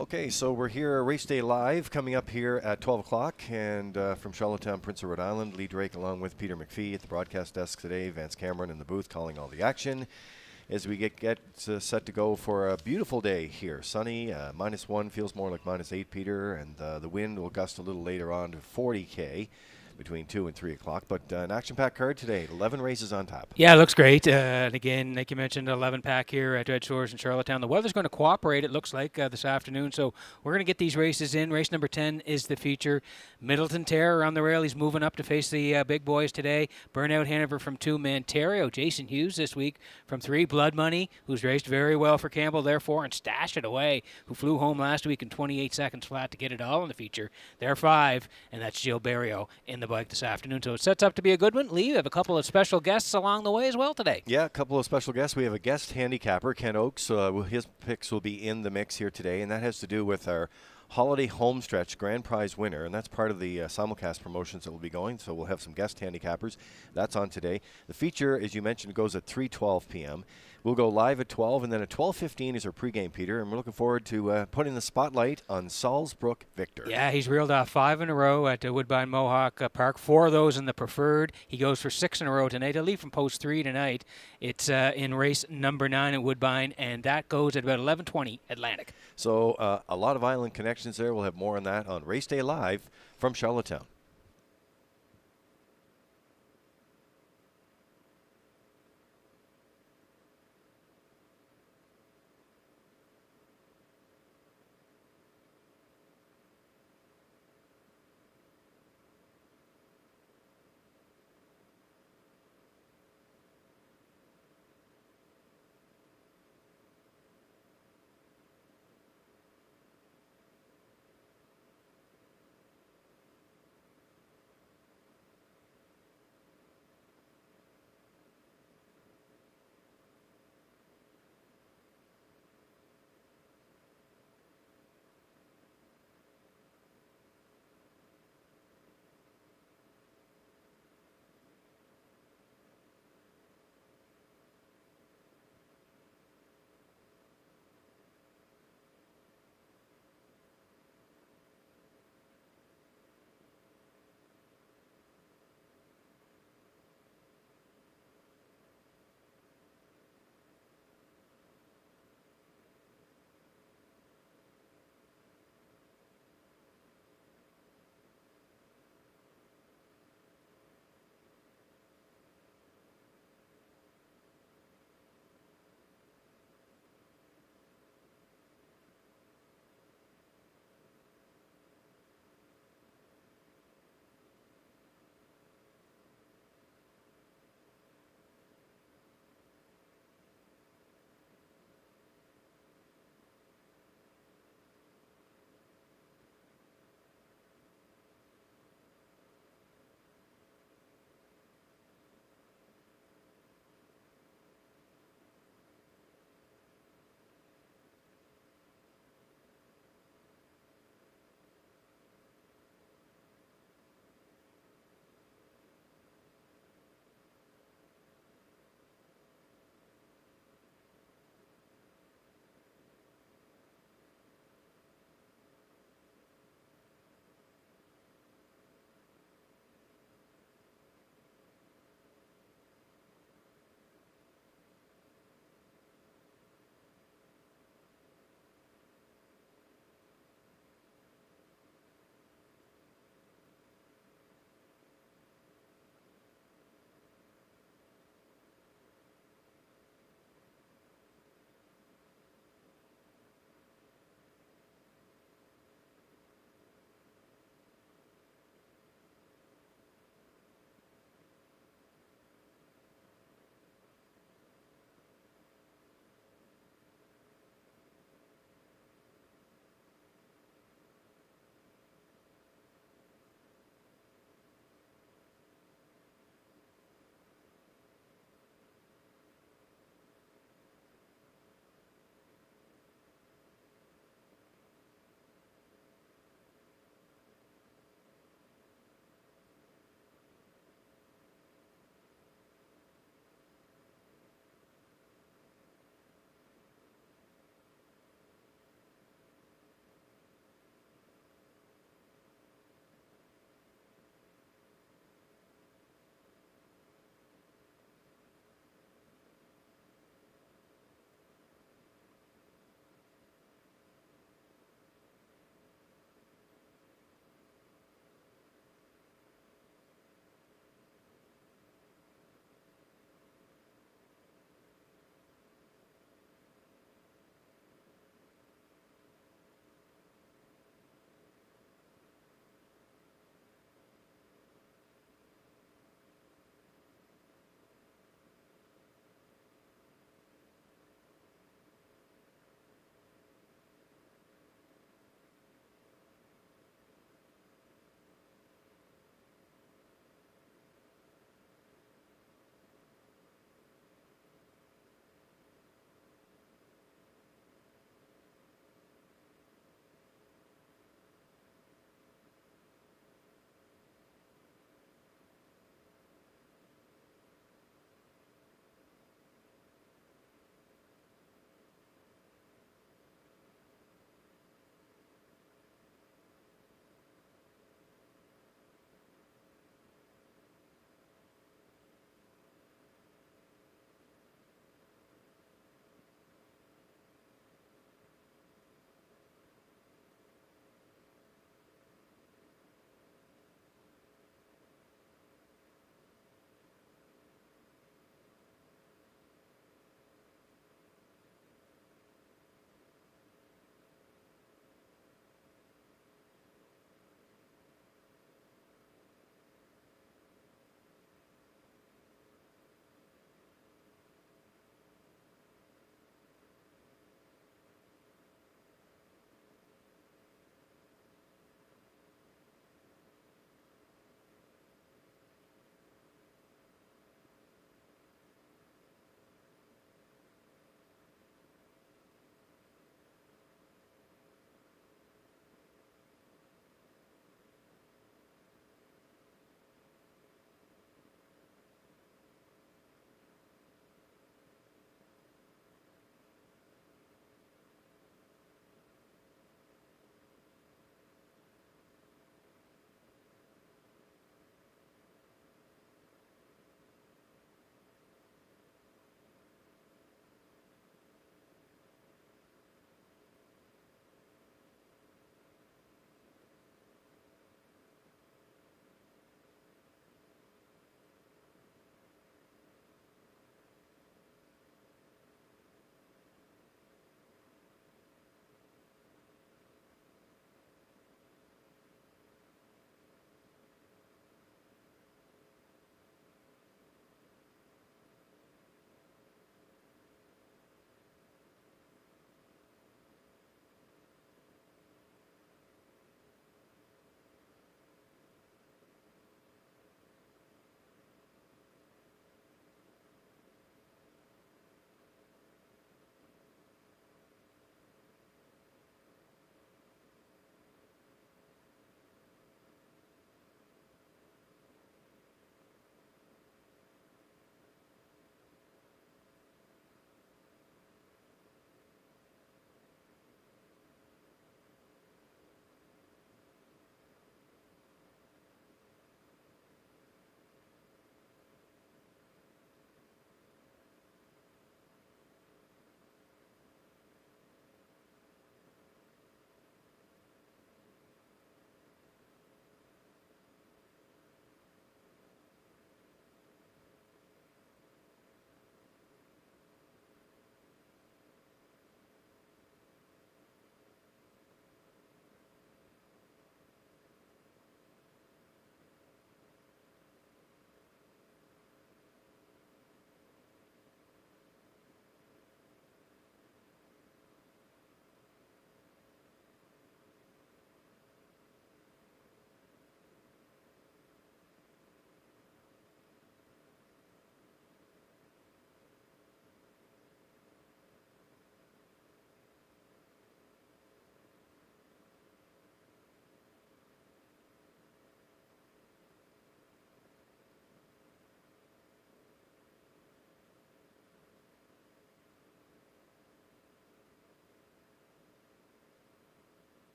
Okay, so we're here, Race Day Live, coming up here at 12 o'clock, and from Charlottetown, Prince of Rhode Island, Lee Drake along with Peter McPhee at the broadcast desk today, Vance Cameron in the booth calling all the action as we get set to go for a beautiful day here. Sunny, -1, feels more like -8, Peter, and the wind will gust a little later on to 40 km between 2 and 3 o'clock, but an action-packed card today, 11 races on tap. Yeah, it looks great. And again, like you mentioned, 11 pack here at Redshores in Charlottetown. The weather's going to cooperate, it looks like, this afternoon, so we're going to get these races in. Race number 10 is the feature. Middleton Terror on the rail. He's moving up to face the big boys today. Burnout Hanover from 2, Manterio. Jason Hughes this week from 3. Blood Money, who's raced very well for Campbell, therefore, and Stash It Away, who flew home last week in 28 seconds flat to get it all in the feature. They're 5, and that's Jill Barrio in the bike this afternoon. So it sets up to be a good one. Lee, you have a couple of special guests along the way as well today. Yeah, a couple of special guests. We have a guest handicapper, Ken Oakes. His picks will be in the mix here today, and that has to do with our Holiday Homestretch Grand Prize winner, and that's part of the simulcast promotions that will be going, so we'll have some guest handicappers. That's on today. The feature, as you mentioned, goes at 3:12 p.m. We'll go live at 12, and then at 12:15 is our pregame, Peter, and we're looking forward to putting the spotlight on Salzbrook Victor. Yeah, he's reeled off 5 in a row at Woodbine Mohawk Park, 4 of those in the preferred. He goes for 6 in a row tonight. He'll leave from post 3 tonight. It's in race number 9 at Woodbine, and that goes at about 11:20 Atlantic. So a lot of island connections there. We'll have more on that on Race Day Live from Charlottetown.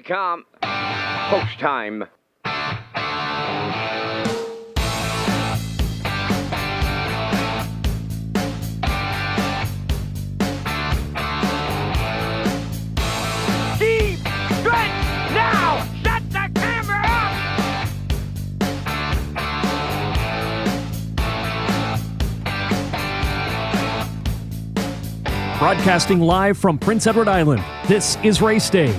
come. Post time. Deep stretch now. Set the camera up. Broadcasting live from Prince Edward Island, this is Race Day.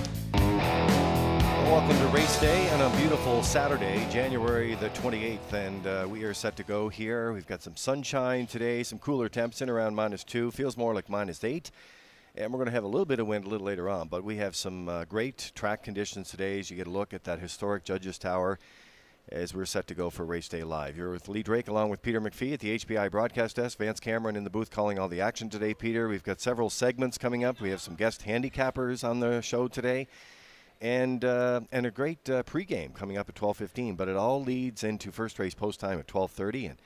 Welcome to Race Day on a beautiful Saturday, January the 28th, and we are set to go here. We've got some sunshine today, some cooler temps in around -2, feels more like -8, and we're going to have a little bit of wind a little later on, but we have some great track conditions today as you get a look at that historic Judges Tower as we're set to go for Race Day Live. You're with Lee Drake along with Peter McPhee at the HBI broadcast desk. Vance Cameron in the booth calling all the action today, Peter. We've got several segments coming up. We have some guest handicappers on the show today. And a great pregame coming up at 12:15, but it all leads into first race post time at 12:30, and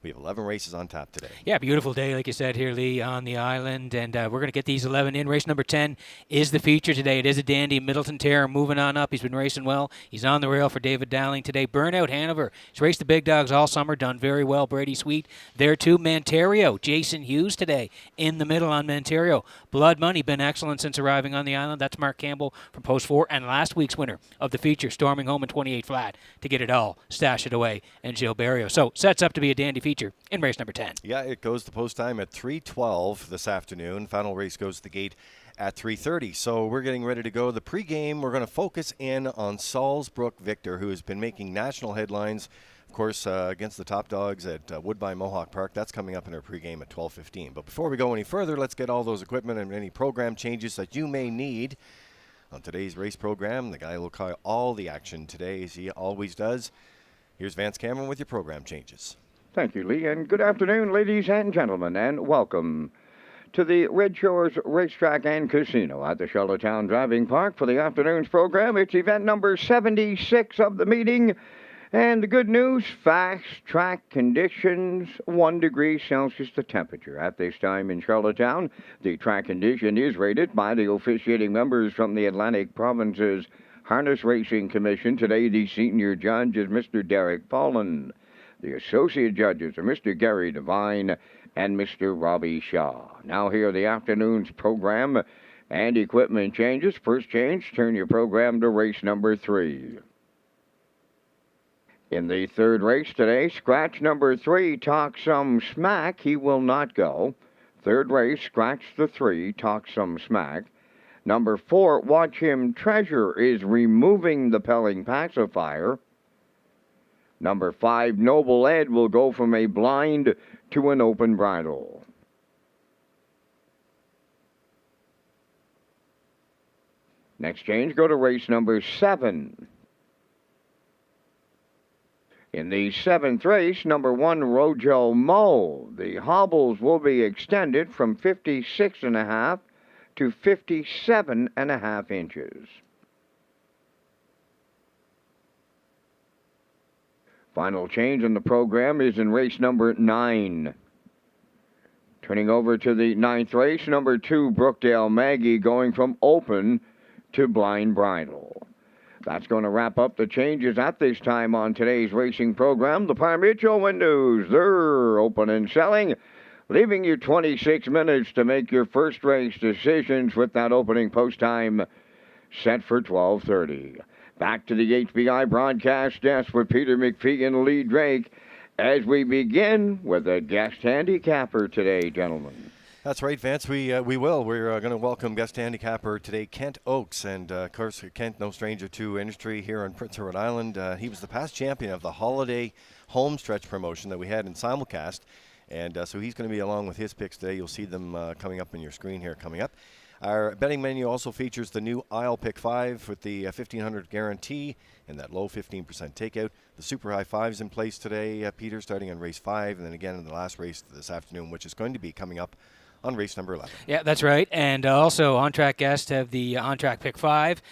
we have 11 races on tap today. Yeah, beautiful day, like you said here, Lee, on the island, and we're going to get these 11 in. Race number 10 is the feature today. It is a dandy. Middleton Terror moving on up. He's been racing well. He's on the rail for David Dowling today. Burnout Hanover. He's raced the big dogs all summer, done very well. Brady Sweet there too. Manterio, Jason Hughes today in the middle on Manterio. Blood Money, been excellent since arriving on the island. That's Mark Campbell from Post 4, and last week's winner of the feature, storming home in 28 flat to get it all, stash it away, and Gilles Barrio. So sets up to be a dandy feature in race number 10. Yeah, it goes to post time at 3:12 this afternoon. Final race goes to the gate at 3:30. So we're getting ready to go. The pregame, we're going to focus in on Salzbrook Victor, who has been making national headlines, of course, against the top dogs at Woodbine Mohawk Park. That's coming up in our pregame at 12:15. But before we go any further, let's get all those equipment and any program changes that you may need on today's race program. The guy will call all the action today, as he always does. Here's Vance Cameron with your program changes. Thank you, Lee, and good afternoon, ladies and gentlemen, and welcome to the Redshores Racetrack and Casino at the Charlottetown Driving Park for the afternoon's program. It's event number 76 of the meeting, and the good news, fast track conditions, 1 degree Celsius the temperature at this time in Charlottetown. The track condition is rated by the officiating members from the Atlantic Province's Harness Racing Commission. Today, the senior judge is Mr. Derek Paulin. The associate judges are Mr. Gary Devine and Mr. Robbie Shaw. Now here are the afternoon's program and equipment changes. First change, turn your program to race number 3. In the third race today, scratch number 3, Talk Some Smack. He will not go. Third race, scratch the 3, Talk Some Smack. Number 4, Watch Him Treasure is removing the Pelling Pacifier. Number 5, Noble Ed will go from a blind to an open bridle. Next change, go to race number 7. In the 7th race, number 1, Rojo Mo. The hobbles will be extended from 56.5 to 57.5 inches. Final change in the program is in race number 9. Turning over to the 9th race, number 2, Brookdale Maggie, going from open to blind bridle. That's going to wrap up the changes at this time on today's racing program. The Parmicho windows, they're open and selling, leaving you 26 minutes to make your first race decisions with that opening post time set for 12:30. Back to the HBI broadcast desk with Peter McPhee and Lee Drake as we begin with a guest handicapper today, gentlemen. That's right, Vance. We will. We're going to welcome guest handicapper today, Kent Oakes. And, of course, Kent, no stranger to industry here on Prince Edward Island. He was the past champion of the holiday home stretch promotion that we had in simulcast. And so he's going to be along with his picks today. You'll see them coming up on your screen here coming up. Our betting menu also features the new Isle Pick 5 with the 1,500 guarantee and that low 15% takeout. The Super High 5's in place today, Peter, starting on race 5, and then again in the last race this afternoon, which is going to be coming up on race number 11. Yeah, that's right. And also, on-track guests have the on-track pick 5,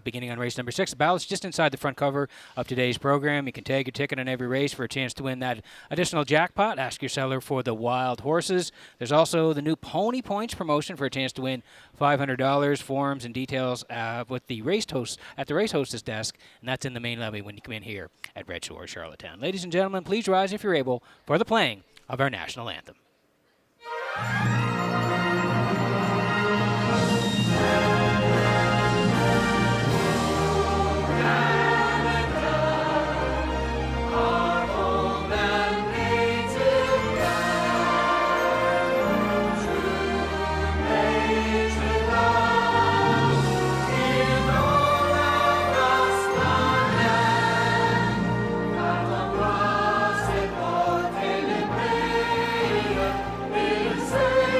beginning on race number 6. The ballot's just inside the front cover of today's program. You can tag your ticket on every race for a chance to win that additional jackpot. Ask your seller for the wild horses. There's also the new Pony Points promotion for a chance to win $500. Forms and details with the race host at the race hostess desk, and that's in the main lobby when you come in here at Red Shores, Charlottetown. Ladies and gentlemen, please rise if you're able for the playing of our national anthem. Say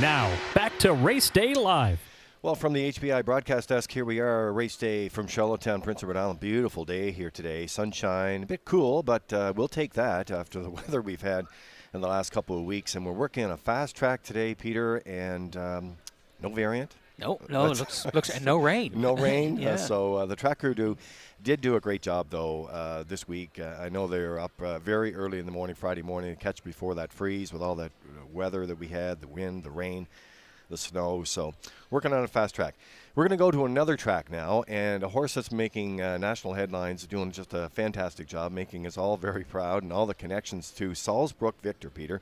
Now, back to Race Day Live. Well, from the HBI broadcast desk, here we are, race day from Charlottetown, Prince Edward Island. Beautiful day here today. Sunshine, a bit cool, but we'll take that after the weather we've had in the last couple of weeks. And we're working on a fast track today, Peter, and no variant. No, looks and no rain. No rain. Yeah. So the track crew did do a great job, though, this week. I know they were up very early in the morning, Friday morning, to catch before that freeze with all that weather that we had, the wind, the rain, the snow. So working on a fast track. We're going to go to another track now, and a horse that's making national headlines, doing just a fantastic job, making us all very proud, and all the connections to Salzbrook Victor, Peter.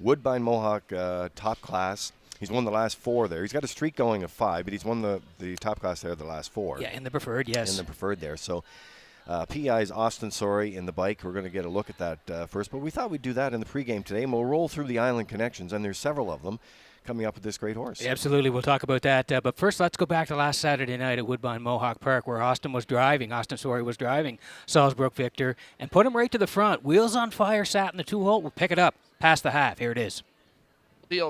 Woodbine Mohawk top class. He's won the last 4 there. He's got a streak going of 5, but he's won the top class there the last 4. Yeah, in the preferred, yes. In the preferred there. So PEI's Austin Sorry in the bike. We're going to get a look at that first, but we thought we'd do that in the pregame today, and we'll roll through the island connections, and there's several of them coming up with this great horse. Yeah, absolutely. We'll talk about that. But first, let's go back to last Saturday night at Woodbine Mohawk Park, where Austin Sorry was driving Salzbrook Victor, and put him right to the front. Wheels on Fire sat in the 2-hole. We'll pick it up past the half. Here it is.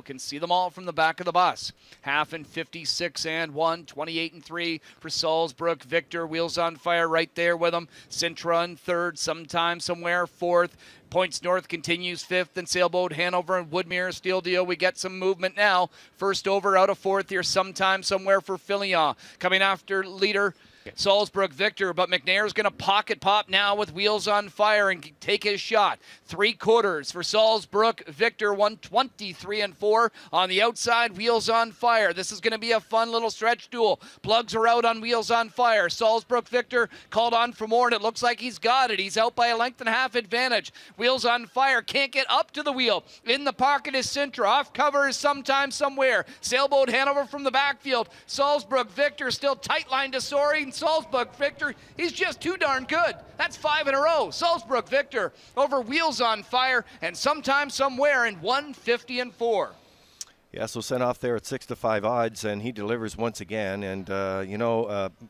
Can see them all from the back of the bus. Half in 56 and 1, 28 and 3 for Salzbrook Victor. Wheels on Fire right there with him. Sintra in third, sometime somewhere fourth. Points North continues fifth, and Sailboat Hanover and Woodmere Steel Deal. We get some movement now. First over out of fourth here, sometime somewhere for Filion. Coming after leader Salzbrook Victor, but McNair's going to pocket pop now with Wheels on Fire and take his shot. 3/4 for Salzbrook Victor, 123 and 4 on the outside. Wheels on Fire. This is going to be a fun little stretch duel. Plugs are out on Wheels on Fire. Salzbrook Victor called on for more, and it looks like he's got it. He's out by a length and a half advantage. Wheels on Fire can't get up to the wheel. In the pocket is Sintra. Off cover is Sometime Somewhere. Sailboat Hanover from the backfield. Salzbrook Victor still tight line to Sorry. Salzbrook Victor, he's just too darn good. That's 5 in a row. Salzbrook Victor over Wheels on Fire and Sometime Somewhere in 150 and 4. Yeah, so sent off there at 6-5 odds, and he delivers once again. And,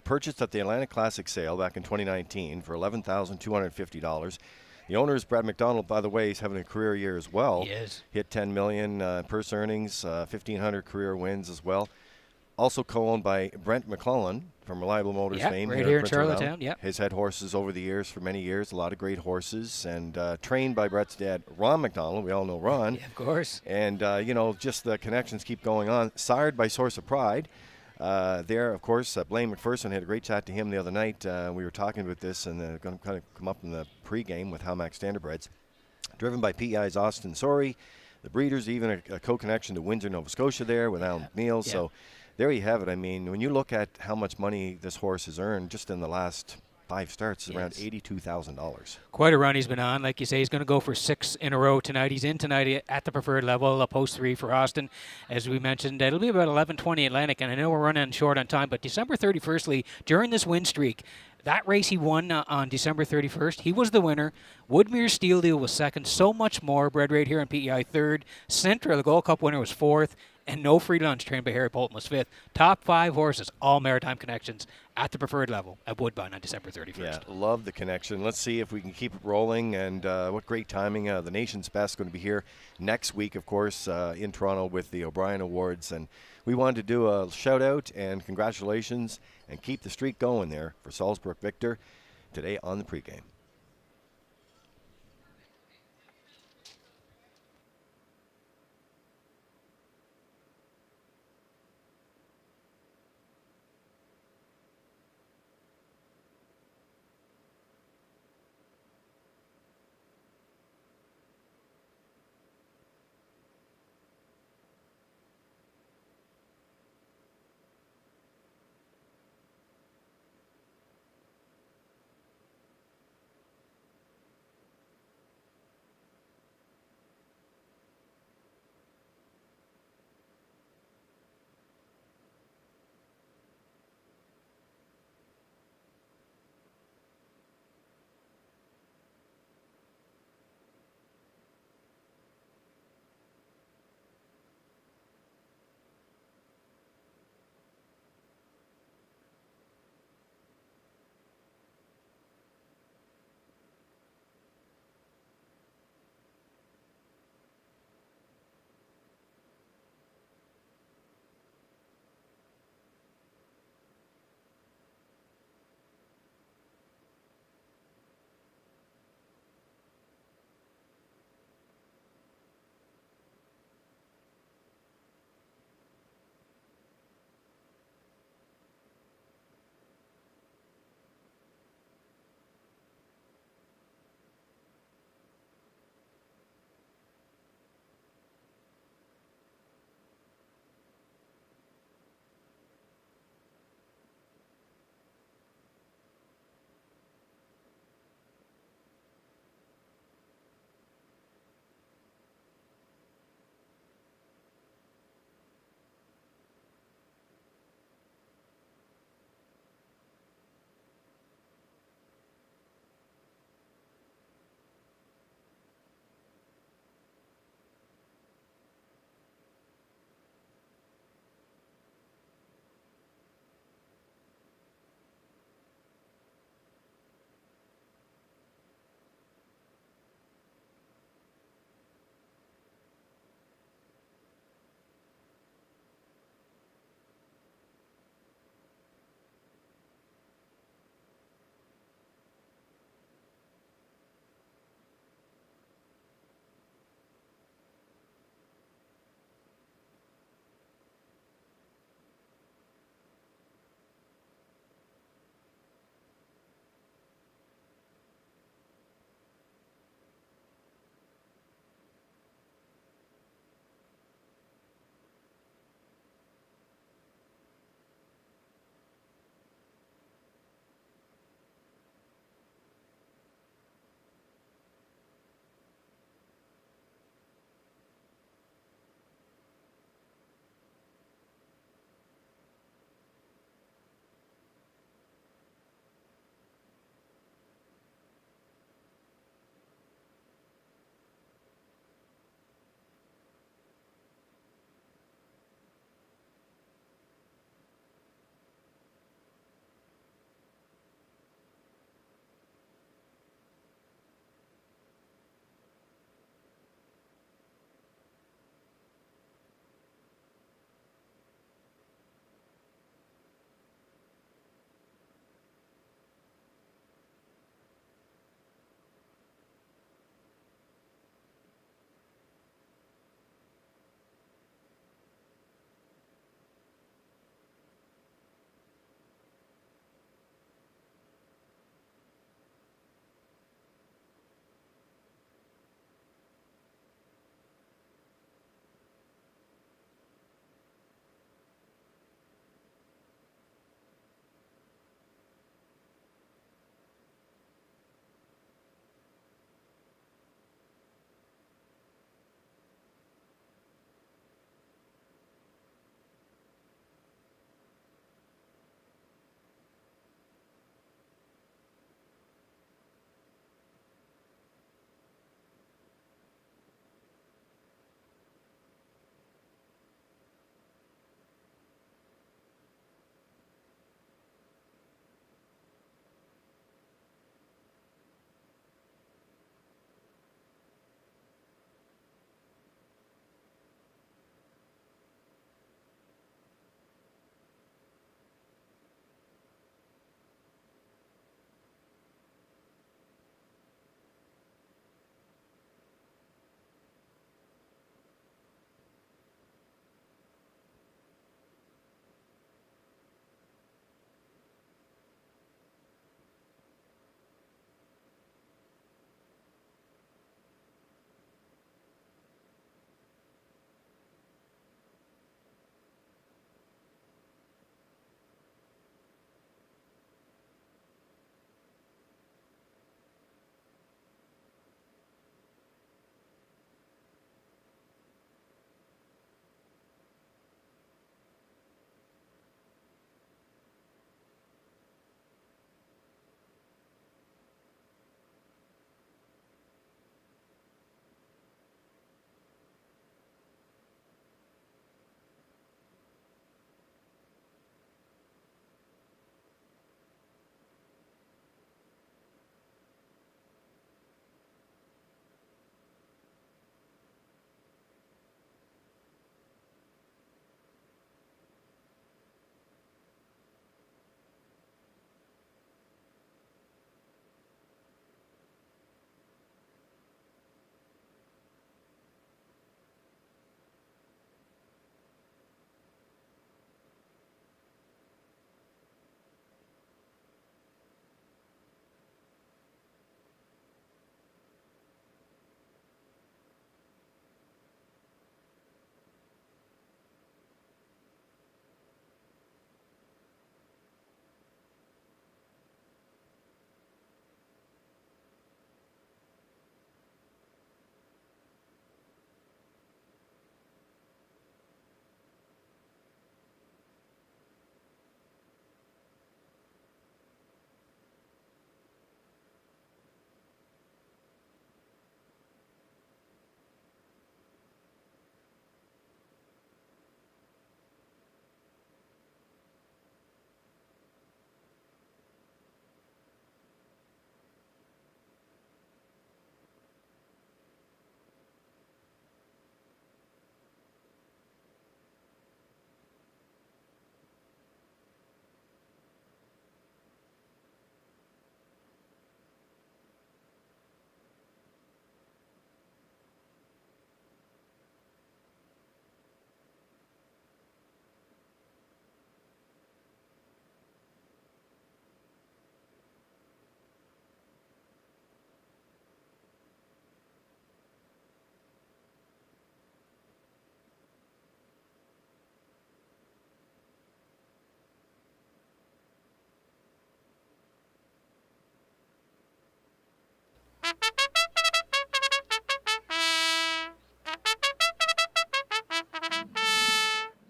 purchased at the Atlantic Classic sale back in 2019 for $11,250. The owner is Brad McDonald, by the way. He's having a career year as well. He is. Hit $10 million purse earnings, 1,500 career wins as well. Also co-owned by Brent McClellan from Reliable Motors fame. Right here in Charlottetown. Yep. He's had horses over the years for many years, a lot of great horses, and trained by Brett's dad, Ron McDonald. We all know Ron. Yeah, of course. And, just the connections keep going on. Sired by Source of Pride. There, of course, Blaine McPherson had a great chat to him the other night. We were talking about this, and going to kind of come up in the pregame with Howmax Standardbreds. Driven by PEI's Austin Sorry. The breeders, even a co-connection to Windsor, Nova Scotia there with Alan McNeil. Yeah. So there you have it. I mean, when you look at how much money this horse has earned just in the last 5 starts, it's around $82,000. Quite a run he's been on. Like you say, he's going to go for 6 in a row tonight. He's in tonight at the preferred level, a post 3 for Austin. As we mentioned, it'll be about 11:20 Atlantic, and I know we're running short on time, but December 31st, Lee, during this win streak, that race he won on December 31st, he was the winner. Woodmere Steel Deal was second. So much more. Bred right here in PEI third. Sintra, the Gold Cup winner, was fourth. And No Free Lunch, trained by Harry Bolton, was fifth. Top 5 horses, all maritime connections at the preferred level at Woodbine on December 31st. Yeah, love the connection. Let's see if we can keep it rolling. And what great timing. The nation's best going to be here next week, of course, in Toronto with the O'Brien Awards. And we wanted to do a shout-out and congratulations and keep the streak going there for Salzbrook Victor today on the pregame.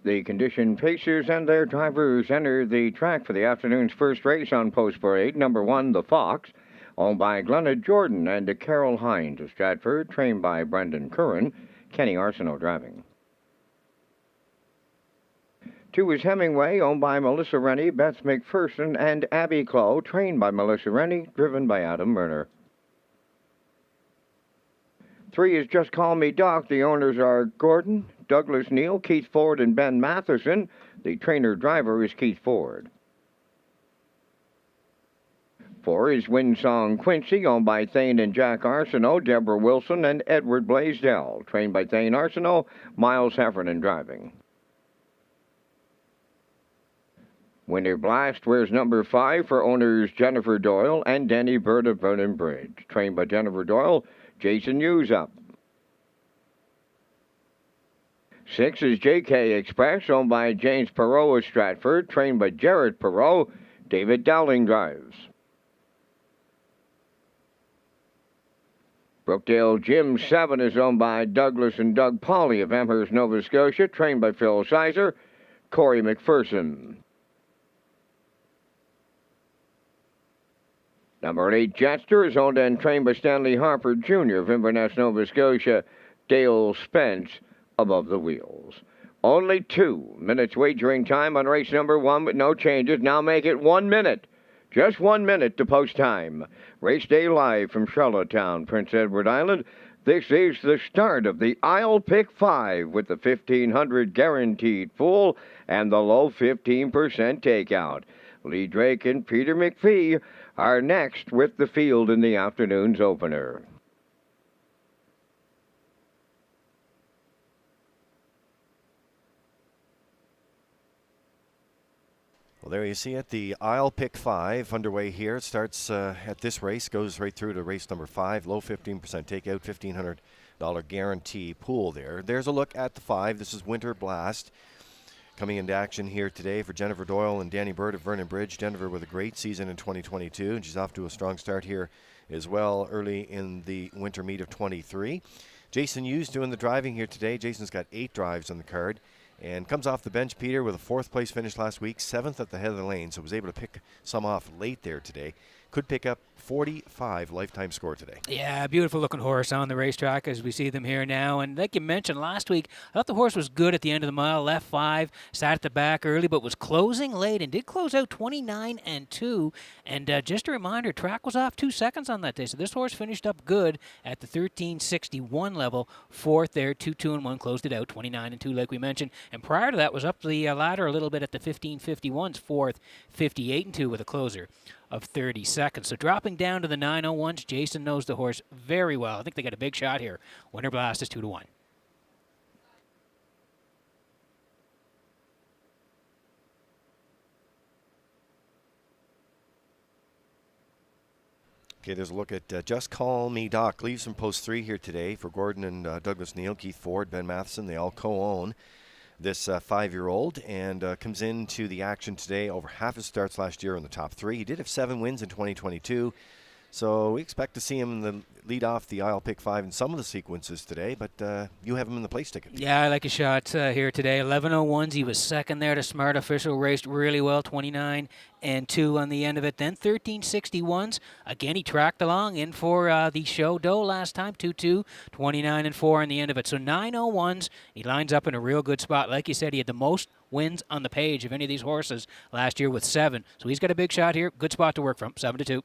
The condition pacers and their drivers enter the track for the afternoon's first race on Post Parade. Number 1, the Fox, owned by Glenna Jordan and Carol Hines of Stratford, trained by Brendan Curran, Kenny Arsenault driving. 2 is Hemingway, owned by Melissa Rennie, Beth McPherson, and Abby Clow, trained by Melissa Rennie, driven by Adam Murner. 3 is Just Call Me Doc. The owners are Gordon, Douglas Neal, Keith Ford, and Ben Matheson. The trainer-driver is Keith Ford. 4 is Windsong Quincy, owned by Thane and Jack Arsenault, Deborah Wilson, and Edward Blaisdell, trained by Thane Arsenault, Miles Heffernan driving. Winter Blast wears number 5 for owners Jennifer Doyle and Danny Bird of Vernon Bridge, trained by Jennifer Doyle, Jason Hughes up. 6 is JK Express, owned by James Perot of Stratford, trained by Jarrett Perot, David Dowling drives. Brookdale Gym 7 is owned by Douglas and Doug Pauley of Amherst, Nova Scotia, trained by Phil Sizer, Corey McPherson. Number 8, Jetster, is owned and trained by Stanley Harper Jr. of Inverness, Nova Scotia, Dale Spence above the wheels. Only 2 minutes wagering time on race number 1 with no changes. Now make it 1 minute. Just 1 minute to post time. Race day live from Charlottetown, Prince Edward Island. This is the start of the I'll Pick 5 with the 1,500 guaranteed full and the low 15% takeout. Lee Drake and Peter McPhee are next with the field in the afternoon's opener. Well, there you see it. The I'll Pick 5 underway here. It starts at this race, goes right through to race number 5. Low 15% takeout, $1,500 guarantee pool there. There's a look at the 5. This is Winter Blast. Coming into action here today for Jennifer Doyle and Danny Bird of Vernon Bridge. Jennifer with a great season in 2022, and she's off to a strong start here as well early in the winter meet of 23. Jason Hughes doing the driving here today. Jason's got 8 drives on the card and comes off the bench, Peter, with a 4th place finish last week, 7th at the head of the lane, so was able to pick some off late there today. Could pick up 45 lifetime score today. Yeah, beautiful looking horse on the racetrack as we see them here now. And like you mentioned last week, I thought the horse was good at the end of the mile. Left 5, sat at the back early, but was closing late and did close out 29-2. And just a reminder, track was off 2 seconds on that day. So this horse finished up good at the 1361 level. 4th there, 2-2-1, closed it out 29-2 like we mentioned. And prior to that was up the ladder a little bit at the 1551's 4th, 58-2 with a closer of 30 seconds. So dropping down to the 901s, Jason knows the horse very well. I think they got a big shot here. Winter Blast is 2-1. Okay, there's a look at Just Call Me Doc. Leaves from post 3 here today for Gordon and Douglas Neal, Keith Ford, Ben Matheson. They all co-own this 5-year-old, and comes into the action today. Over half his starts last year in the top 3. He did have 7 wins in 2022, so we expect to see him in the lead off the I'll Pick 5 in some of the sequences today, but you have him in the place ticket. Yeah, I like his shot here today. 11:01s, he was second there to Smart Official, raced really well, 29-2 on the end of it. Then 1361s, again he tracked along in for the show dough last time, 2-2, 29-4 on the end of it. So 901s, he lines up in a real good spot. Like you said, he had the most wins on the page of any of these horses last year with 7. So he's got a big shot here, good spot to work from, 7-2.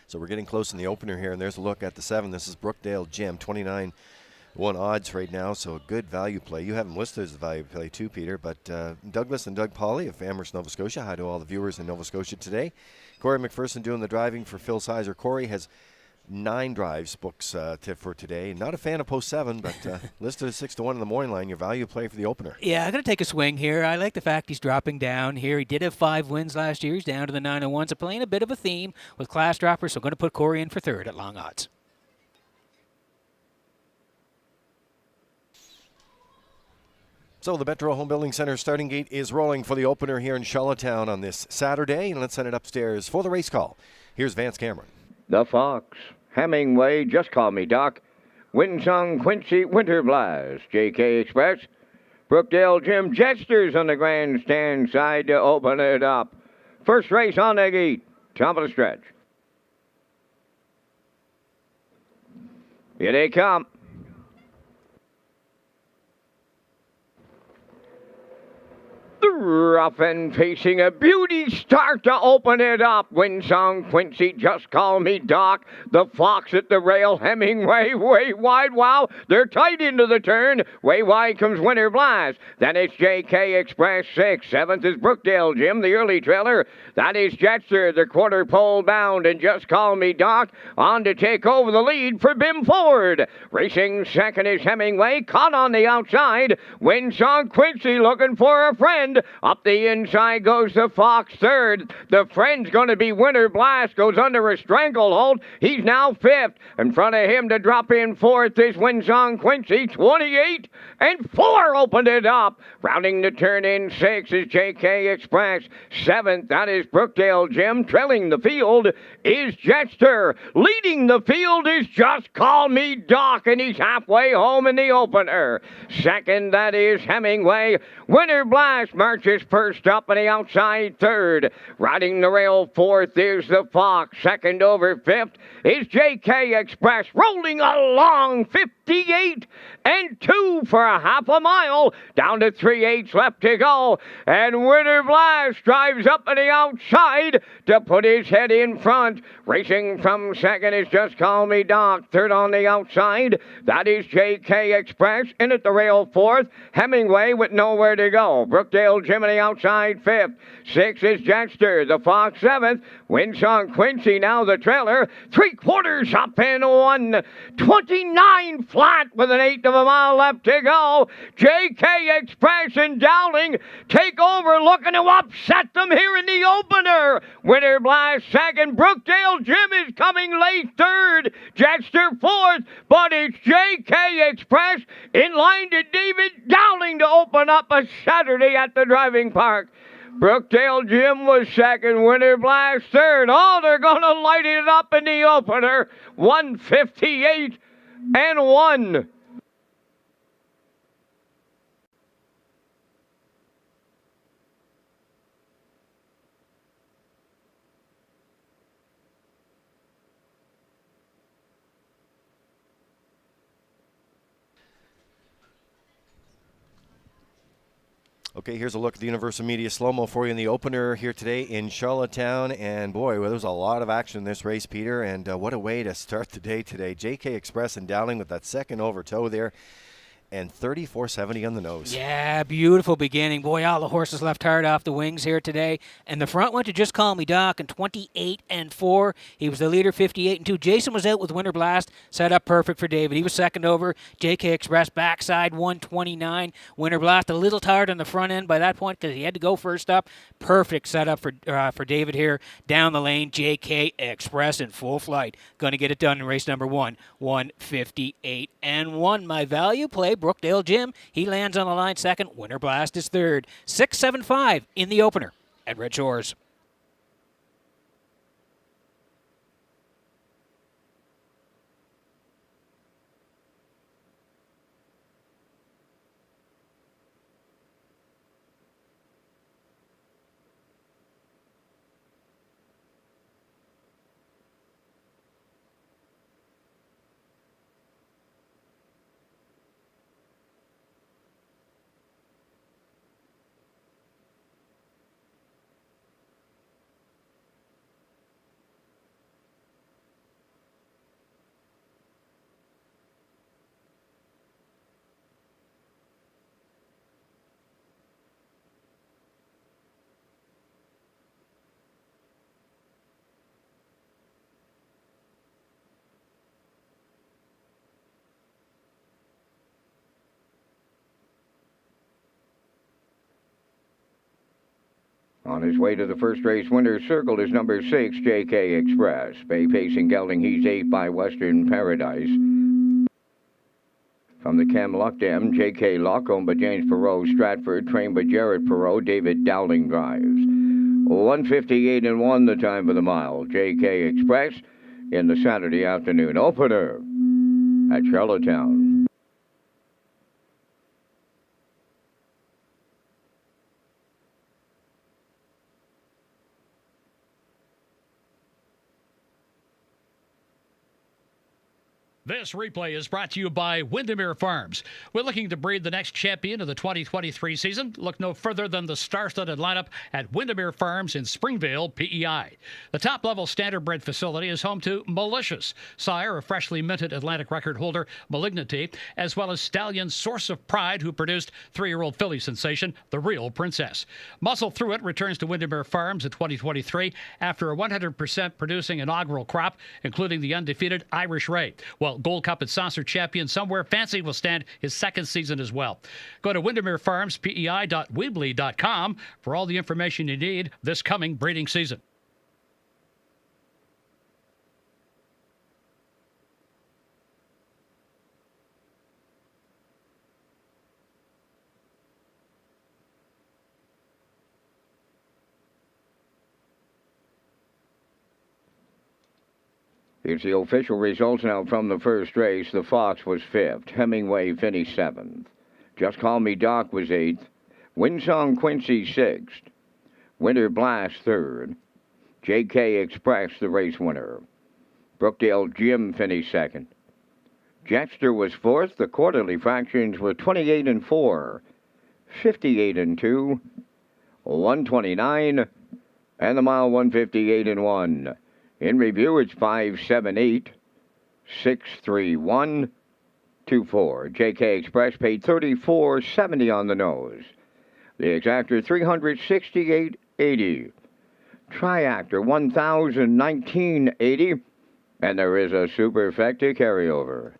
So we're getting close in the opener here, and there's a look at the 7. This is Brookdale Gym, 29-1 odds right now, so a good value play. You have him listed as a value play too, Peter, but Douglas and Doug Pauley of Amherst, Nova Scotia. Hi to all the viewers in Nova Scotia today. Corey McPherson doing the driving for Phil Sizer. Corey has 9 drives books for today. Not a fan of post 7, but listed as 6-1 in the morning line. Your value play for the opener. Yeah, I'm going to take a swing here. I like the fact he's dropping down here. He did have 5 wins last year. He's down to the 901. So playing a bit of a theme with class droppers. So I'm going to put Corey in for 3rd at long odds. So the Metro Home Building Center starting gate is rolling for the opener here in Charlottetown on this Saturday. And let's send it upstairs for the race call. Here's Vance Cameron. The Fox, Hemingway, Just Call Me Doc, Winsong, Quincy, Winter Blast, JK Express, Brookdale Jim, Jetsters on the grandstand side to open it up. First race on the gate, top of the stretch. Here they come. Rough and pacing, a beauty start to open it up. Winsong, Quincy, Just Call Me Doc. The Fox at the rail, Hemingway, way wide. Wow, they're tight into the turn. Way wide comes Winter Blast. Then it's JK Express 6. 7th is Brookdale Jim, the early trailer. That is Jetster, the quarter pole bound. And Just Call Me Doc on to take over the lead for Bim Ford. Racing second is Hemingway, caught on the outside. Winsong, Quincy looking for a friend. Up the inside goes the Fox third. The friend's going to be Winter Blast. Goes under a stranglehold. He's now fifth. In front of him to drop in fourth is Winsong Quincy. 28 and 4 opened it up. Rounding the turn in 6 is JK Express. 7th, that is Brookdale Jim. Trailing the field is Jetster. Leading the field is Just Call Me Doc, and he's halfway home in the opener. Second, that is Hemingway. Winter Blast marches first up on the outside third. Riding the rail fourth is the Fox. Second over fifth is JK Express. Rolling along 58 and 2 for a half a mile. Down to 3/8 left to go. And Winter Blast drives up on the outside to put his head in front. Racing from second is Just Call Me Doc. Third on the outside, that is JK Express. In at the rail fourth, Hemingway with nowhere to go. Brookdale Jim on the outside fifth. 6 is Jetster. The Fox 7th. Winsong Quincy now the trailer. 3/4 up in 1:29 flat with an 1/8 of a mile left to go. JK Express and Dowling take over, looking to upset them here in the opener. Winter Blast second. Brookdale Jim is coming late third. Jetster fourth, but it's JK Express in line to David Dowling to open up a Saturday at the driving park. Brookdale Jim was second, Winter Blast third. Oh, they're going to light it up in the opener. 1:58 and 1. Okay, here's a look at the Universal Media slow-mo for you in the opener here today in Charlottetown. And boy, well, there was a lot of action in this race, Peter. And what a way to start the day today. JK Express and Dowling with that second over toe there. And 34.70 on the nose. Yeah, beautiful beginning. Boy, all the horses left hard off the wings here today. And the front went to Just Call Me Doc in 28 and 4. He was the leader, 58 and 2. Jason was out with Winter Blast, set up perfect for David. He was second over. JK Express backside, 129. Winter Blast a little tired on the front end by that point because he had to go first up. Perfect setup for David here. Down the lane, JK Express in full flight. Going to get it done in race number 1. 1:58 and 1. My value play, Brookdale Jim, he lands on the line second. Winter Blast is third. 6.75 in the opener at Red Shores. On his way to the first race winner's circle is number 6, JK Express. Bay Pacing gelding, he's 8 by Western Paradise. From the Cam Luck Dam, J.K. Luck, owned by James Perot, Stratford, trained by Jared Perot, David Dowling drives. 1:58.1 the time for the mile. J.K. Express in the Saturday afternoon opener at Charlottetown. This replay is brought to you by Windermere Farms. We're looking to breed the next champion of the 2023 season. Look no further than the star-studded lineup at Windermere Farms in Springvale, PEI. The top-level standard-bred facility is home to Malicious, sire of freshly minted Atlantic record holder Malignity, as well as stallion Source of Pride, who produced 3-year-old filly sensation, The Real Princess. Muscle Through It returns to Windermere Farms in 2023 after a 100% producing inaugural crop, including the undefeated Irish Ray. Well, Gold Cup and Saucer champion Somewhere Fancy will stand his second season as well. Go to windermerefarmspei.weebly.com for all the information you need this coming breeding season. Here's the official results now from the first race. The Fox was 5th. Hemingway finished 7th. Just Call Me Doc was 8th. Windsong Quincy 6th. Winter Blast 3rd. J.K. Express, the race winner. Brookdale Jim finished 2nd. Jetster was 4th. The quarterly fractions were 28-4, 58-2, 129, and the mile 158-1. In review, it's 578, 631, 24. J.K. Express paid $34.70 on the nose. The exactor $368.80. Triactor $1,019.80. And there is a superfecta carryover.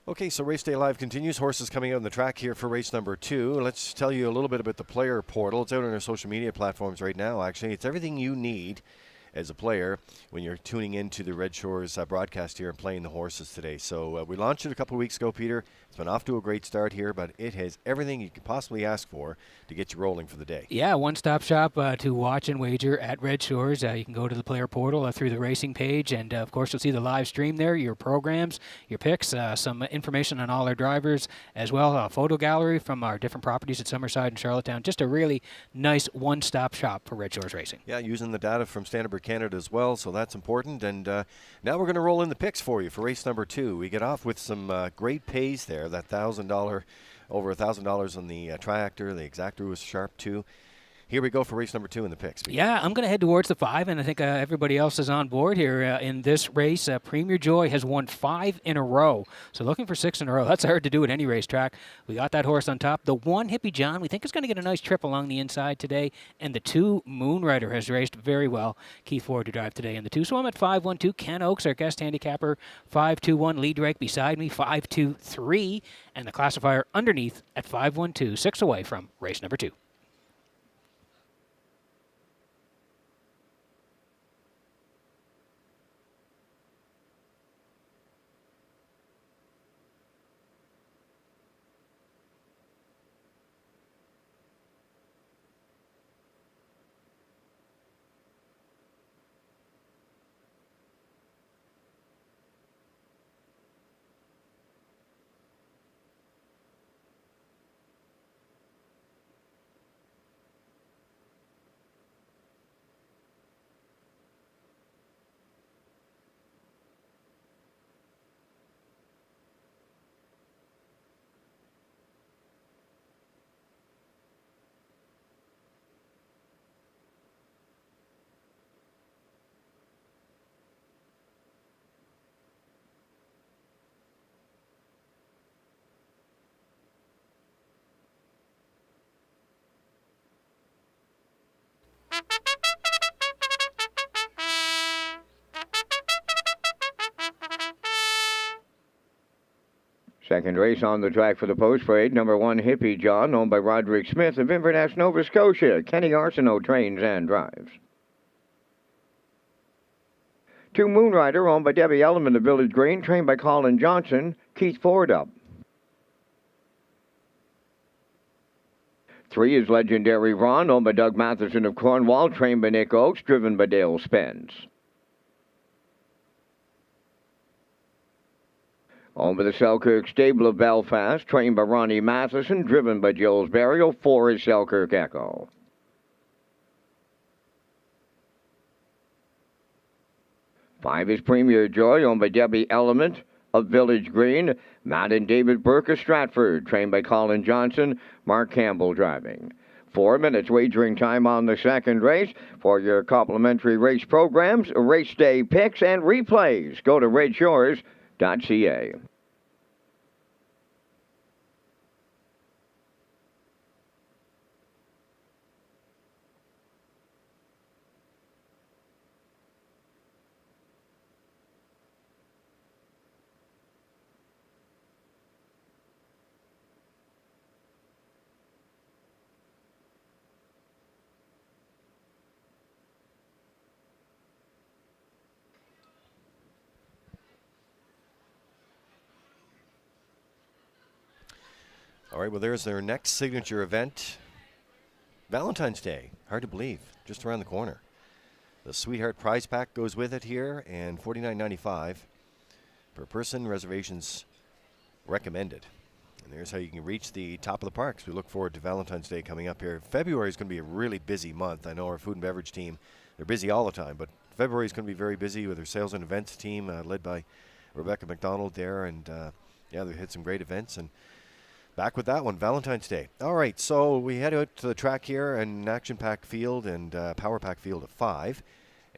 Okay, so Race Day Live continues. Horses coming out on the track here for race number 2. Let's tell you a little bit about the player portal. It's out on our social media platforms right now, actually. It's everything you need as a player when you're tuning into the Red Shores broadcast here and playing the horses today. So we launched it a couple of weeks ago, Peter. It's been off to a great start here, but it has everything you could possibly ask for to get you rolling for the day. Yeah, one-stop shop to watch and wager at Red Shores. You can go to the player portal through the racing page, and of course you'll see the live stream there, your programs, your picks, some information on all our drivers, as well a photo gallery from our different properties at Summerside and Charlottetown. Just a really nice one-stop shop for Red Shores Racing. Yeah, using the data from Standard Canada as well, so that's important. And now we're going to roll in the picks for you for race number 2. We get off with some great pays there. That $1,000, over $1,000 on the Triactor. The Exactor was sharp too. Here we go for race number 2 in the picks. Yeah, I'm going to head towards the 5, and I think everybody else is on board here in this race. Premier Joy has won 5 in a row, so looking for 6 in a row. That's hard to do at any racetrack. We got that horse on top. The 1, Hippie John, we think is going to get a nice trip along the inside today, and the 2, Moonrider, has raced very well. Keith Ford to drive today in the 2. So I'm at 5-1-2. Ken Oakes, our guest handicapper, 5-2-1. Lee Drake beside me, 5-2-3, and the classifier underneath at 5-1-2, 6 away from race number 2. Second race on the track for the post parade. Number 1, Hippie John, owned by Roderick Smith of Inverness, Nova Scotia. Kenny Arsenault trains and drives. 2, Moonrider, owned by Debbie Element of Village Green, trained by Colin Johnson. Keith Ford up. 3 is Legendary Ron, owned by Doug Matheson of Cornwall, trained by Nick Oakes, driven by Dale Spence. Owned by the Selkirk Stable of Belfast, trained by Ronnie Matheson, driven by Jules Burial. 4 is Selkirk Echo. 5 is Premier Joy, owned by Debbie Element of Village Green. Matt and David Burke of Stratford, trained by Colin Johnson. Mark Campbell driving. 4 minutes wagering time on the second race. For your complimentary race programs, race day picks, and replays, go to Redshores.ca. All right, well, there's their next signature event. Valentine's Day. Hard to believe. Just around the corner. The Sweetheart Prize Pack goes with it here, and $49.95 per person. Reservations recommended. And there's how you can reach the top of the parks. We look forward to Valentine's Day coming up here. February is going to be a really busy month. I know our food and beverage team, they're busy all the time, but February is going to be very busy with their sales and events team led by Rebecca McDonald there. And, yeah, they hit some great events. And back with that one, Valentine's Day. All right, so we head out to the track here, an action-packed field and power-packed field of 5.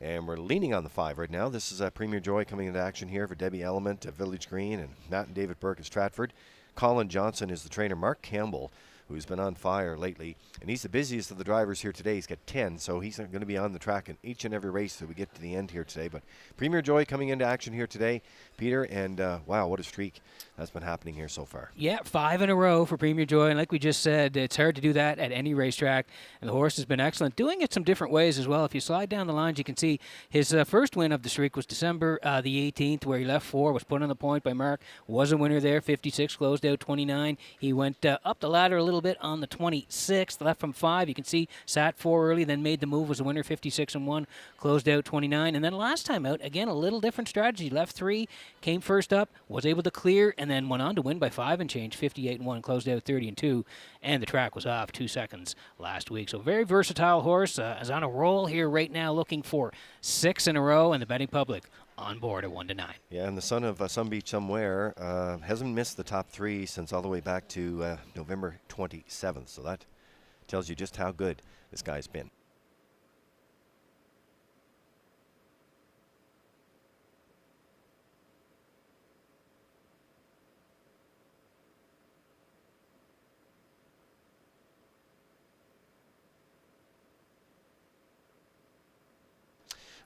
And we're leaning on the 5 right now. This is Premier Joy coming into action here for Debbie Element at Village Green and Matt and David Burke at Stratford. Colin Johnson is the trainer. Mark Campbell, who's been on fire lately, and he's the busiest of the drivers here today. He's got 10, so he's going to be on the track in each and every race that we get to the end here today. But Premier Joy coming into action here today, Peter, and wow, what a streak that's been happening here so far. Yeah, 5 in a row for Premier Joy, and like we just said, it's hard to do that at any racetrack, and the horse has been excellent, doing it some different ways as well. If you slide down the lines, you can see his first win of the streak was December the 18th, where he left 4, was put on the point by Mark, was a winner there, 56, closed out 29. He went up the ladder a little bit on the 26th, left from 5. You can see sat 4 early, then made the move, was a winner, 56 and 1, closed out 29. And then last time out, again, a little different strategy. Left 3, came first up, was able to clear, and then went on to win by 5 and change, 58 and 1, closed out 30 and 2. And the track was off 2 seconds last week. So very versatile horse, is on a roll here right now, looking for 6 in a row, and the betting public on board at 1-9. Yeah, and the son of Some Beach Somewhere hasn't missed the top 3 since all the way back to November 27th. So that tells you just how good this guy's been.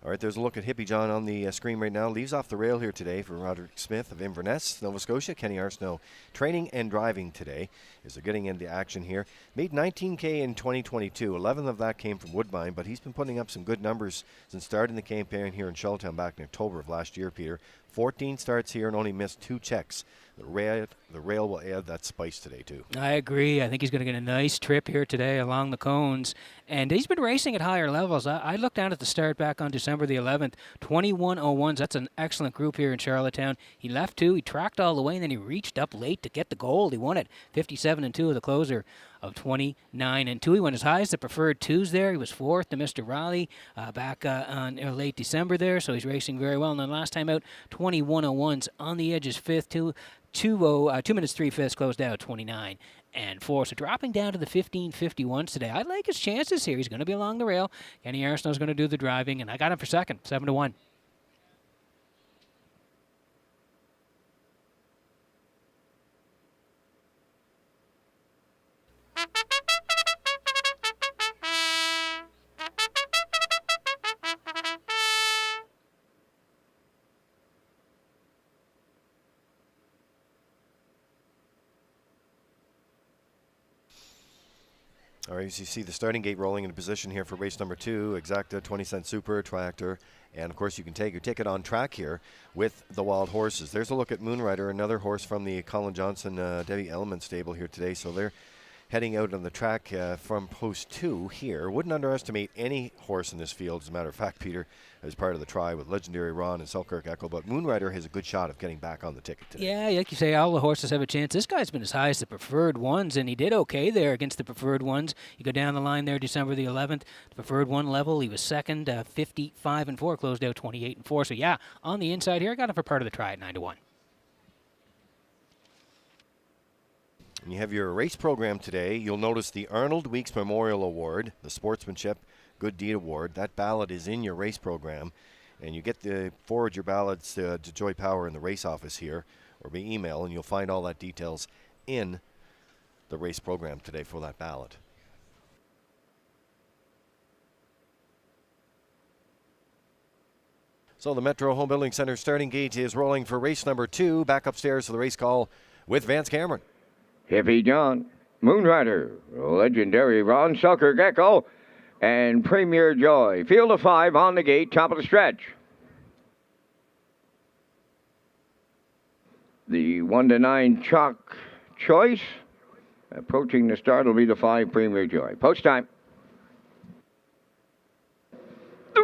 All right, there's a look at Hippie John on the screen right now. Leaves off the rail here today for Roderick Smith of Inverness, Nova Scotia. Kenny Arsenault training and driving today as they're getting into action here. Made 19K in 2022. 11 of that came from Woodbine, but he's been putting up some good numbers since starting the campaign here in Charlottetown back in October of last year, Peter. 14 starts here and only missed 2 checks. The rail will add that spice today, too. I agree. I think he's going to get a nice trip here today along the cones. And he's been racing at higher levels. I looked down at the start back on December the 11th. 21:01s. That's an excellent group here in Charlottetown. He left 2. He tracked all the way, and then he reached up late to get the gold. He won it 57-2 of the closer of 29-2. He went as high as the preferred 2s there. He was 4th to Mr. Raleigh back on late December there, so he's racing very well. And then last time out, 21:01s on the edges, 5th, 2 minutes 3/5, closed out 29-4. So dropping down to the 15:51s today. I like his chances here. He's going to be along the rail. Kenny Arsenault's going to do the driving, and I got him for second, 7-1. All right, as you see the starting gate rolling into position here for race number 2, Exacta 20-cent Super Tractor. And, of course, you can take your ticket on track here with the Wild Horses. There's a look at Moonrider, another horse from the Colin Johnson, Debbie Elliman stable here today. So they're heading out on the track from post 2 here. Wouldn't underestimate any horse in this field, as a matter of fact, Peter, as part of the try with Legendary Ron and Selkirk Echo. But Moonrider has a good shot of getting back on the ticket today. Yeah, like you say, all the horses have a chance. This guy's been as high as the preferred ones, and he did okay there against the preferred ones. You go down the line there, December the 11th, the preferred 1 level. He was second, 55-4, closed out 28-4. So, yeah, on the inside here, I got him for part of the try at 9-1. And you have your race program today. You'll notice the Arnold Weeks Memorial Award, the Sportsmanship Good Deed Award. That ballot is in your race program. And you get to forward your ballots to Joy Power in the race office here or by email, and you'll find all that details in the race program today for that ballot. So the Metro Home Building Center starting gate is rolling for race number 2. Back upstairs to the race call with Vance Cameron. Hippie John, Moonrider, Legendary Ron, Selkirk Echo, and Premier Joy. Field of 5 on the gate, top of the stretch. The 1-9 chalk choice. Approaching the start will be the 5 Premier Joy. Post time.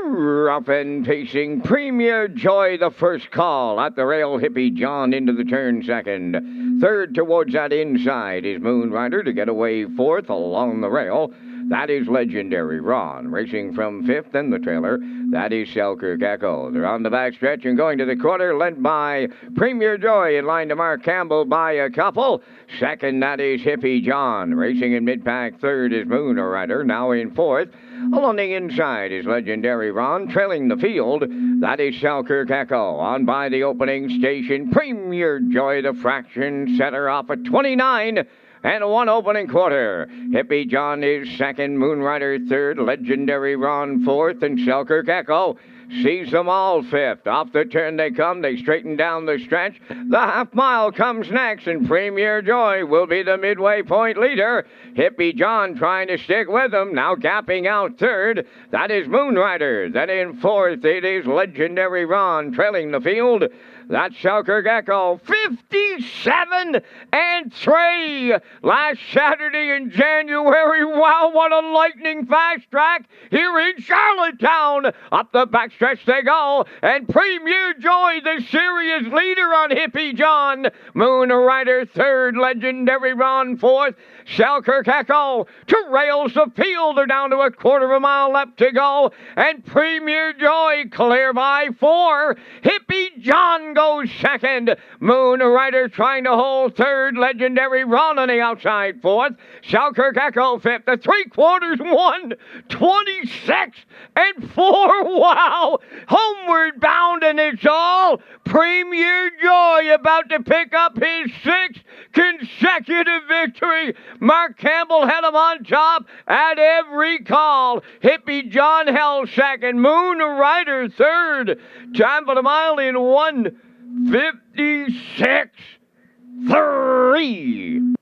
Rough and pacing Premier Joy, the first call at the rail. Hippie John into the turn second. Third towards that inside is Moonrider to get away 4th along the rail. That is Legendary Ron. Racing from 5th in the trailer, that is Selkirk Echo. They're on the back stretch and going to the quarter, led by Premier Joy in line to Mark Campbell by a couple. Second, that is Hippie John. Racing in mid-pack, 3rd is Moonrider, now in 4th. Along the inside is Legendary Ron, trailing the field. That is Selkirk Echo. On by the opening station, Premier Joy, the fraction setter, off at 29. And 1 opening quarter. Hippie John is 2nd, Moonrider 3rd, Legendary Ron 4th, and Selkirk Echo sees them all 5th. Off the turn they come. They straighten down the stretch. The half mile comes next, and Premier Joy will be the midway point leader. Hippie John trying to stick with them, now gapping out 3rd. That is Moonrider. Then in 4th, it is Legendary Ron trailing the field. That's Selkirk Echo, 57-3 last Saturday in January. Wow, what a lightning fast track here in Charlottetown. Up the backstretch they go, and Premier Joy, the serious leader on Hippie John. Moonrider 3rd, Legendary Ron 4th, Selkirk Echo to rails the field. They're down to a quarter of a mile left to go, and Premier Joy clear by 4. Hippie John goes 2nd. Moonrider trying to hold 3rd. Legendary Ron on the outside fourth. Selkirk Echo fifth. The 3/4 won 26-4. Wow! Homeward bound, and it's all Premier Joy about to pick up his 6th consecutive victory. Mark Campbell had him on top at every call. Hippie John held second. Moon Rider third. Time for the mile in 1:56.3.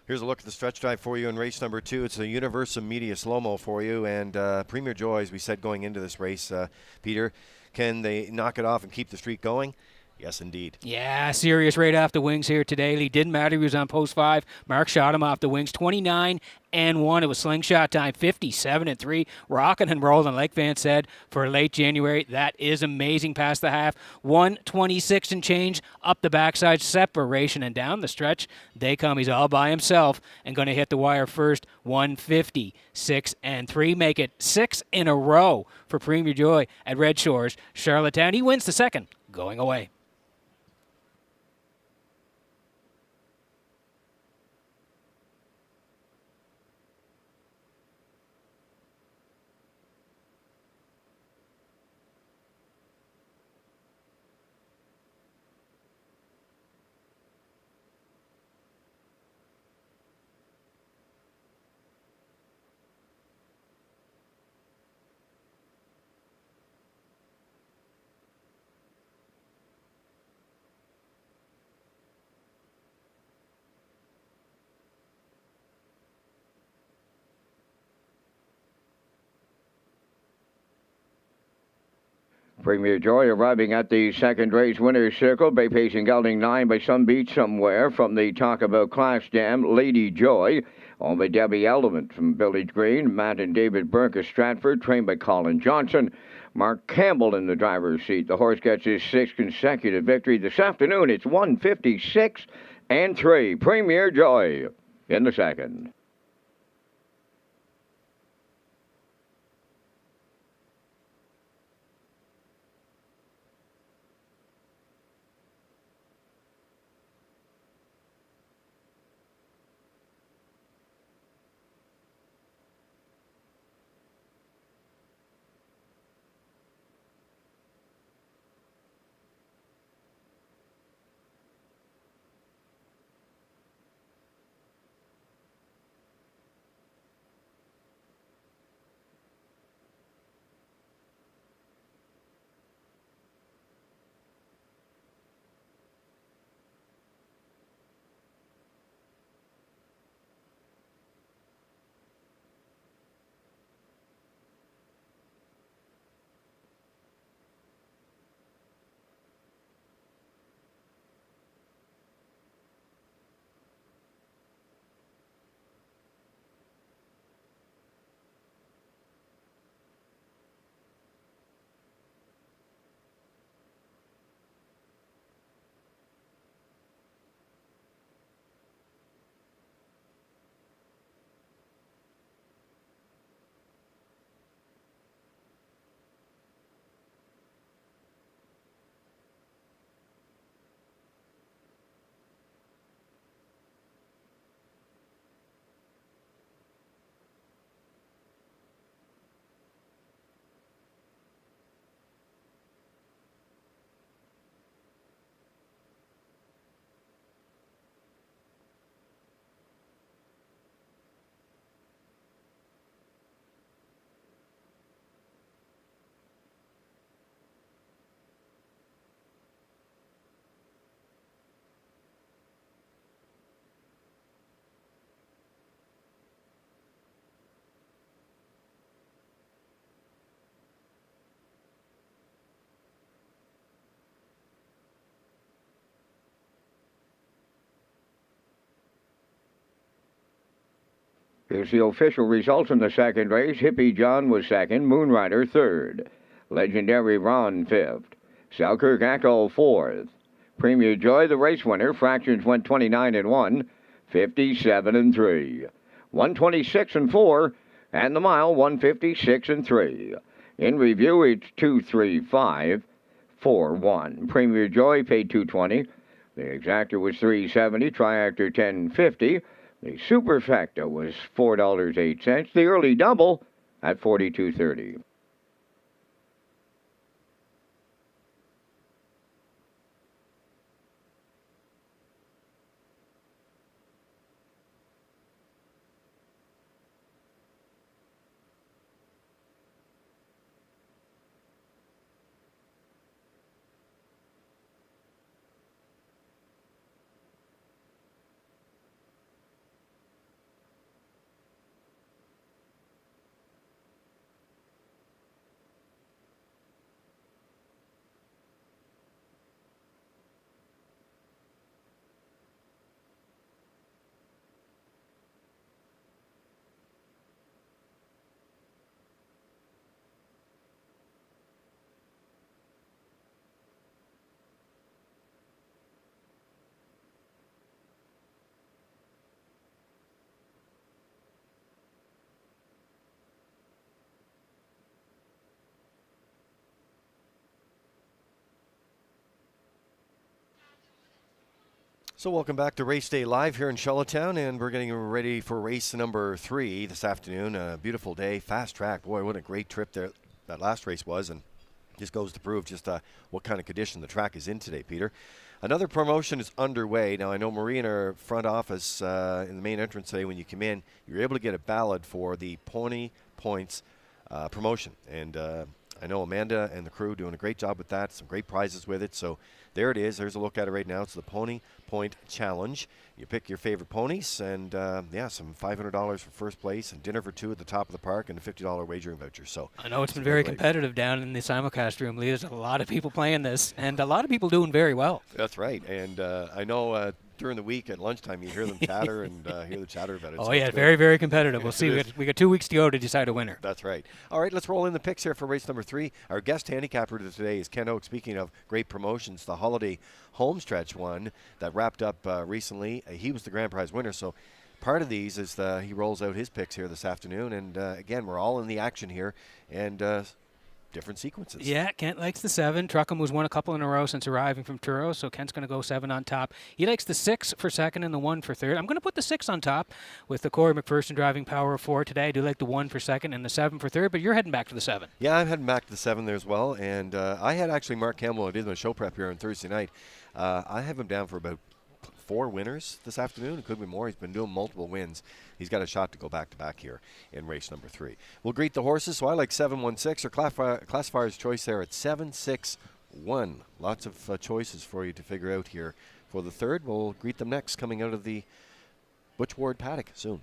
Here's a look at the stretch drive for you in race number 2. It's a Universum Media slow-mo for you. And Premier Joy, as we said going into this race, Peter, can they knock it off and keep the streak going? Yes, indeed. Yeah, serious right off the wings here today. It didn't matter. He was on post 5. Mark shot him off the wings. 29-1. It was slingshot time. 57-3. Rocking and rolling, like Van said, for late January. That is amazing past the half. 1:26 and change up the backside. Separation and down the stretch. They come. He's all by himself and going to hit the wire first. 1:56.3. Make it 6 in a row for Premier Joy at Red Shores, Charlottetown. He wins the second, going away. Premier Joy arriving at the second race winner's circle. Bay Pacing gelding 9 by Some Beach Somewhere from the Talk About Class Dam. Lady Joy on by Debbie Element from Village Green. Matt and David Burke of Stratford, trained by Colin Johnson. Mark Campbell in the driver's seat. The horse gets his 6th consecutive victory. This afternoon it's 1:56.3. Premier Joy in the second. Here's the official results in the second race. Hippie John was second. Moonrider third. Legendary Ron 5th. Selkirk Echo 4th. Premier Joy, the race winner. Fractions went 29-1, 57-3. 126-4, and the mile 156-3. In review, it's 235-4-1. Premier Joy paid $220. The exactor was $370. Triactor $10.50. The superfecta was $4.08. The early double at $42.30. So welcome back to Race Day Live here in Charlottetown, and we're getting ready for race number 3 this afternoon. A beautiful day, fast track. Boy, what a great trip there that last race was, and just goes to prove just what kind of condition the track is in today, Peter. Another promotion is underway. Now, I know Marie in our front office in the main entrance today, when you come in, you're able to get a ballot for the Pony Points promotion. And I know Amanda and the crew doing a great job with that, some great prizes with it. So there it is. There's a look at it right now. It's the Pony Point Challenge. You pick your favorite ponies, and some $500 for first place and dinner for 2 at the top of the park and a $50 wagering voucher. So I know it's been very competitive down in the simulcast room, Lee. There's a lot of people playing this, and a lot of people doing very well. That's right. And I know during the week at lunchtime you hear them chatter and hear the chatter about it. Oh, so yeah, very, very competitive. We'll see. We got 2 weeks to go to decide a winner. That's right. All right, let's roll in the picks here for race number 3. Our guest handicapper today is Ken Oak. Speaking of great promotions, the Holiday Homestretch one that wrapped up recently. He was the grand prize winner. So part of these is he rolls out his picks here this afternoon. And again, we're all in the action here. And different sequences. Yeah, Kent likes the 7. Truckham was won a couple in a row since arriving from Truro, so Kent's going to go 7 on top. He likes the 6 for second and the 1 for third. I'm going to put the 6 on top with the Corey McPherson driving power of 4 today. I do like the 1 for second and the 7 for third, but you're heading back to the 7. Yeah, I'm heading back to the 7 there as well. And I had actually Mark Campbell. I did my show prep here on Thursday night. I have him down for about 4 winners this afternoon. It could be more. He's been doing multiple wins. He's got a shot to go back-to-back here in race number 3. We'll greet the horses. So I like 716, or classifier's choice there at 761. Lots of choices for you to figure out here for the third. We'll greet them next, coming out of the Butch Ward paddock soon.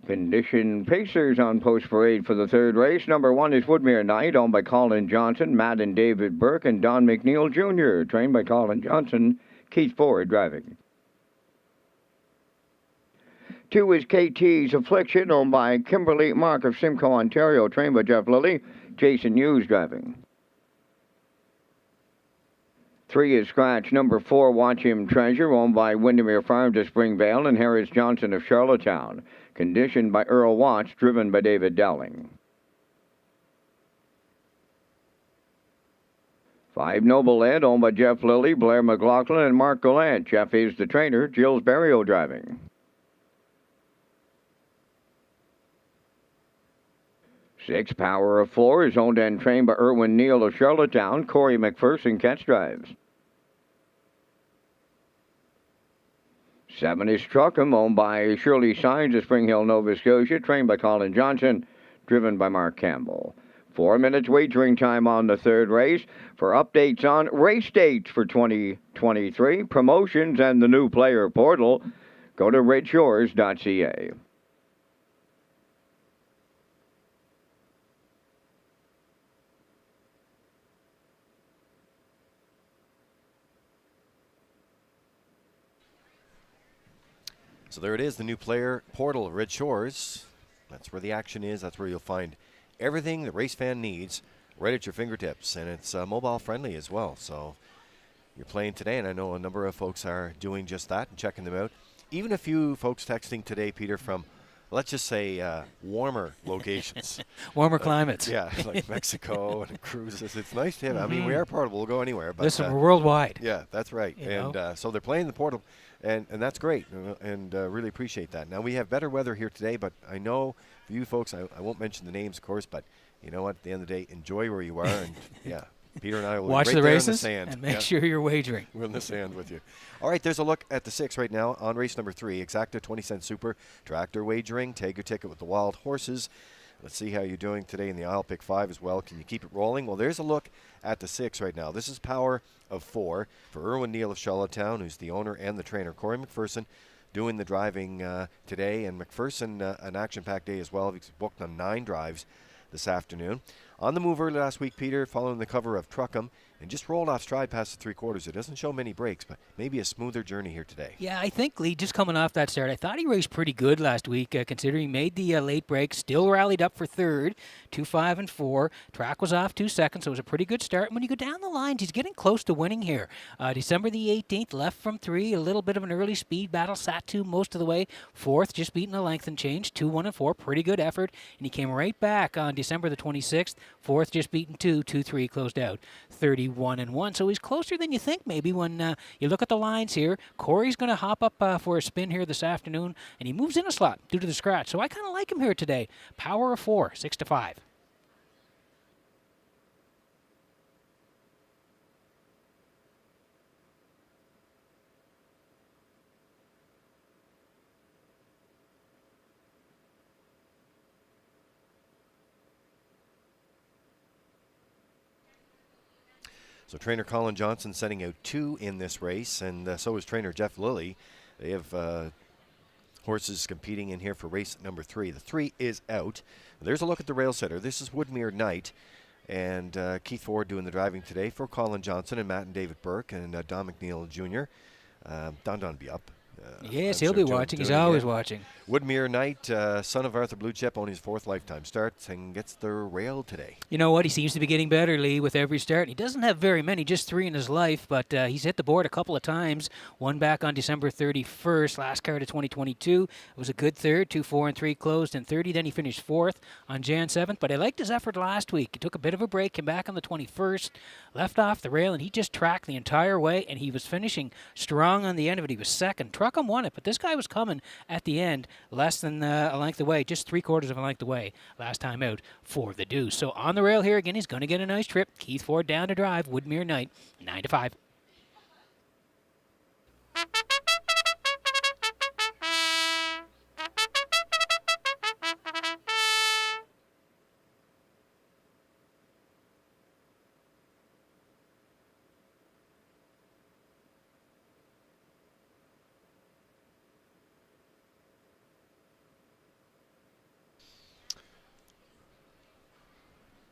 Condition Pacers on post parade for the third race. Number 1 is Woodmere Knight, owned by Colin Johnson, Matt and David Burke, and Don McNeil Jr., trained by Colin Johnson, Keith Ford driving. 2 is KT's Affliction, owned by Kimberly Mark of Simcoe, Ontario, trained by Jeff Lilly, Jason Hughes driving. 3 is scratch number 4, Watch Him Treasure, owned by Windermere Farms of Springvale and Harris Johnson of Charlottetown. Conditioned by Earl Watts, driven by David Dowling. 5, Noble Ed, owned by Jeff Lilly, Blair McLaughlin, and Mark Gallant. Jeff is the trainer. Jill's Barrio driving. 6, Power of 4, is owned and trained by Erwin Neal of Charlottetown. Corey McPherson catch drives. 7 is Truckham, owned by Shirley Signs of Spring Hill, Nova Scotia, trained by Colin Johnson, driven by Mark Campbell. 4 minutes wagering time on the third race. For updates on race dates for 2023, promotions, and the new player portal, go to Redshores.ca. So there it is, the new player portal, Red Shores. That's where the action is. That's where you'll find everything the race fan needs right at your fingertips. And it's mobile friendly as well. So you're playing today, and I know a number of folks are doing just that and checking them out. Even a few folks texting today, Peter, from, let's just say, warmer locations. Warmer climates. Yeah, like Mexico and cruises. It's nice to have. I mean, we are portable. We'll go anywhere. But, Listen, we're worldwide. Yeah, that's right. And so they're playing the portal. And that's great, and really appreciate that. Now, we have better weather here today, but I know for you folks, I won't mention the names, of course, but you know what? At the end of the day, enjoy where you are. And, yeah, Peter and I will watch be right the there races in the sand. and make sure you're wagering. We're in the sand with you. All right, there's a look at the 6 right now on race number 3. Exacta 20-cent super, tractor wagering. Take your ticket with the wild horses. Let's see how you're doing today in the I'll Pick 5 as well. Can you keep it rolling? Well, there's a look at the 6 right now. This is Power of 4 for Erwin Neal of Charlottetown, who's the owner and the trainer. Corey McPherson doing the driving today, and McPherson an action-packed day as well. He's booked on 9 drives this afternoon. On the move early last week, Peter, following the cover of Truckham, and just rolled off stride past the 3/4. It doesn't show many breaks, but maybe a smoother journey here today. Yeah, I think Lee, just coming off that start, I thought he raced pretty good last week, considering he made the late break, still rallied up for third, 2, 5, and 4. Track was off 2 seconds, so it was a pretty good start. And when you go down the lines, he's getting close to winning here. December the 18th, left from 3, a little bit of an early speed battle, sat 2 most of the way, 4th, just beating a length and change, 2, 1, and 4, pretty good effort. And he came right back on December the 26th, 4th, just beating 2, 2, 3, closed out, 31 and 1. So he's closer than you think maybe when you look at the lines here. Corey's going to hop up for a spin here this afternoon, and he moves in a slot due to the scratch. So I kind of like him here today. Power of 4, 6-5. So trainer Colin Johnson sending out 2 in this race, and so is trainer Jeff Lilly. They have horses competing in here for race number 3. The 3 is out. There's a look at the rail setter. This is Woodmere Knight, and Keith Ford doing the driving today for Colin Johnson and Matt and David Burke and Don McNeil Jr. Don will be up. Yes, I'm he'll sure be watching. He's always watching. Woodmere Knight, son of Arthur Bluechip, on his 4th lifetime start, and gets the rail today. You know what? He seems to be getting better, Lee, with every start. He doesn't have very many, just 3 in his life, but he's hit the board a couple of times. One back on December 31st, last card of 2022. It was a good third, 2, 4, and 3 closed in 30. Then he finished 4th on Jan 7th, but I liked his effort last week. He took a bit of a break, came back on the 21st, left off the rail, and he just tracked the entire way, and he was finishing strong on the end of it. He was second. Truckham won it, but this guy was coming at the end less than a length away, just 3/4 of a length away last time out for the deuce. So on the rail here again, he's going to get a nice trip. Keith Ford down to drive. Woodmere Knight, 9-5.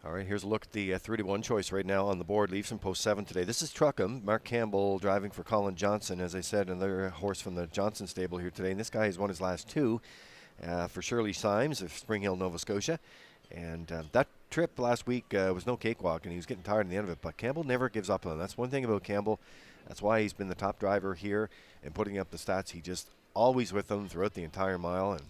All right, here's a look at the 3-1 choice right now on the board. Leaves from post 7 today. This is Truckham. Mark Campbell driving for Colin Johnson. As I said, another horse from the Johnson stable here today. And this guy has won his last 2 for Shirley Symes of Spring Hill, Nova Scotia. And that trip last week was no cakewalk, and he was getting tired in the end of it. But Campbell never gives up on him. That's one thing about Campbell. That's why he's been the top driver here and putting up the stats. He just always with them throughout the entire mile, and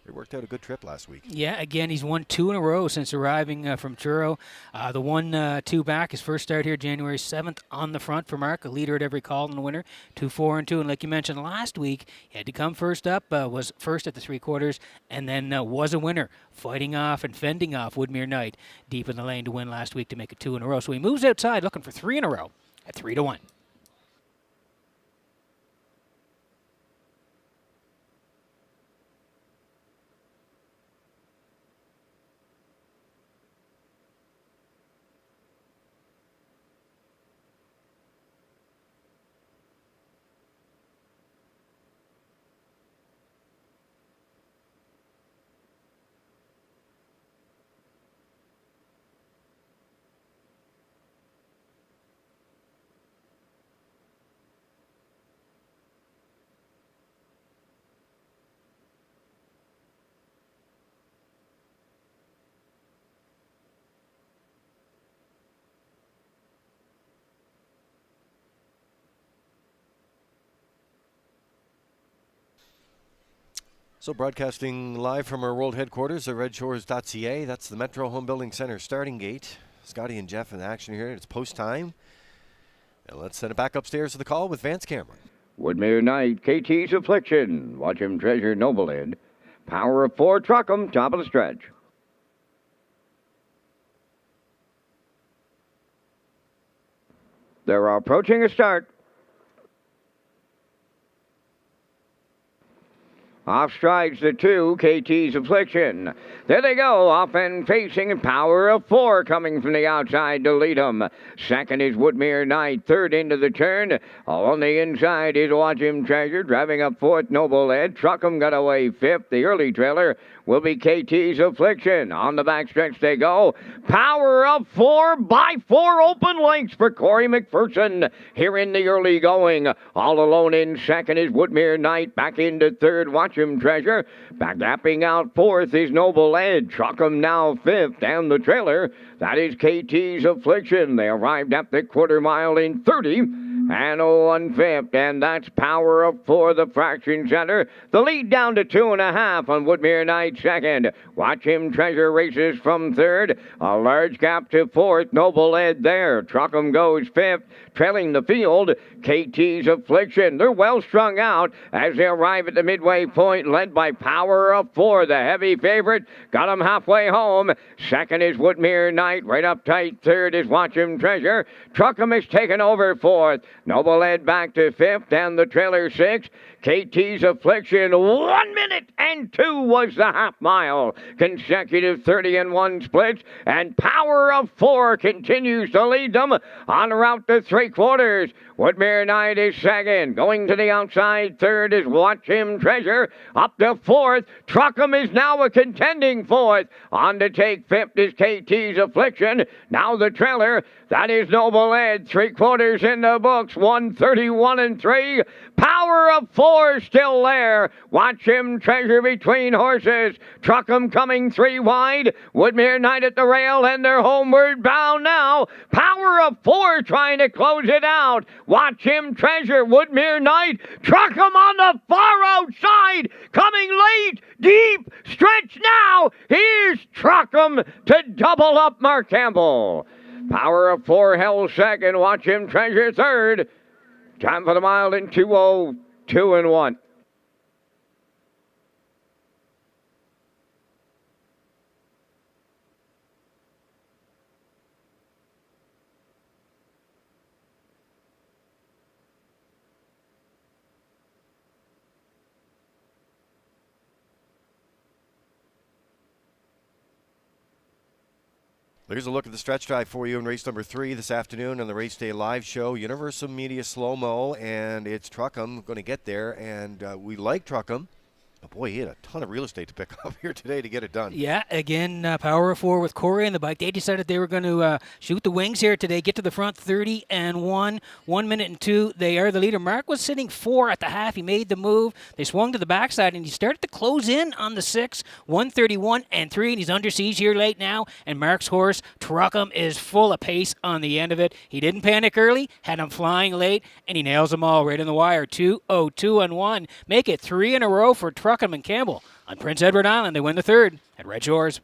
they worked out a good trip last week. Yeah, again, he's won 2 in a row since arriving from Truro. The 1-2 back, his first start here, January 7th, on the front for Mark, a leader at every call and a winner, 2-4-2. And like you mentioned last week, he had to come first up, was first at the 3/4, and then was a winner, fighting off and fending off Woodmere Knight deep in the lane to win last week to make it 2 in a row. So he moves outside looking for 3 in a row at 3-1. So broadcasting live from our world headquarters at Redshores.ca. That's the Metro Home Building Center starting gate. Scotty and Jeff in action here. It's post time. And let's send it back upstairs to the call with Vance Cameron. Woodmere Knight, KT's Affliction. Watch him treasure Noblehead. Power of 4, truck 'em, top of the stretch. They're approaching a start. Off strides the 2, KT's Affliction. There they go, off and facing, Power of 4 coming from the outside to lead them. Second is Woodmere Knight, third into the turn. All on the inside is Watch Him Treasure, driving up fourth, Noblehead. Truckham got away fifth. The early trailer will be KT's Affliction. On the backstretch they go. Power of 4 by 4 open lengths for Corey McPherson here in the early going. All alone in second is Woodmere Knight, back into third, Watch Him Treasure. Back lapping out fourth is Noblehead. Truckham now fifth, and the trailer, that is KT's Affliction. They arrived at the quarter mile in 30 and 1/5, and that's Power of 4, the fraction center. The lead down to 2.5 on Woodmere Knight second. Watch Him Treasure races from third. A large gap to fourth. Noblehead there. Truckham goes fifth, trailing the field. KT's Affliction. They're well strung out as they arrive at the midway point, led by Power of 4, the heavy favorite. Got him halfway home. Second is Woodmere Knight. Right up tight. Third is Watch Him Treasure. Truckham is taken over fourth. Noblehead back to fifth, and the trailer sixth. KT's Affliction, 1 minute and 2 was the half mile. Consecutive 30-1 splits, and Power of 4 continues to lead them on route to 3/4. Woodmere Knight is second. Going to the outside, third is Watch Him Treasure. Up to fourth. Truckham is now a contending fourth. On to take fifth is KT's Affliction. Now the trailer, that is Noblehead. 3/4 in the books, 1:31-3. Power of 4 still there. Watch Him Treasure between horses. Truckham coming 3 wide. Woodmere Knight at the rail, and they're homeward bound now. Power of 4 trying to close it out. Watch Him Treasure. Woodmere Knight. Truckham on the far outside. Coming late. Deep. Stretch now. Here's Truckham to double up Mark Campbell. Power of 4 held second. Watch Him Treasure third. Time for the mile in 2:02-1. Here's a look at the stretch drive for you in race number 3 this afternoon on the Race Day live show. Universal Media Slow-Mo, and it's Truckham going to get there, and we like Truckham. But boy, he had a ton of real estate to pick up here today to get it done. Yeah, again, power of 4 with Corey on the bike. They decided they were going to shoot the wings here today, get to the front 30-1, 1 minute and 2. They are the leader. Mark was sitting 4 at the half. He made the move. They swung to the backside, and he started to close in on the 6, 131-3, and he's under siege here late now. And Mark's horse, Truckham, is full of pace on the end of it. He didn't panic early, had him flying late, and he nails them all right on the wire. 2-0-2-1. Make it 3 in a row for Truckham and Campbell. On Prince Edward Island, they win the third at Red Shores.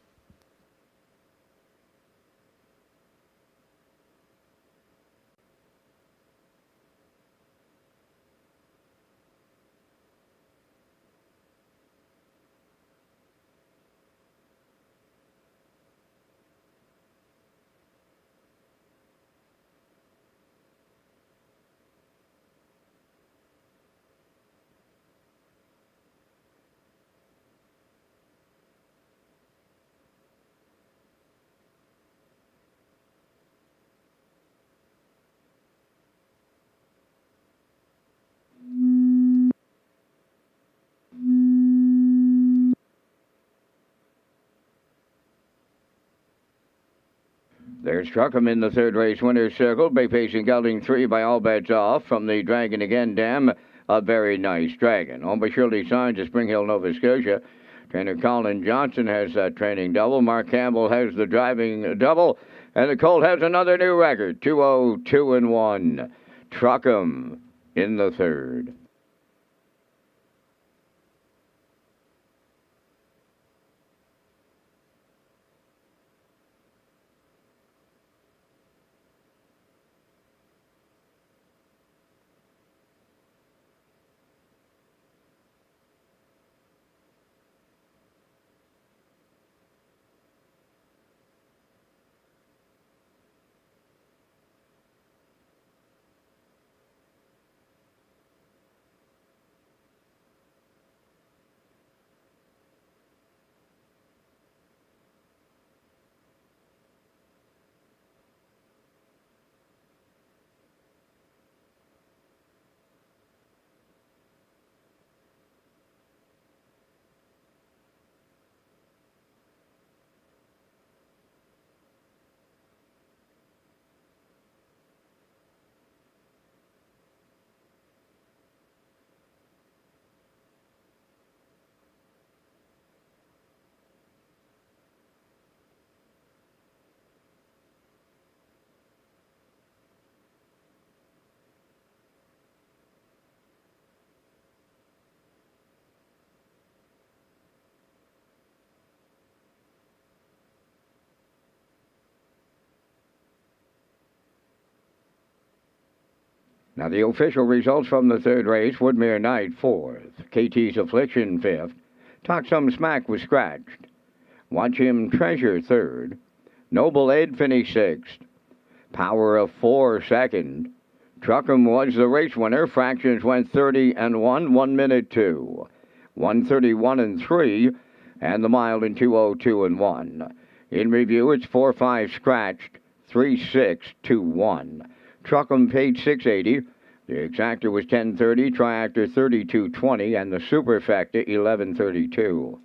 There's Truckham in the third race winner's circle. Bay Pacing gelding 3 by All Bets Off from the Dragon Again Dam. A very nice dragon. Owned by Shirley Signs of Spring Hill, Nova Scotia. Trainer Colin Johnson has that training double. Mark Campbell has the driving double. And the colt has another new record. 2-0-2-1. Truckham in the third. Now the official results from the third race. Woodmere Knight 4th. KT's Affliction 5th. Talk Some Smack was scratched. Watch Him Treasure 3rd. Noble Ed finished 6th. Power of 4 2nd. Truckham was the race winner. Fractions went 30-1, 1 minute 2. 131-3, and the mile in 2:02-1. In review, it's 4-5 scratched, 3-6-2-1. Truckham paid $6.80. The exactor was $10.30, triactor $32.20, and the superfecta $11.32.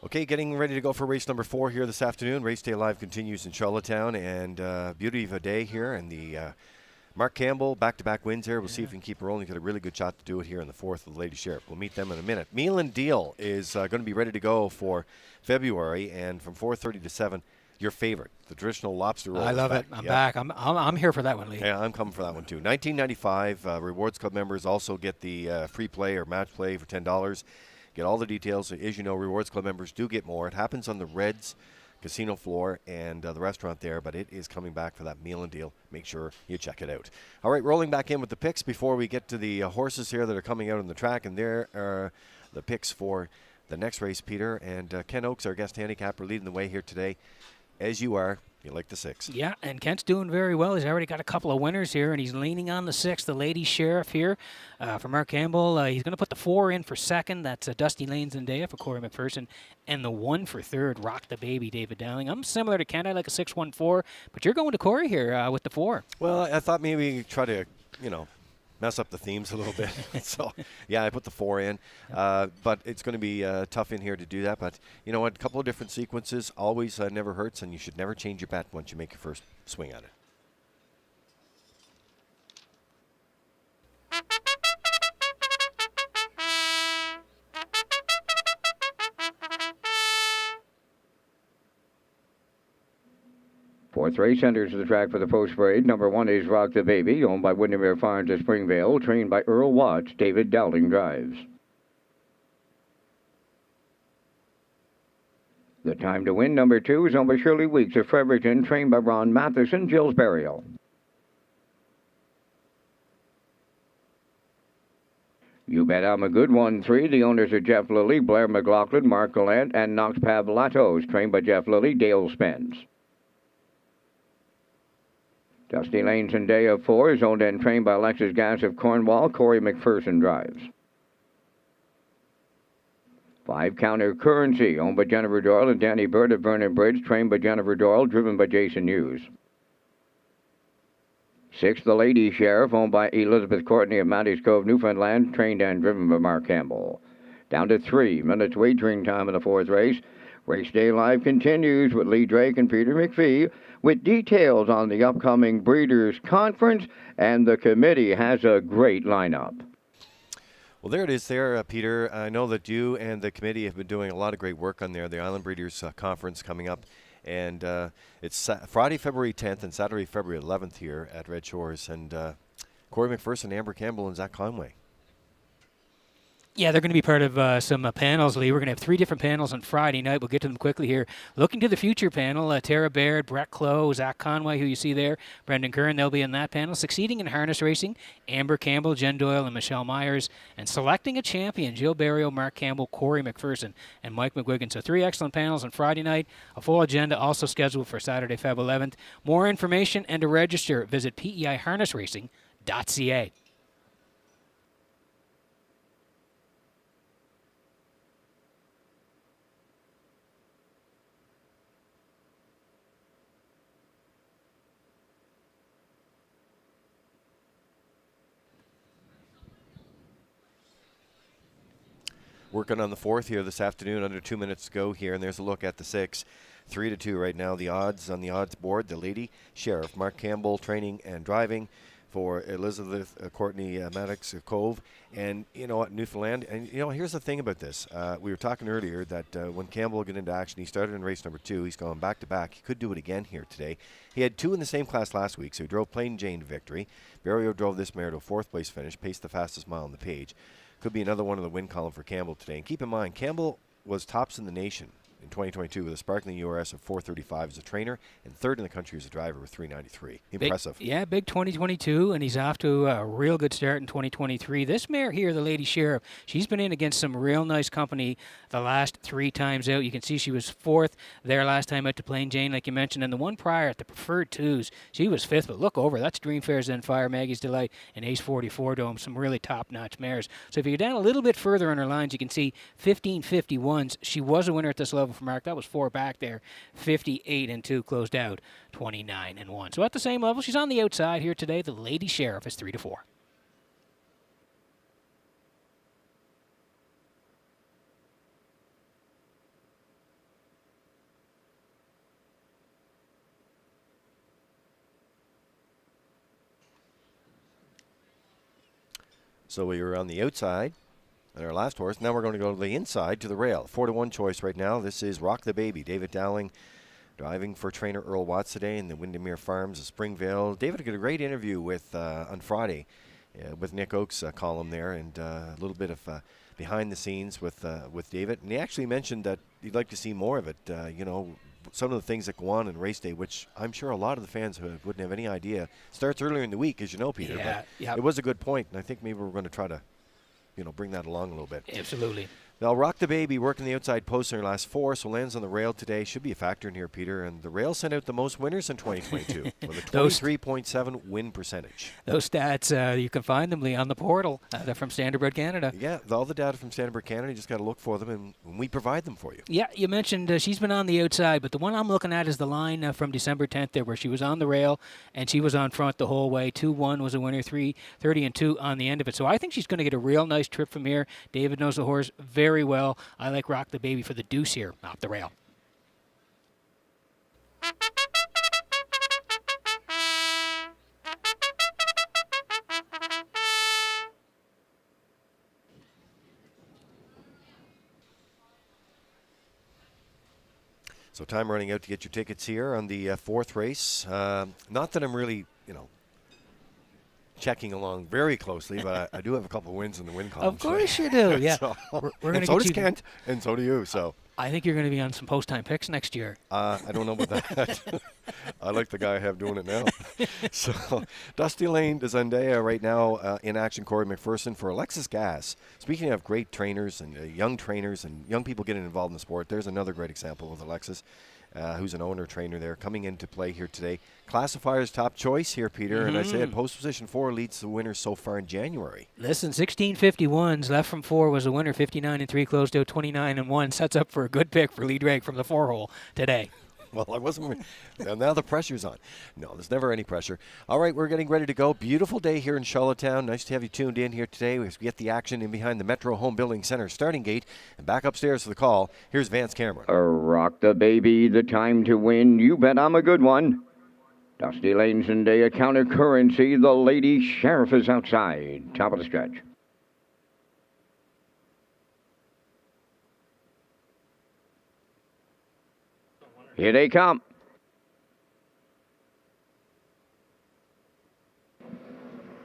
Okay, getting ready to go for race number 4 here this afternoon. Race Day Live continues in Charlottetown, and beauty of a day here. And the Mark Campbell, back-to-back wins here. We'll see if we can keep rolling. Got a really good shot to do it here in the 4th with the Lady Sheriff. We'll meet them in a minute. Meal and Deal is going to be ready to go for February, and from 4:30 to 7, your favorite, the traditional lobster roll. I love it. I'm back. I'm here for that one, Lee. Yeah, I'm coming for that one too. 1995 Rewards Club members also get the free play or match play for $10. Get all the details. As you know, Rewards Club members do get more. It happens on the Reds casino floor and the restaurant there, but it is coming back for that Meal and Deal. Make sure you check it out. All right, rolling back in with the picks before we get to the horses here that are coming out on the track, and there are the picks for the next race, Peter. And Ken Oakes, our guest handicapper, leading the way here today. As you are, you like the 6. Yeah, and Kent's doing very well. He's already got a couple of winners here, and he's leaning on the 6, the Lady Sheriff here for Mark Campbell. He's going to put the 4 in for second. That's Dusty Lane Zendaya for Corey McPherson. And the 1 for third, Rock the Baby, David Dowling. I'm similar to Kent. I like a 6-1-4, but you're going to Corey here with the 4. Well, I thought maybe try to, mess up the themes a little bit. So, yeah, I put the 4 in. But it's going to be tough in here to do that. But you know what? A couple of different sequences always never hurts, and you should never change your bet once you make your first swing at it. Fourth race enters the track for the post parade. Number 1 is Rock the Baby, owned by Windermere Farms of Springvale, trained by Earl Watts. David Dowling drives. The time to win, number 2, is owned by Shirley Weeks of Fredericton, trained by Ron Matheson, Jill's Burial. You Bet I'm a Good One 3. The owners are Jeff Lilly, Blair McLaughlin, Mark Gallant, and Knox Pavlatos, trained by Jeff Lilly, Dale Spence. Dusty Lane Zendaya 4 is owned and trained by Alexis Gass of Cornwall. Corey McPherson drives. 5 Counter Currency, owned by Jennifer Doyle and Danny Bird of Vernon Bridge, trained by Jennifer Doyle, driven by Jason Hughes. 6 The Lady Sheriff, owned by Elizabeth Courtney of Matty's Cove, Newfoundland, trained and driven by Mark Campbell. Down to 3 minutes wagering time in the 4th race. Race Day Live continues with Lee Drake and Peter McPhee with details on the upcoming Breeders' Conference, and the committee has a great lineup. Well, there it is there, Peter. I know that you and the committee have been doing a lot of great work on there. The Island Breeders' Conference coming up, and it's Friday, February 10th and Saturday, February 11th here at Red Shores. And Corey McPherson, Amber Campbell, and Zach Conway. Yeah, they're going to be part of some panels, Lee. We're going to have 3 different panels on Friday night. We'll get to them quickly here. Looking to the future panel, Tara Baird, Brett Clough, Zach Conway, who you see there, Brendan Curran, they'll be in that panel. Succeeding in harness racing, Amber Campbell, Jen Doyle, and Michelle Myers. And selecting a champion, Jill Barrio, Mark Campbell, Corey McPherson, and Mike McGuigan. So 3 excellent panels on Friday night. A full agenda also scheduled for Saturday, Feb 11th. More information and to register, visit peiharnessracing.ca. Working on the 4th here this afternoon, under 2 minutes to go here, and there's a look at the 6. 3-2 right now. The odds on the odds board, the Lady Sheriff, Mark Campbell training and driving for Elizabeth Courtney Maddox Cove, and Newfoundland. And here's the thing about this. We were talking earlier that when Campbell got into action, he started in race number 2. He's gone back to back. He could do it again here today. He had 2 in the same class last week, so he drove Plain Jane to victory. Barrio drove this mare to a 4th place finish, paced the fastest mile on the page. Could be another one of the win column for Campbell today. And keep in mind, Campbell was tops in the nation in 2022 with a sparkling URS of 435 as a trainer and 3rd in the country as a driver with 393. Impressive. Big 2022, and he's off to a real good start in 2023. This mare here, the Lady Sheriff, she's been in against some real nice company the last 3 times out. You can see she was 4th there last time out to Plain Jane, like you mentioned, and the one prior at the Preferred 2s, she was 5th, but look over. That's Dream Fair's Then Fire, Maggie's Delight, and Ace 44 Dome, some really top-notch mares. So if you go down a little bit further on her lines, you can see 1551s. She was a winner at this level for Mark. That was 4 back there. 58-2 closed out. 29-1. So at the same level, she's on the outside here today. The Lady Sheriff is 3-4. So we were on the outside on our last horse. Now we're going to go to the inside to the rail. 4-1 choice right now. This is Rock the Baby. David Dowling driving for trainer Earl Watts today in the Windermere Farms of Springvale. David got a great interview with on Friday with Nick Oak's column there, and a little bit of behind the scenes with David. And he actually mentioned that he'd like to see more of it. Some of the things that go on in race day, which I'm sure a lot of the fans wouldn't have any idea, starts earlier in the week, as you know, Peter. Yeah, but it was a good point, and I think maybe we're going to try to, bring that along a little bit. Absolutely. Now, Rock the Baby working the outside post in her last 4, so lands on the rail today. Should be a factor in here, Peter. And the rail sent out the most winners in 2022 with a 23.7 win percentage. Those stats, you can find them, Lee, on the portal. They're from Standardbred Canada. Yeah, all the data from Standardbred Canada. You just got to look for them, and we provide them for you. Yeah, you mentioned she's been on the outside, but the one I'm looking at is the line from December 10th there, where she was on the rail, and she was on front the whole way. 2-1 was a winner, 3:30-2 on the end of it. So I think she's going to get a real nice trip from here. David knows the horse very well. I like Rock the Baby for the deuce here off the rail. So time running out to get your tickets here on the 4th race. Not that I'm really, checking along very closely, but I do have a couple of wins in the win column. Of course you do, yeah. So, we're going to so get does you. Kent, and so do you. So I think you're going to be on some post-time picks next year. I don't know about that. I like the guy I have doing it now. So Dusty Lane to Zendaya right now in action. Corey McPherson for Alexis Gas. Speaking of great trainers and young people getting involved in the sport, there's another great example with Alexis. Who's an owner trainer there, coming into play here today. Classifier's top choice here, Peter, and I said post position 4 leads the winners so far in January. Listen, 1651s left from 4 was a winner. 59-3 closed out 29-1. Sets up for a good pick for Lee Drake from the 4-hole today. Well, I wasn't. Now the pressure's on. No, there's never any pressure. All right, we're getting ready to go. Beautiful day here in Charlottetown. Nice to have you tuned in here today. We get the action in behind the Metro Home Building Center starting gate. And back upstairs for the call, here's Vance Cameron. Rock the Baby, the time to win. You bet I'm a good one. Dusty Lane, Zendaya, counter currency. The Lady Sheriff is outside. Top of the stretch. Here they come.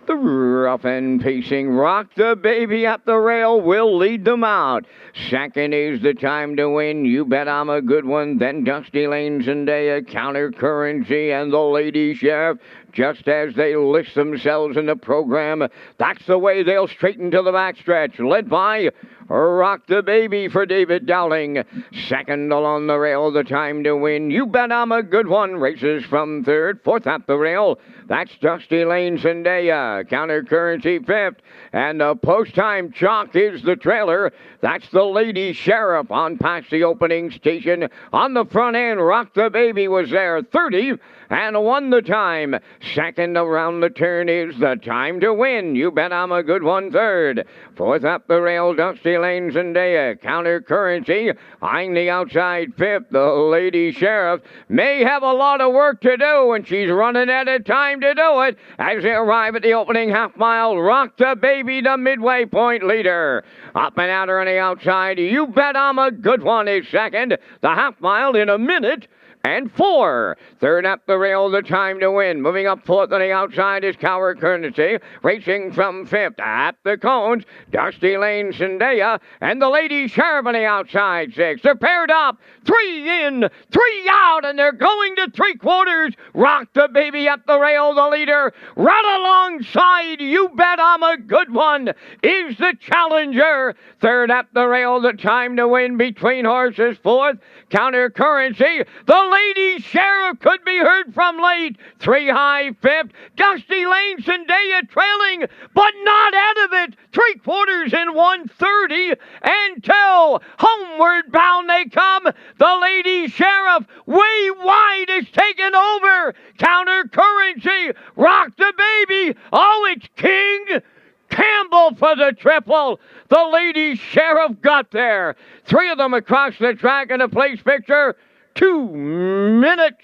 The rough and pacing Rock the Baby at the rail will lead them out. Second is the time to win. You bet I'm a good one. Then Dusty Lane, Zendaya, counter currency, and the Lady Sheriff. Just as they list themselves in the program, that's the way they'll straighten to the backstretch. Led by Rock the Baby for David Dowling. Second along the rail, the time to win. You bet I'm a good one. Races from third. Fourth at the rail. That's Dusty Lane, Zendaya. Counter currency fifth. And the post-time chalk is the trailer. That's the Lady Sheriff on past the opening station. On the front end, Rock the Baby was there 30 and won the time. Second around the turn is the time to win. You bet I'm a good one. Third. Fourth up the rail, Dusty Lane, Zendaya. Counter currency. Eyeing the outside fifth, the Lady Sheriff may have a lot of work to do, and she's running out of time to do it. As they arrive at the opening half mile, Rock the Baby, the midway point leader. Up and at her on the outside. You bet I'm a good one is second. The half mile in a minute and 4. Third up the rail, the time to win. Moving up fourth on the outside is Cower Currency. Racing from fifth at the cones, Dusty Lane, Zendaya, and the Lady Sheriff on the outside 6. They're paired up. 3 in, 3 out, and they're going to 3/4. Rock the Baby up the rail, the leader. Right alongside, You Bet I'm a Good One, is the challenger. Third up the rail, the time to win between horses. Fourth, Counter Currency. The Lady Sheriff could be heard from late. 3 high, fifth. Dusty Lane, Zendaya trailing, but not out of it. 3/4 in 1:30 and 2. Homeward bound they come. The Lady Sheriff way wide is taken over. Counter Currency. Rock the Baby. Oh, it's King Campbell for the triple. The Lady Sheriff got there. 3 of them across the track in a place picture. 2 minutes,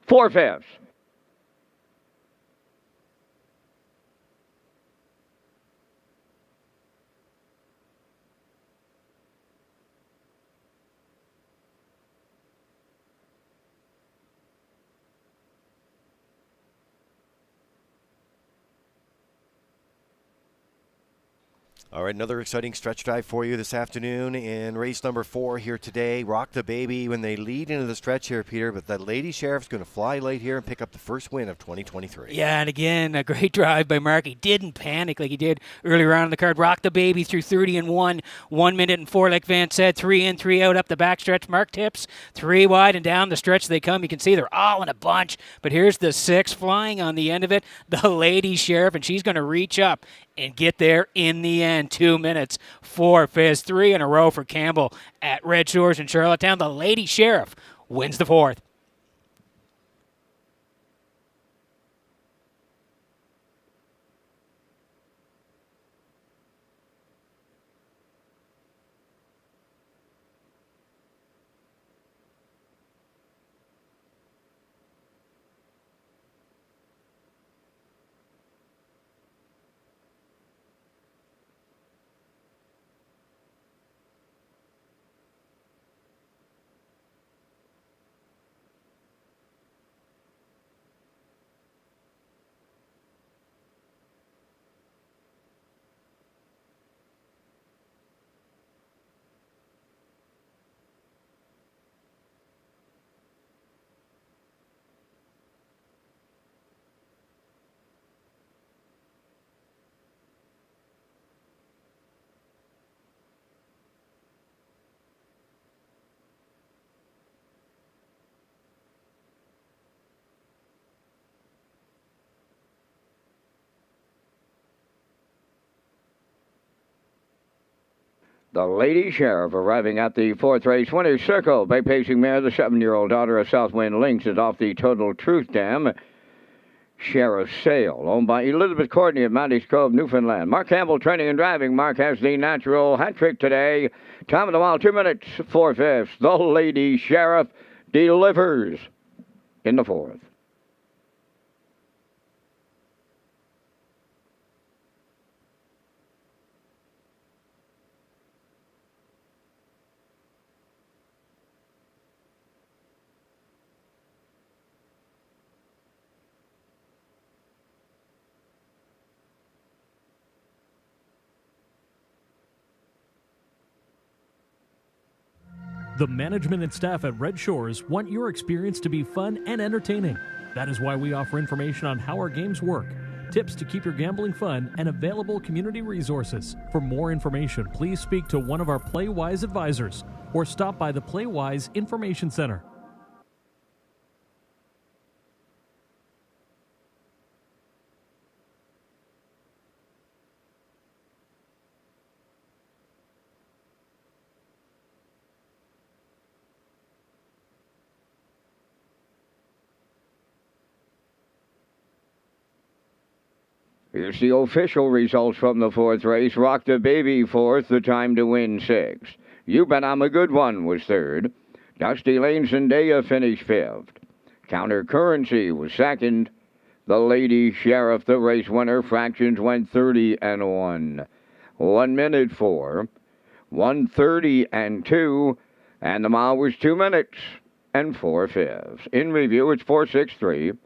4/5. All right, another exciting stretch drive for you this afternoon in race number 4 here today. Rock the Baby when they lead into the stretch here, Peter, but that Lady Sheriff's going to fly late here and pick up the first win of 2023. Yeah, and again, a great drive by Mark. He didn't panic like he did earlier on in the card. Rock the Baby through 30 and 1 minute and 4, like Van said, 3 in, 3 out up the backstretch. Mark tips 3 wide and down the stretch they come. You can see they're all in a bunch, but here's the 6 flying on the end of it, the Lady Sheriff, and she's going to reach up and get there in the end. 2 minutes, 4 fizz, 3 in a row for Campbell at Red Shores in Charlottetown. The Lady Sheriff wins the 4th. The Lady Sheriff arriving at the 4th race winner's circle. Bay pacing mare, the 7-year-old daughter of Southwind Lynx, is off the Total Truth Dam. Sheriff Sale, owned by Elizabeth Courtney of Mandy's Cove, Newfoundland. Mark Campbell training and driving. Mark has the natural hat trick today. Time of the mile, 2 minutes, 4 fifths. The Lady Sheriff delivers in the 4th. The management and staff at Red Shores want your experience to be fun and entertaining. That is why we offer information on how our games work, tips to keep your gambling fun, and available community resources. For more information, please speak to one of our PlayWise advisors or stop by the PlayWise Information Center. Here's the official results from the 4th race. Rock the Baby 4th, the time to win 6th. You Bet I'm a Good One was 3rd. Dusty Lane Zendaya finished 5th. Counter Currency was 2nd. The Lady Sheriff, the race winner, fractions went 30 and 1. 1 minute 4. 1:30 and 2. And the mile was 2 minutes and 4 fifths. In review, it's 4:63,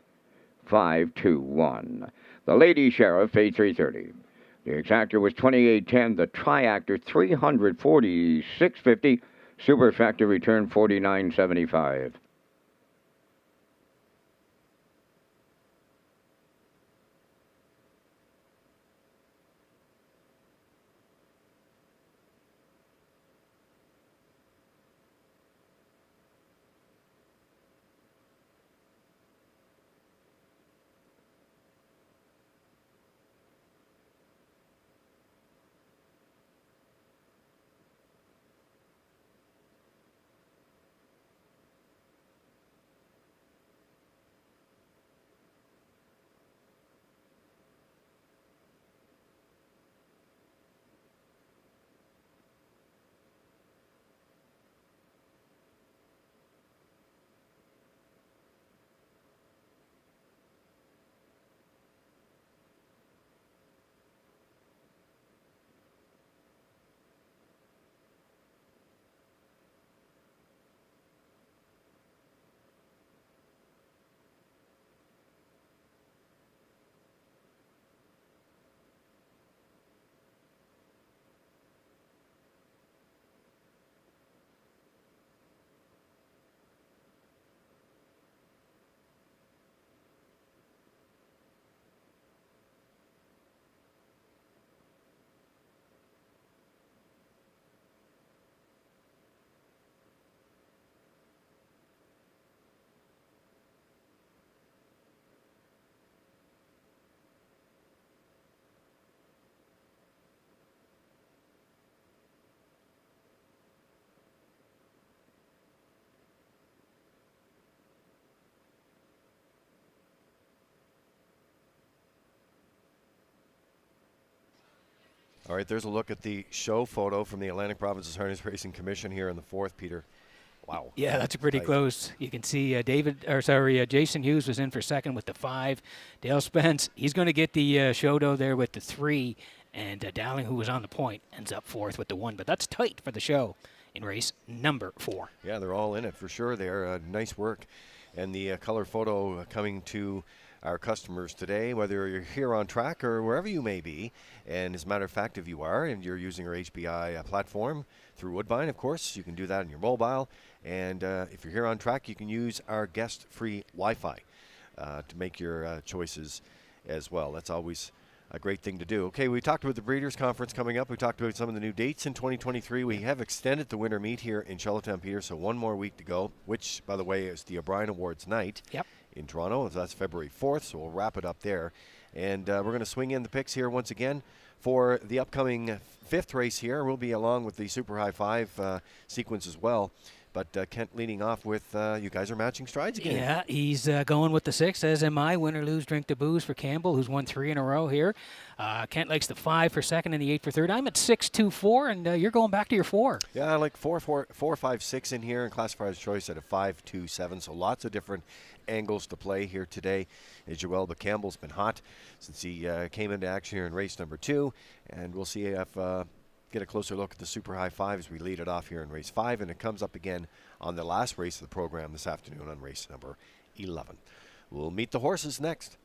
5:21. The Lady Sheriff paid $330. The exactor was 28.10. The triactor $346.50. Superfecta returned $49.75. All right, there's a look at the show photo from the Atlantic Provinces Harness Racing Commission here in the 4th, Peter. Wow. Yeah, that's pretty tight. close. You can see Jason Hughes was in for second with the 5. Dale Spence, he's going to get the Shodo there with the 3. And Dowling, who was on the point, ends up 4th with the 1. But that's tight for the show in race number 4. Yeah, they're all in it for sure. They're nice work. And the color photo coming to our customers today, whether you're here on track or wherever you may be. And as a matter of fact, if you are and you're using our HBI platform through Woodbine, of course, you can do that on your mobile. And if you're here on track, you can use our guest-free Wi-Fi to make your choices as well. That's always a great thing to do. Okay, we talked about the Breeders' Conference coming up. We talked about some of the new dates in 2023. We have extended the winter meet here in Charlottetown, Peter, so one more week to go, which, by the way, is the O'Brien Awards night in Toronto. So that's February 4th, so we'll wrap it up there. And we're going to swing in the picks here once again for the upcoming 5th race here. We'll be along with the Super High 5 sequence as well. But Kent leading off with, you guys are matching strides again. Yeah, he's going with the 6, as am I. Win or lose, drink the booze for Campbell, who's won 3 in a row here. Kent likes the 5 for second and the 8 for third. I'm at 6, 2, 4, and you're going back to your 4. Yeah, I like 4, 5, 6 in here, and classifier's choice at a 5, 2, 7. So lots of different angles to play here today. As Joel, but Campbell's been hot since he came into action here in race number 2, and we'll see if get a closer look at the Super High 5 as we lead it off here in race 5, and it comes up again on the last race of the program this afternoon on race number 11. We'll meet the horses next.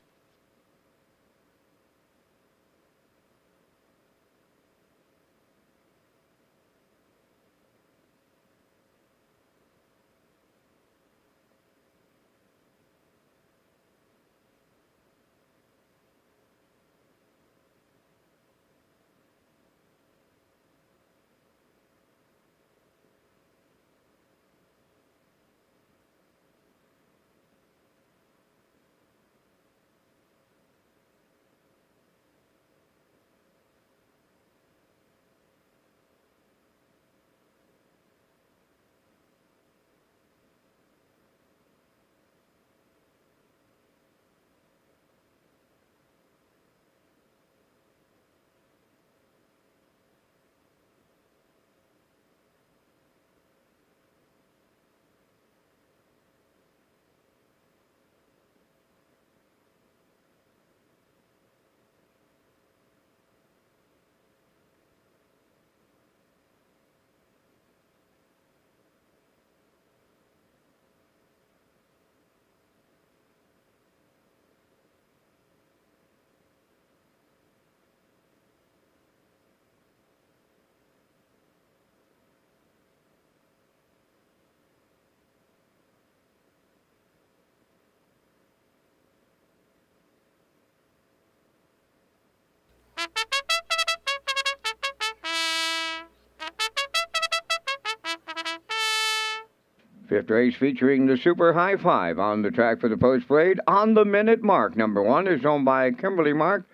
Fifth race featuring the Super High 5 on the track for the post parade. On the minute mark, number 1 is owned by Kimberly Mark,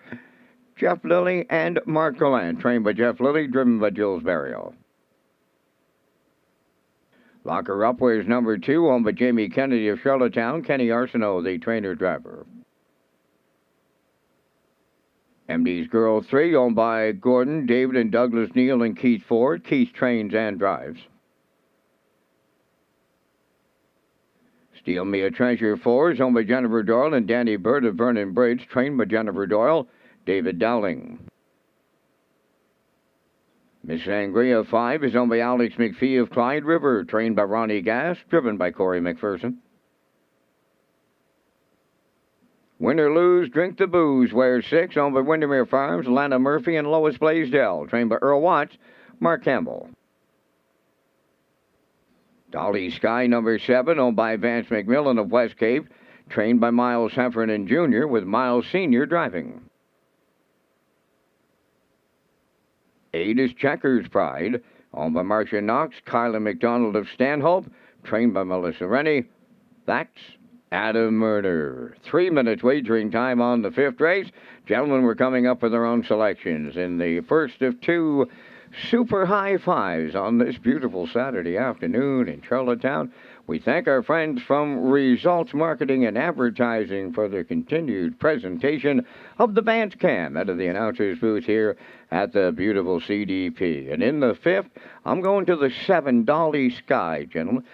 Jeff Lilly, and Mark Gallant. Trained by Jeff Lilly, driven by Jules Barrio. Locker up was number 2, owned by Jamie Kennedy of Charlottetown. Kenny Arsenault, the trainer-driver. MD's Girl 3, owned by Gordon, David, and Douglas Neal, and Keith Ford. Keith trains and drives. Steal Me a Treasure 4 is owned by Jennifer Doyle and Danny Bird of Vernon Bridge, trained by Jennifer Doyle, David Dowling. Miss Sangria 5 is owned by Alex McPhee of Clyde River, trained by Ronnie Gass, driven by Corey McPherson. Win or Lose, Drink the Booze, wears 6, owned by Windermere Farms, Lana Murphy, and Lois Blaisdell, trained by Earl Watts, Mark Campbell. Dolly Sky, number 7, owned by Vance McMillan of West Cape, trained by Miles Heffernan Jr., with Miles Sr. driving. 8 is Checkers Pride, owned by Marcia Knox, Kyla McDonald of Stanhope, trained by Melissa Rennie. That's Adam Murder. 3 minutes wagering time on the 5th race. Gentlemen, we're coming up with their own selections in the first of 2 Super High 5s on this beautiful Saturday afternoon in Charlottetown. We thank our friends from Results Marketing and Advertising for their continued presentation of the Vance Cam out of the announcer's booth here at the beautiful CDP. And in the fifth, I'm going to the 7 Dolly Sky, gentlemen.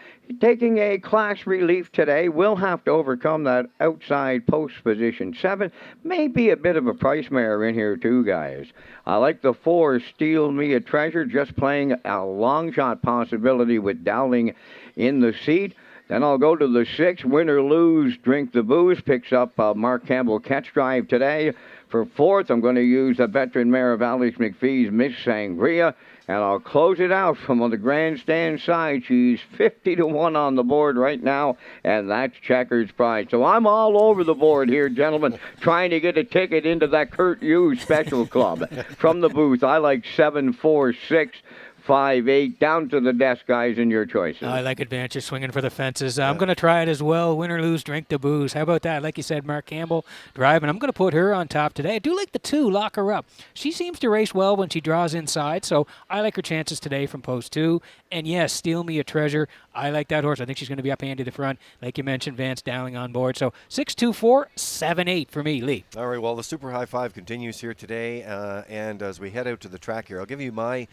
Taking a class relief today, we'll have to overcome that outside post position 7. Maybe a bit of a price mare in here too, guys. I like the 4, Steal Me a Treasure, just playing a long shot possibility with Dowling in the seat. Then I'll go to the 6, Win or Lose, Drink the Booze, picks up Mark Campbell Catch Drive today. For 4th, I'm going to use the veteran mare of Alex McPhee's Miss Sangria. And I'll close it out from on the grandstand side. She's 50-1 on the board right now, and that's Checkers Pride. So I'm all over the board here, gentlemen, trying to get a ticket into that Kurt Hughes Special Club. From the booth, I like 7, 4, 6, 5, 8, down to the desk, guys, in your choices. I like Adventure swinging for the fences. I'm going to try it as well. Win or lose, drink the booze. How about that? Like you said, Mark Campbell driving. I'm going to put her on top today. I do like the 2, Lock Her Up. She seems to race well when she draws inside, so I like her chances today from post 2. And yes, Steal Me a Treasure. I like that horse. I think she's going to be up handy to the front. Like you mentioned, Vance Dowling on board. So 6, 2, 4, 7, 8 for me, Lee. All right, well, the Super High Five continues here today. And as we head out to the track here, I'll give you my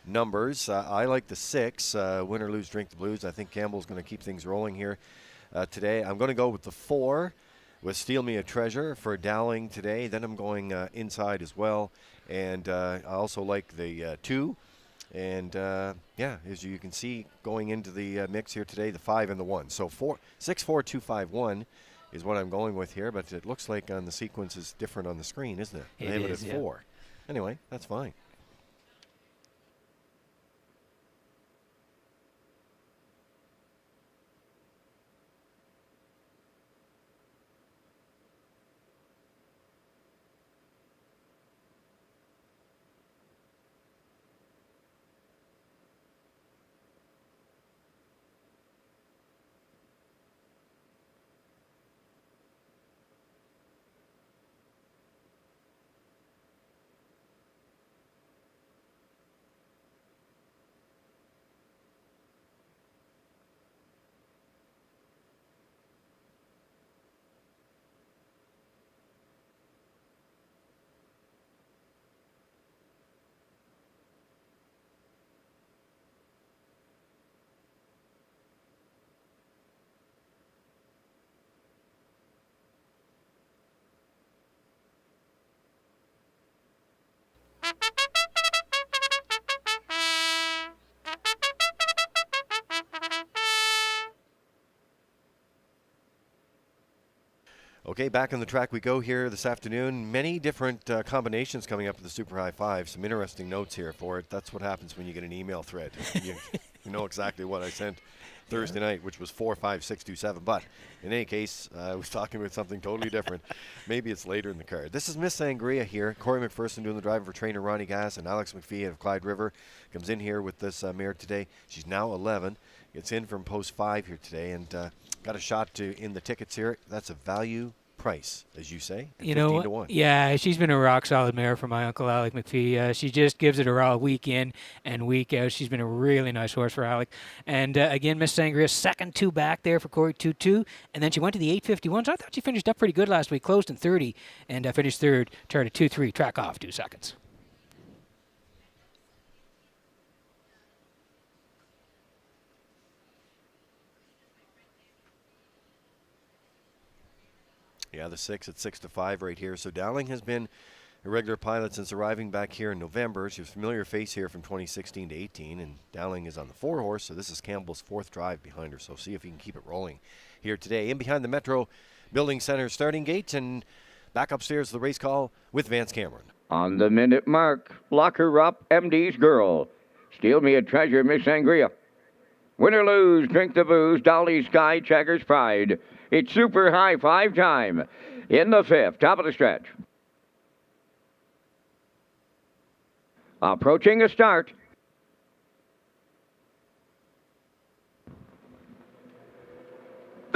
numbers. I like the 6, Win or Lose, Drink the Blues. I think Campbell's going to keep things rolling here today. I'm going to go with the 4 with Steal Me a Treasure for Dowling today. Then I'm going inside as well. And I also like the 2. And, yeah, as you can see, going into the mix here today, the 5 and the 1. So 6, 4, 2, 5, 1 is what I'm going with here. But it looks like on the sequence is different on the screen, isn't it? It they have is, it at 4. Anyway, that's fine. Okay, back on the track we go here this afternoon. Many different combinations coming up with the Super High Five. Some interesting notes here for it. That's what happens when you get an email thread. you know exactly what I sent Thursday night, which was 4, 5, 6, 2, 7. But in any case, I was talking about something totally different. Maybe it's later in the card. This is Miss Sangria here. Corey McPherson doing the driving for trainer Ronnie Gass, and Alex McPhee of Clyde River comes in here with this mare today. She's now 11. Gets in from post 5 here today, and got a shot in the tickets here. That's a value price, as you say, You 15 know, to 1. yeah, she's been a rock solid mare for my uncle Alec McPhee. She just gives it a raw week in and week out. She's been a really nice horse for Alec. And again, Miss Sangria, second 2 back there for Corey 2-2, and then she went to the 851. So I thought she finished up pretty good last week. Closed in 30 and finished third. Started 2-3, track off 2 seconds. Yeah, the 6 at 6 to 5 right here. So Dowling has been a regular pilot since arriving back here in November. She was a familiar face here from 2016 to 18, and Dowling is on the 4 horse, so this is Campbell's 4th drive behind her. So see if he can keep it rolling here today. In behind the Metro Building Center starting gate, and back upstairs the race call with Vance Cameron. On the minute mark, Lock Her Up, MD's Girl. Steal Me a Treasure, Miss Sangria. Win or Lose, Drink the Booze, Dolly Sky, Checkers Pride. It's Super High Five time in the 5th, top of the stretch. Approaching a start.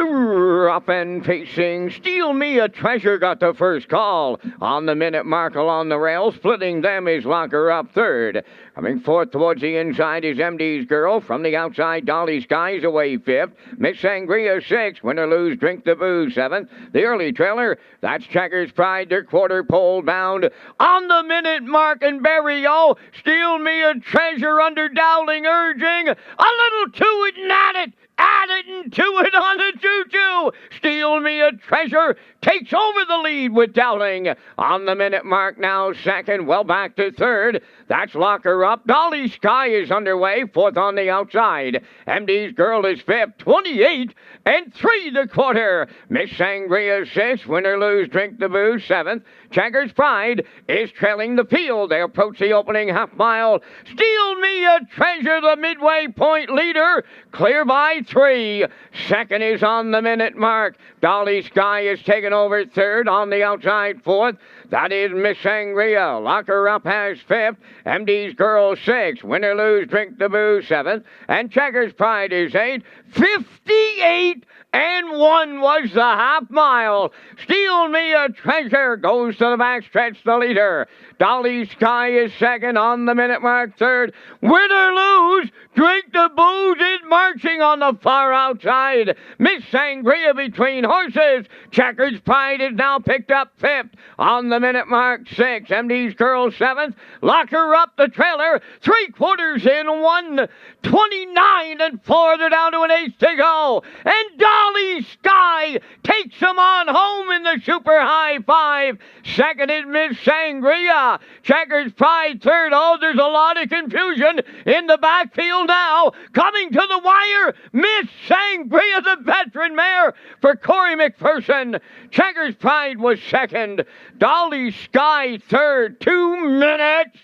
Up and facing, Steal Me a Treasure got the first call. On the minute mark along the rail, splitting them is Locker Up third. Coming fourth towards the inside is MD's Girl. From the outside, Dolly Sky's away fifth. Miss Sangria sixth. Win or Lose, Drink the Booze seventh. The early trailer, that's Checkers Pride, their quarter pole bound. On the minute mark and Barrio, Steal Me a Treasure under Dowling urging. A little to it and at it. Add it and to it on the choo-choo. Steal Me a Treasure takes over the lead with Dowling. On the minute mark now second, well back to third. That's Locker Up. Dolly Sky is underway, fourth on the outside. MD's Girl is fifth, 28 and 3 the quarter. Miss Sangria sixth, Win or Lose, Drink the Booze seventh. Checkers Pride is trailing the field. They approach the opening half mile. Steal Me a Treasure, the midway point leader, clear by 3. Second is on the minute mark. Dolly Sky is taken over third, on the outside fourth. That is Miss Sangria. Locker Up has fifth. MD's Girl sixth. Win or Lose, Drink the Booze seventh. And Checkers Pride is eighth. 58 and 1 was the half mile. Steal Me a Treasure goes to the backstretch, the leader. Dolly Sky is second, on the minute mark third. Win or Lose, Drink the Booze is marching on the far outside. Miss Sangria between horses. Checkers Pride is now picked up fifth. On the minute mark sixth. MD's Girl seventh. Locker Up the trailer. 3/4 in 1. 29 and 4. They're down to an eighth to go. And Dolly Sky takes them on home in the super high five. Second is Miss Sangria. Checkers Pride third. Oh, there's a lot of confusion in the backfield now. Coming to the wire, Miss Sangria, the veteran mare for Corey McPherson. Checkers Pride was second. Dolly Sky third. 2 minutes.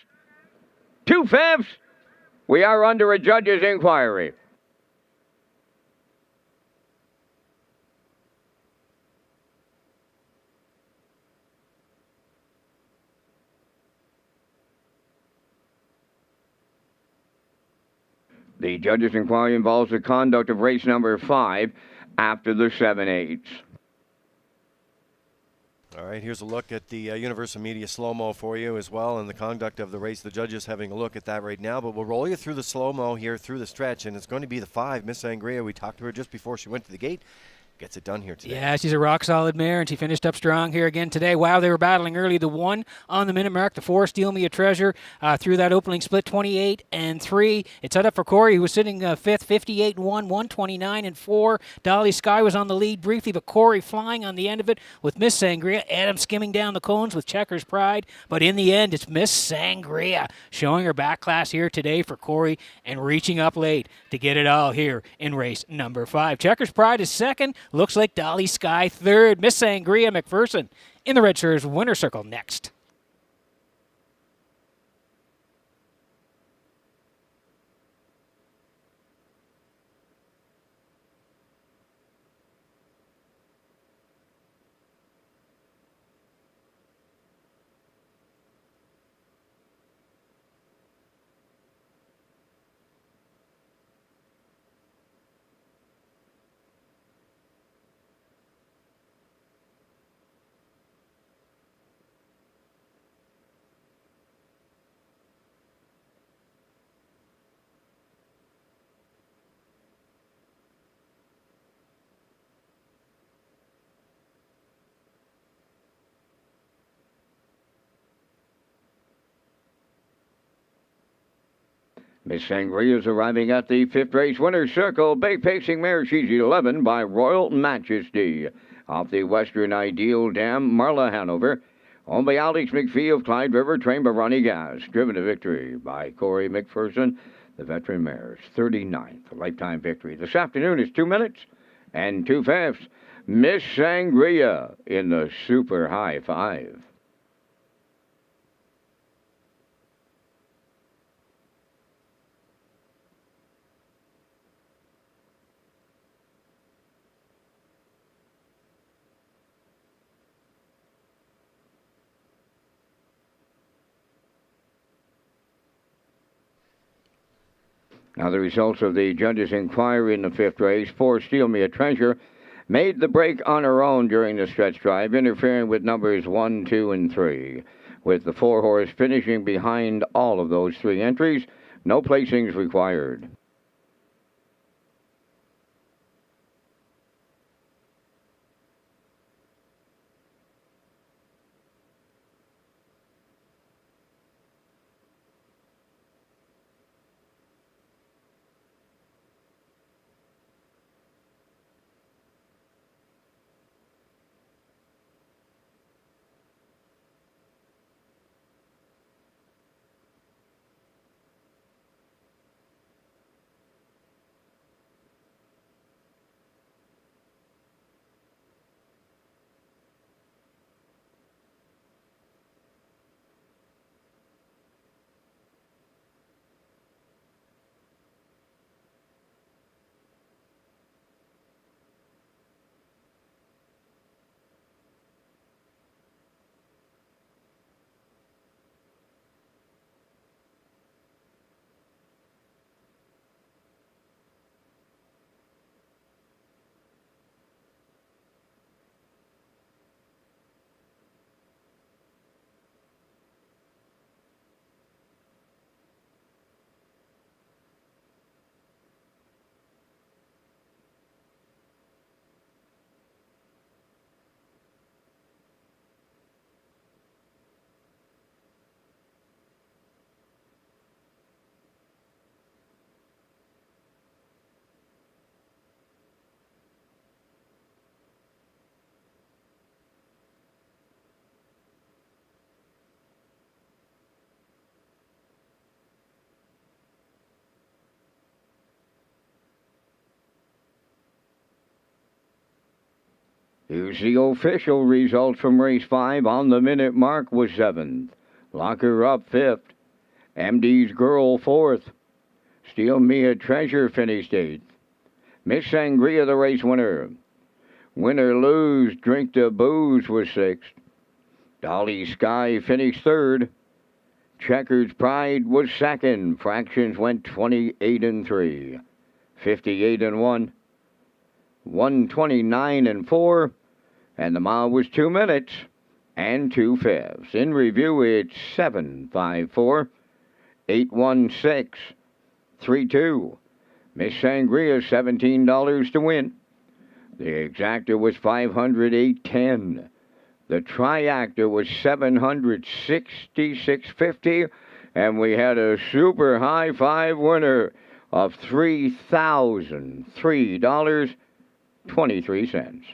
2/5. We are under a judge's inquiry. The judge's inquiry involves the conduct of race number 5 after the 7/8. All right, here's a look at the Universal Media slow-mo for you as well, and the conduct of the race. The judges having a look at that right now, but we'll roll you through the slow-mo here through the stretch, and it's going to be the 5, Miss Sangria. We talked to her just before she went to the gate. Gets it done here today. Yeah, she's a rock-solid mare, and she finished up strong here again today. Wow, they were battling early. The 1 on the minute mark, the 4, Steal Me a Treasure, through that opening split, 28 and 3. It set up for Corey, who was sitting fifth, 58 and 1, 129 and 4. Dolly Sky was on the lead briefly, but Corey flying on the end of it with Miss Sangria. Adam skimming down the cones with Checkers Pride, but in the end, it's Miss Sangria showing her back class here today for Corey and reaching up late to get it all here in race number 5. Checkers Pride is second. Looks like Dolly Sky third. Miss Sangria McPherson in the Redshores winner circle next. Miss Sangria is arriving at the 5th race winner's circle. Bay pacing mare, she's 11 by Royal Majesty. Off the Western Ideal Dam, Marla Hanover. Owned by Alex McPhee of Clyde River, trained by Ronnie Gas. Driven to victory by Corey McPherson, the veteran mare's 39th lifetime victory. This afternoon is 2 minutes and 2/5. Miss Sangria in the super high 5. Now the results of the judges' inquiry in the 5th race. 4, Steal Me a Treasure made the break on her own during the stretch drive, interfering with numbers 1, 2, and 3. With the 4-horse finishing behind all of those 3 entries, no placings required. Here's the official results from race 5. On the minute mark was 7th. Locker up 5th. MD's Girl 4th. Steel Mia Treasure finished 8th. Miss Sangria, the race winner. Win or Lose, Drink the Booze was 6th. Dolly Sky finished 3rd. Checkers Pride was 2nd. Fractions went 28 and 3. 58 and 1. 129 and 4. And the mile was 2 minutes and 2/5. In review, it's 754 816 32. Miss Sangria, $17 to win. The exactor was 508.10. The triactor was 766.50, and we had a super high 5 winner of $3,003.23.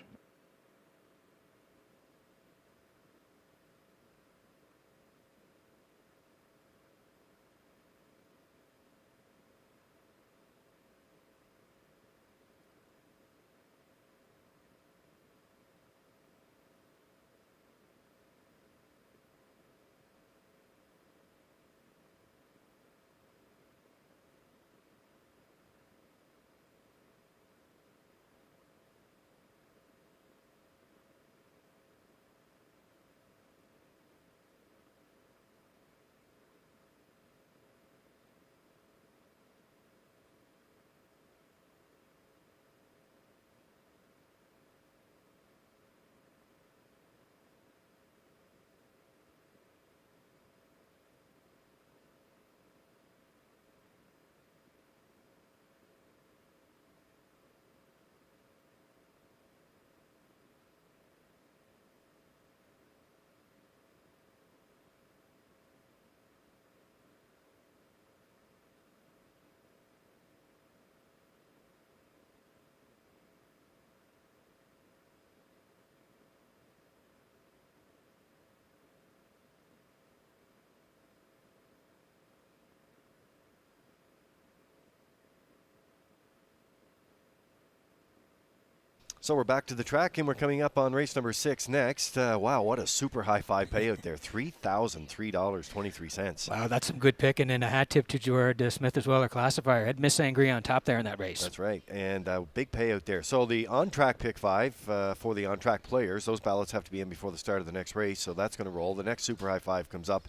So we're back to the track, and we're coming up on race number 6 next. Wow, what a super high 5 payout there. $3,003.23. Wow, that's some good picking, and a hat tip to Jared Smith as well, our classifier. Had Miss Sangria on top there in that race. That's right, and big payout there. So the on-track pick 5 for the on-track players, those ballots have to be in before the start of the next race, so that's going to roll. The next super high 5 comes up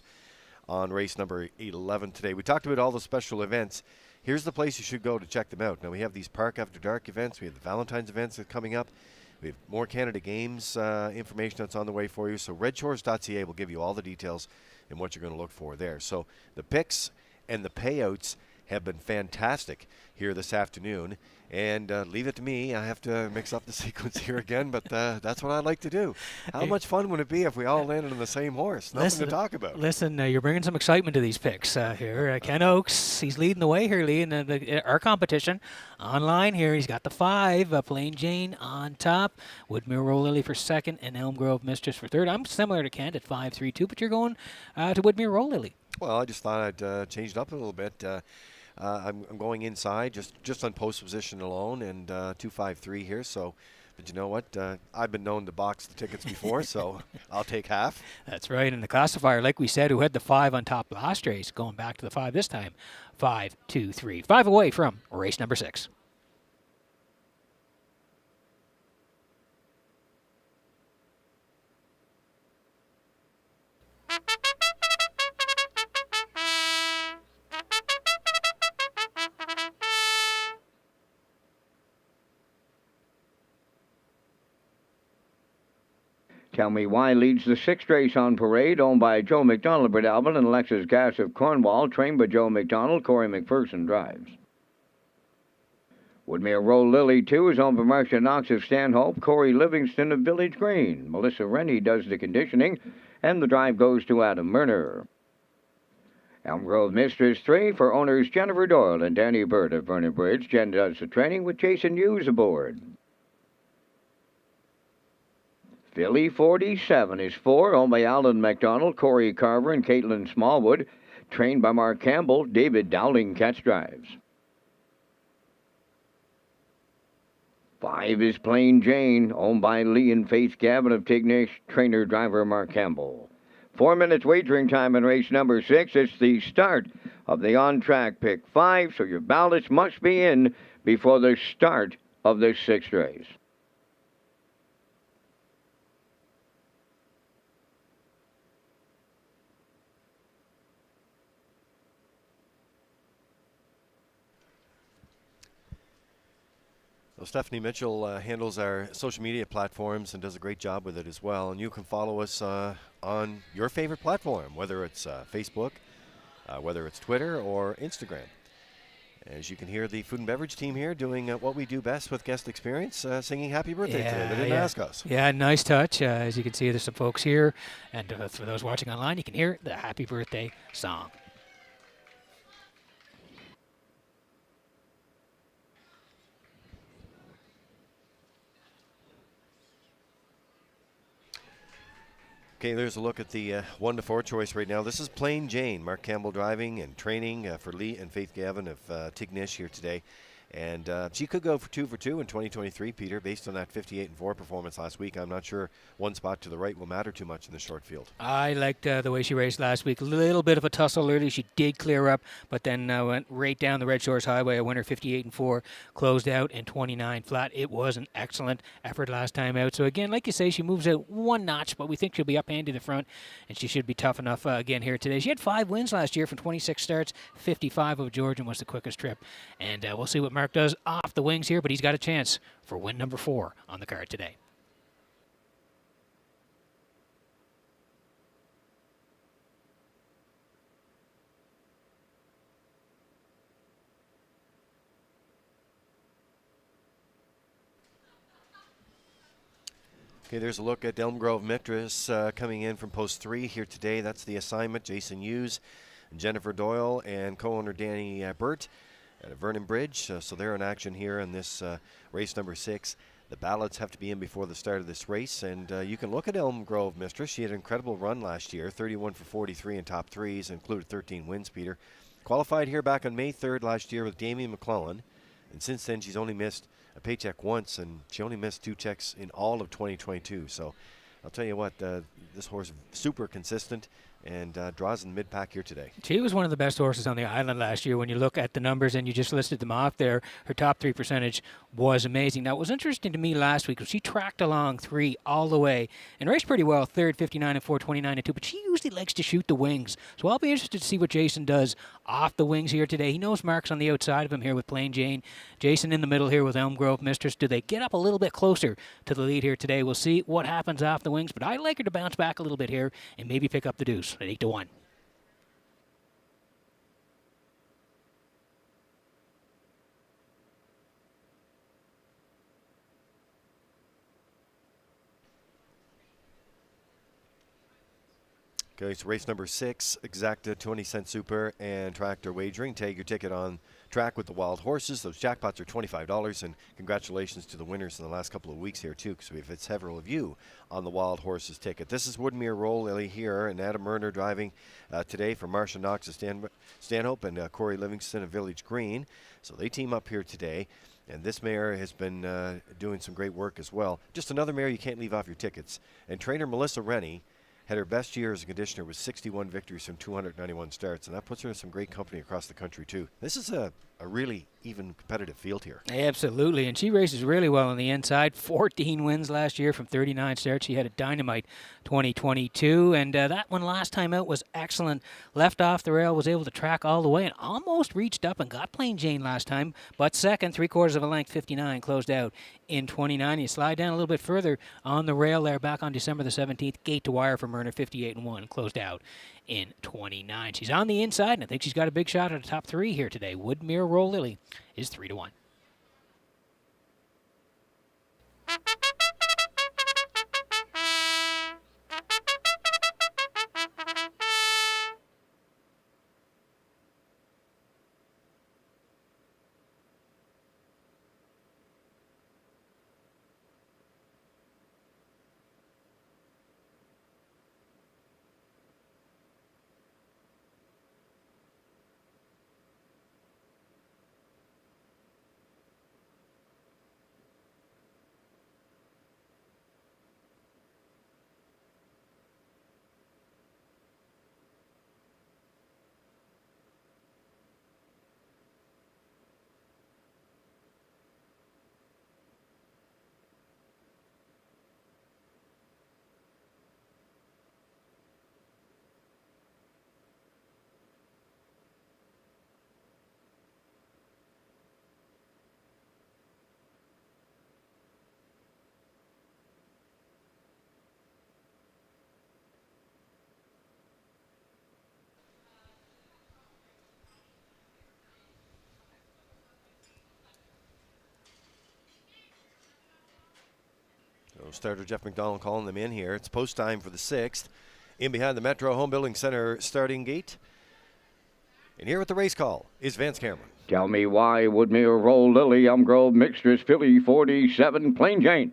on race number 11 today. We talked about all the special events. Here's the place you should go to check them out. Now, we have these Park After Dark events. We have the Valentine's events that are coming up. We have more Canada Games information that's on the way for you. So Redshores.ca will give you all the details and what you're going to look for there. So the picks and the payouts have been fantastic here this afternoon. And leave it to me. I have to mix up the sequence here again, but that's what I like to do. How much fun would it be if we all landed on the same horse? Nothing to talk about. Listen, you're bringing some excitement to these picks here. Ken Oakes, he's leading the way here, Lee, in our competition. Online here, he's got the 5, Plain Jane on top, Woodmere Roll Lily for second, and Elm Grove Mistress for third. I'm similar to Kent at 5-3-2, but you're going to Woodmere Roll Lily. Well, I just thought I'd change it up a little bit. I'm going inside just on post position alone, and 2-5-3 here. So, but you know what? I've been known to box the tickets before, so I'll take half. That's right. And the classifier, like we said, who had the 5 on top last race, going back to the 5 this time. 5-2-3. 5 away from race number 6. Tell Me Why leads the 6th race on parade, owned by Joe McDonald, Brett Alvin, and Alexis Gass of Cornwall, trained by Joe McDonald. Corey McPherson drives. Woodmere Roll Lily 2 is owned by Marcia Knox of Stanhope, Corey Livingston of Village Green. Melissa Rennie does the conditioning, and the drive goes to Adam Murner. Elm Grove Mistress 3 for owners Jennifer Doyle and Danny Bird of Vernon Bridge. Jen does the training with Jason Hughes aboard. Philly 47 is 4, owned by Alan McDonald, Corey Carver, and Caitlin Smallwood. Trained by Mark Campbell, David Dowling catch drives. 5 is Plain Jane, owned by Lee and Faith Gavin of Tignish, trainer driver Mark Campbell. 4 minutes wagering time in race number 6. It's the start of the on-track pick 5, so your ballots must be in before the start of this 6th race. Well, Stephanie Mitchell handles our social media platforms and does a great job with it as well. And you can follow us on your favorite platform, whether it's Facebook, whether it's Twitter or Instagram. As you can hear, the food and beverage team here doing what we do best with guest experience, singing happy birthday today. They didn't ask us. Yeah, nice touch. As you can see, there's some folks here. And for those watching online, you can hear the happy birthday song. Okay, there's a look at the 1-4 choice right now. This is Plain Jane. Mark Campbell driving and training for Lee and Faith Gavin of Tignish here today. And she could go for 2 for 2 in 2023, Peter, based on that 58-4 performance last week. I'm not sure one spot to the right will matter too much in the short field. I liked the way she raced last week. A little bit of a tussle early. She did clear up, but then went right down the Red Shores Highway. A winner 58-4, closed out in 29 flat. It was an excellent effort last time out. So again, like you say, she moves out one notch, but we think she'll be up handy to the front, and she should be tough enough again here today. She had 5 wins last year from 26 starts. 55 of Georgian was the quickest trip, and we'll see what Mark does off the wings here, but he's got a chance for win number 4 on the card today. Okay, there's a look at Elm Grove Mistress coming in from post 3 here today. That's the assignment. Jason Hughes, Jennifer Doyle, and co-owner Danny Burt at Vernon Bridge. So they're in action here in this race number 6. The ballots have to be in before the start of this race, and you can look at Elm Grove Mistress. She had an incredible run last year, 31 for 43 in top 3s, included 13 wins, Peter. Qualified here back on May 3rd last year with Damien McClellan, and since then she's only missed a paycheck once, and she only missed 2 checks in all of 2022. So I'll tell you what, this horse super consistent and draws in the mid-pack here today. She was one of the best horses on the island last year. When you look at the numbers and you just listed them off there, her top 3 percentage was amazing. Now, what was interesting to me last week was she tracked along 3 all the way and raced pretty well, third, 59 and 4, 29 and 2, but she usually likes to shoot the wings. So I'll be interested to see what Jason does off the wings here today. He knows Mark's on the outside of him here with Plain Jane. Jason in the middle here with Elm Grove Mistress. Do they get up a little bit closer to the lead here today? We'll see what happens off the wings, but I'd like her to bounce back a little bit here and maybe pick up the deuce at 8-1. Okay, so race number 6, exacta 20-cent super and tractor wagering. Tag your ticket on track with the wild horses. Those jackpots are $25, and congratulations to the winners in the last couple of weeks here too, because we've had several of you on the wild horses ticket. This is Woodmere Roll Lily here, and Adam Murner driving today for Marsha Knox of Stanhope and Corey Livingston of Village Green. So they team up here today. And this mare has been doing some great work as well. Just another mare you can't leave off your tickets. And trainer Melissa Rennie had her best year as a conditioner with 61 victories from 291 starts, and that puts her in some great company across the country too. This is a really even competitive field here. Absolutely, and she races really well on the inside. 14 wins last year from 39 starts. She had a dynamite 2022, and that one last time out was excellent. Left off the rail, was able to track all the way, and almost reached up and got Plain Jane last time, but second, 3/4 of a length, 59, closed out in 29. You slide down a little bit further on the rail there back on December the 17th. Gate to wire for Murner, 58-1, closed out in 29. She's on the inside, and I think she's got a big shot at the top 3 here today. Woodmere Roll Lily is 3-1. Starter Jeff McDonald calling them in here. It's post time for the 6th. In behind the Metro Home Building Center starting gate. And here with the race call is Vance Cameron. Tell me why Woodmere Roll Lily, Elm Grove Mistress, Filly 47, Plain Jane.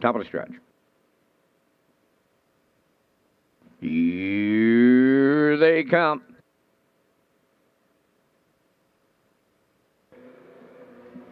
Top of the stretch. Here they come.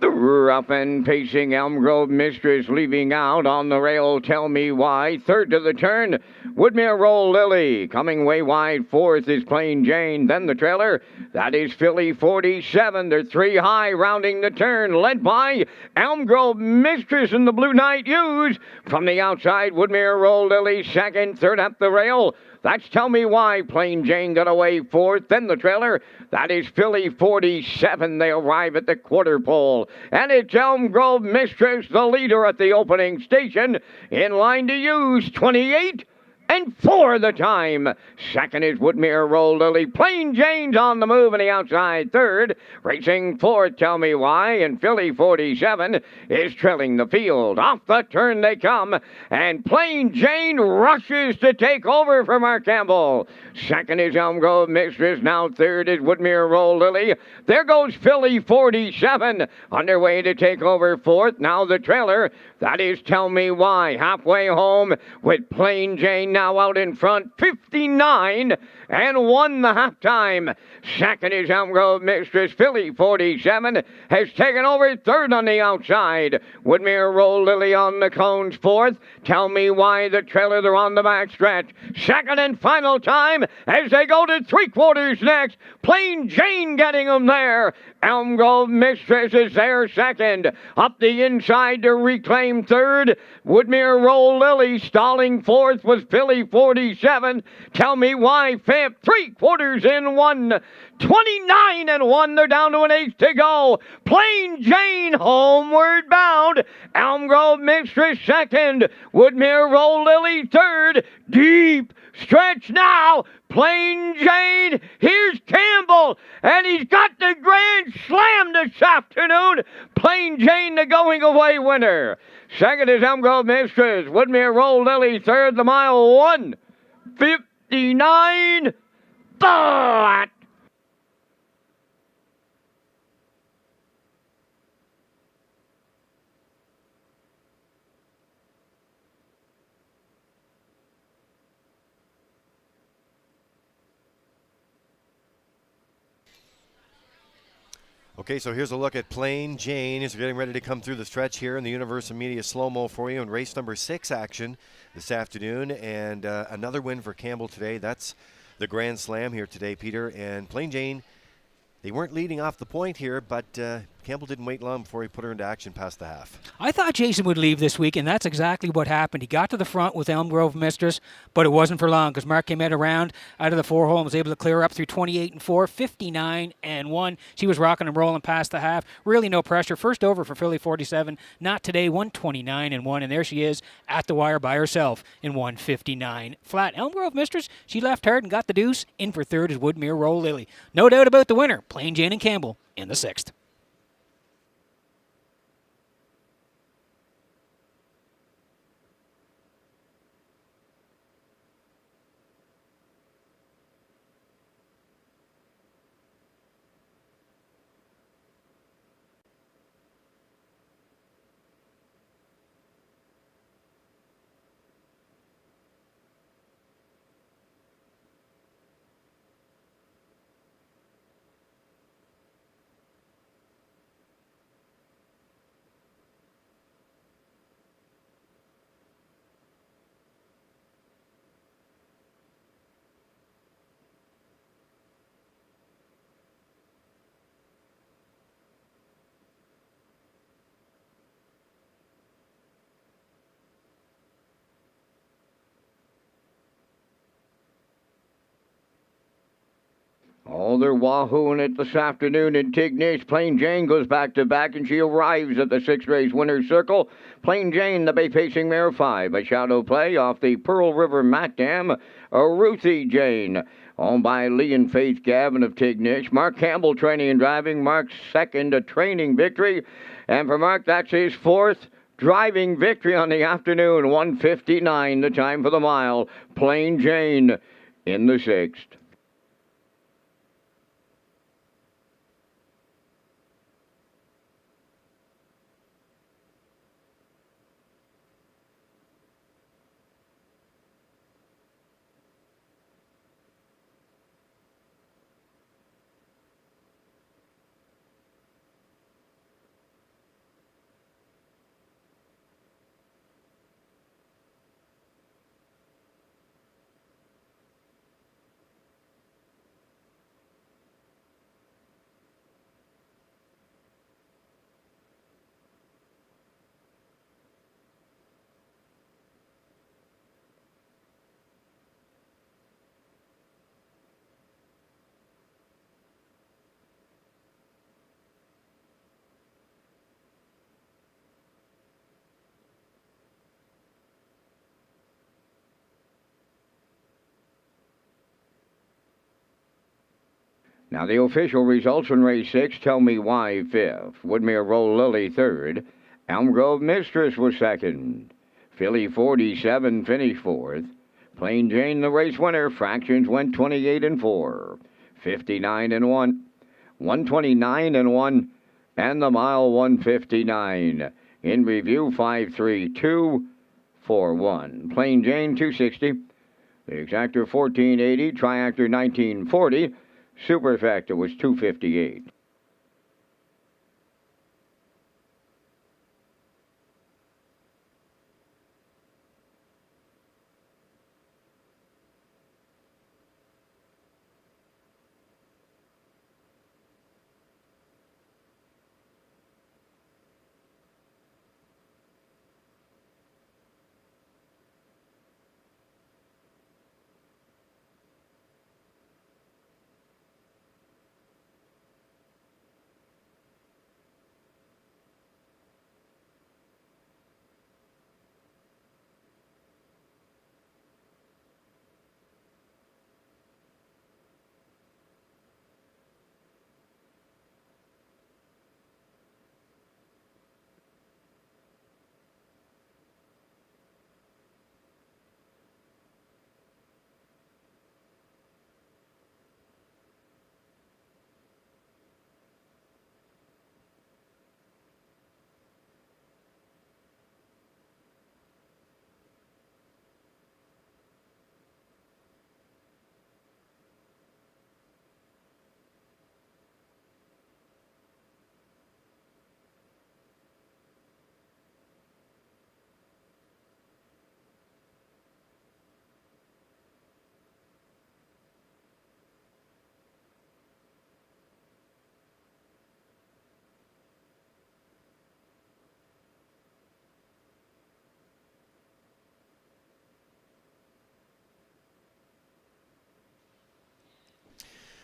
The rough and pacing Elm Grove Mistress leaving out on the rail. Tell me why. Third to the turn, Woodmere Roll Lily. Coming way wide. Fourth is Plain Jane. Then the trailer. That is Filly 47. They're 3 high rounding the turn. Led by Elm Grove Mistress and the Blue Knight Use. From the outside, Woodmere Roll Lily second. Third up the rail. That's Tell Me Why. Plain Jane got away fourth. Then the trailer. That is Filly 47. They arrive at the quarter pole. And it's Elm Grove Mistress, the leader at the opening station. In line to use 28 and 4 the time. Second is Woodmere Roll Lily. Plain Jane's on the move in the outside third. Racing fourth, Tell Me Why. And Filly 47 is trailing the field. Off the turn they come. And Plain Jane rushes to take over for Mark Campbell. Second is Elm Grove Mistress. Now third is Woodmere Roll Lily. There goes Filly 47. Underway to take over fourth. Now the trailer. That is Tell Me Why. Halfway home with Plain Jane now out in front, 59 and 1 the halftime. Second is Elm Grove Mistress. Philly 47 has taken over third on the outside. Woodmere Roll Lily on the cones fourth. Tell me why the trailer, they're on the back stretch. Second and final time as they go to three-quarters next. Plain Jane getting them there. Elm Grove Mistress is there second. Up the inside to reclaim third. Woodmere Roll Lily stalling fourth was Philly 47. Tell me why fifth. Three-quarters in one. 29 and 1. They're down to an eighth to go. Plain Jane homeward bound. Elm Grove Mistress second. Woodmere Roll Lily third. Deep stretch now. Plain Jane. Here's Campbell. And he's got the grand slam this afternoon. Plain Jane, the going away winner. Second is Elm Grove Mistress. Woodmere Roll Lily third. The mile 1:59. But Okay, so here's a look at Plain Jane as we're getting ready to come through the stretch here in the Universal Media Slow-Mo for you in race number 6 action this afternoon. And another win for Campbell today. That's the Grand Slam here today, Peter. And Plain Jane, they weren't leading off the point here, but Campbell didn't wait long before he put her into action past the half. I thought Jason would leave this week, and that's exactly what happened. He got to the front with Elm Grove Mistress, but it wasn't for long because Mark came around out of the 4-hole and was able to clear up through 28 and 4, 59 and 1. She was rocking and rolling past the half. Really no pressure. First over for Philly 47. Not today, 129 and 1, and there she is at the wire by herself in 159 flat. Elm Grove Mistress, she left hard and got the deuce. In for third is Woodmere Roll Lily. No doubt about the winner, Plain Jane and Campbell in the 6th. Oh, they're wahooing it this afternoon in Tignish. Plain Jane goes back to back, and she arrives at the 6th race winner's circle. Plain Jane, the bay-facing mare 5. A shadow play off the Pearl River Mat Dam. Ruthie Jane, owned by Lee and Faith Gavin of Tignish. Mark Campbell training and driving. Mark's second a training victory. And for Mark, that's his 4th driving victory on the afternoon. 1:59, the time for the mile. Plain Jane in the 6th. Now, the official results in race 6 tell me why 5th. Woodmere Roll Lily 3rd. Elm Grove Mistress was 2nd. Philly 47 finished 4th. Plain Jane, the race winner. Fractions went 28 and 4. 59 and 1. 129 and 1. And the mile 1:59. In review, 5:32.41. Plain Jane 260. The exactor 1480, triactor 1940, superfactor was 258.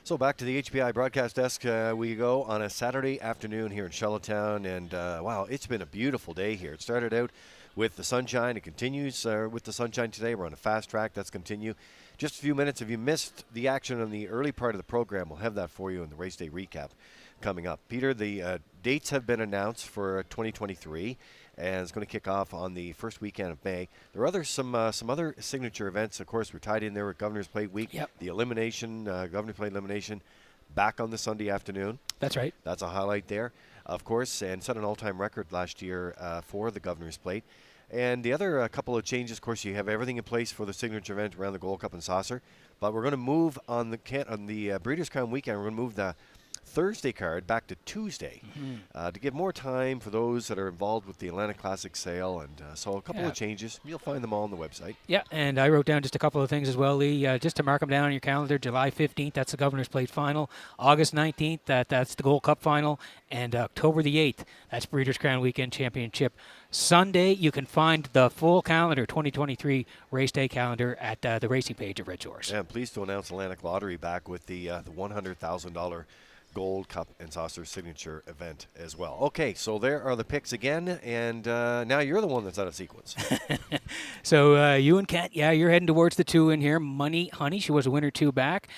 So back to the HBI broadcast desk we go on a Saturday afternoon here in Charlottetown, and wow, it's been a beautiful day here. It started out with the sunshine. It continues with the sunshine today. We're on a fast track. That's continue. Just a few minutes. If you missed the action on the early part of the program, we'll have that for you in the race day recap coming up. Peter, the dates have been announced for 2023, and it's going to kick off on the first weekend of May. There are some other signature events. Of course, we're tied in there with Governor's Plate Week. Yep. The elimination, Governor's Plate elimination, back on the Sunday afternoon. That's right. That's a highlight there, of course, and set an all-time record last year for the Governor's Plate. And the other couple of changes, of course, you have everything in place for the signature event around the Gold Cup and Saucer, but we're going to move on the Breeders' Crown weekend. We're going to move the Thursday card back to Tuesday to give more time for those that are involved with the Atlantic Classic sale, and so a couple of changes. You'll find them all on the website. Yeah, and I wrote down just a couple of things as well, Lee, just to mark them down on your calendar. July 15th, that's the Governor's Plate Final. August 19th, that's the Gold Cup Final. And October the 8th, that's Breeders' Crown Weekend Championship. Sunday, you can find the full calendar, 2023 race day calendar, at the racing page of Red Shores. Yeah, I'm pleased to announce Atlantic Lottery back with the $100,000 Gold Cup and Saucer signature event as well. Okay, so there are the picks again, and now you're the one that's out of sequence. So you and Kent, you're heading towards the 2 in here. Money Honey, she was a winner 2 back.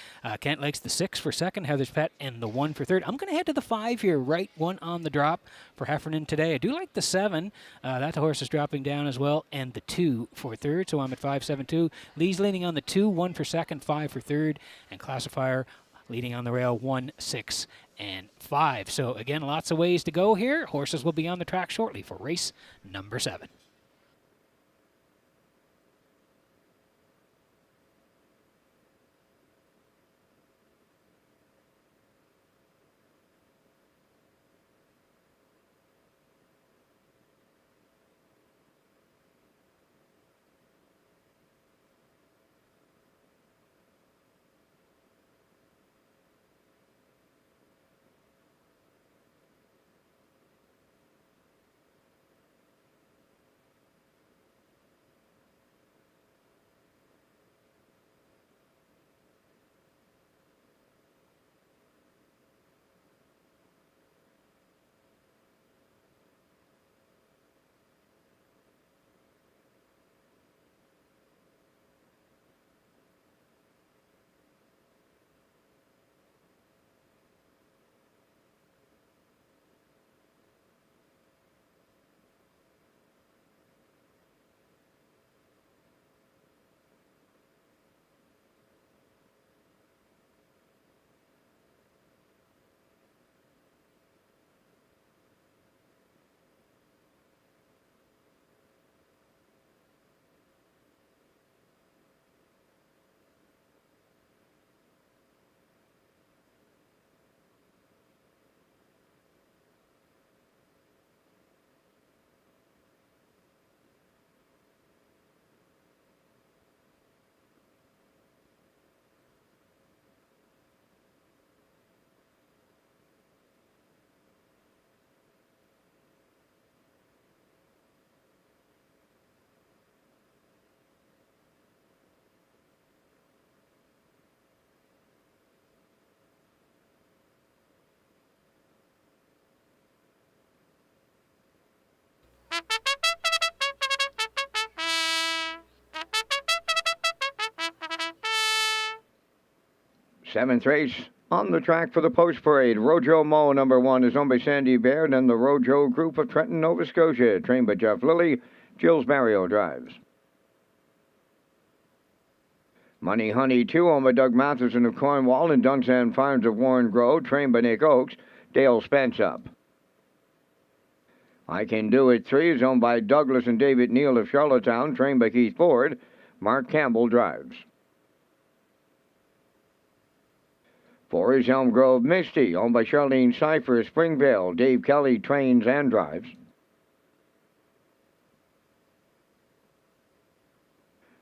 Kent likes the 6 for second, Heather's Pet, and the 1 for third. I'm going to head to the 5 here, right 1 on the drop for Heffernan today. I do like the 7. That horse is dropping down as well, and the 2 for third, so I'm at 5-7-2. Lee's leaning on the 2, 1 for second, 5 for third, and Classifier leading on the rail 1, 6, and 5. So again, lots of ways to go here. Horses will be on the track shortly for race number 7. Seventh race on the track for the post parade. Rojo Mo, number 1, is owned by Sandy Baird and the Rojo Group of Trenton, Nova Scotia. Trained by Jeff Lilly. Jills Mario drives. Money Honey 2, owned by Doug Matheson of Cornwall and Dunsand Farms of Warren Grove. Trained by Nick Oakes. Dale Spence up. I Can Do It 3 is owned by Douglas and David Neal of Charlottetown. Trained by Keith Ford. Mark Campbell drives. 4 is Elm Grove Misty, owned by Charlene Cipher of Springvale. Dave Kelly trains and drives.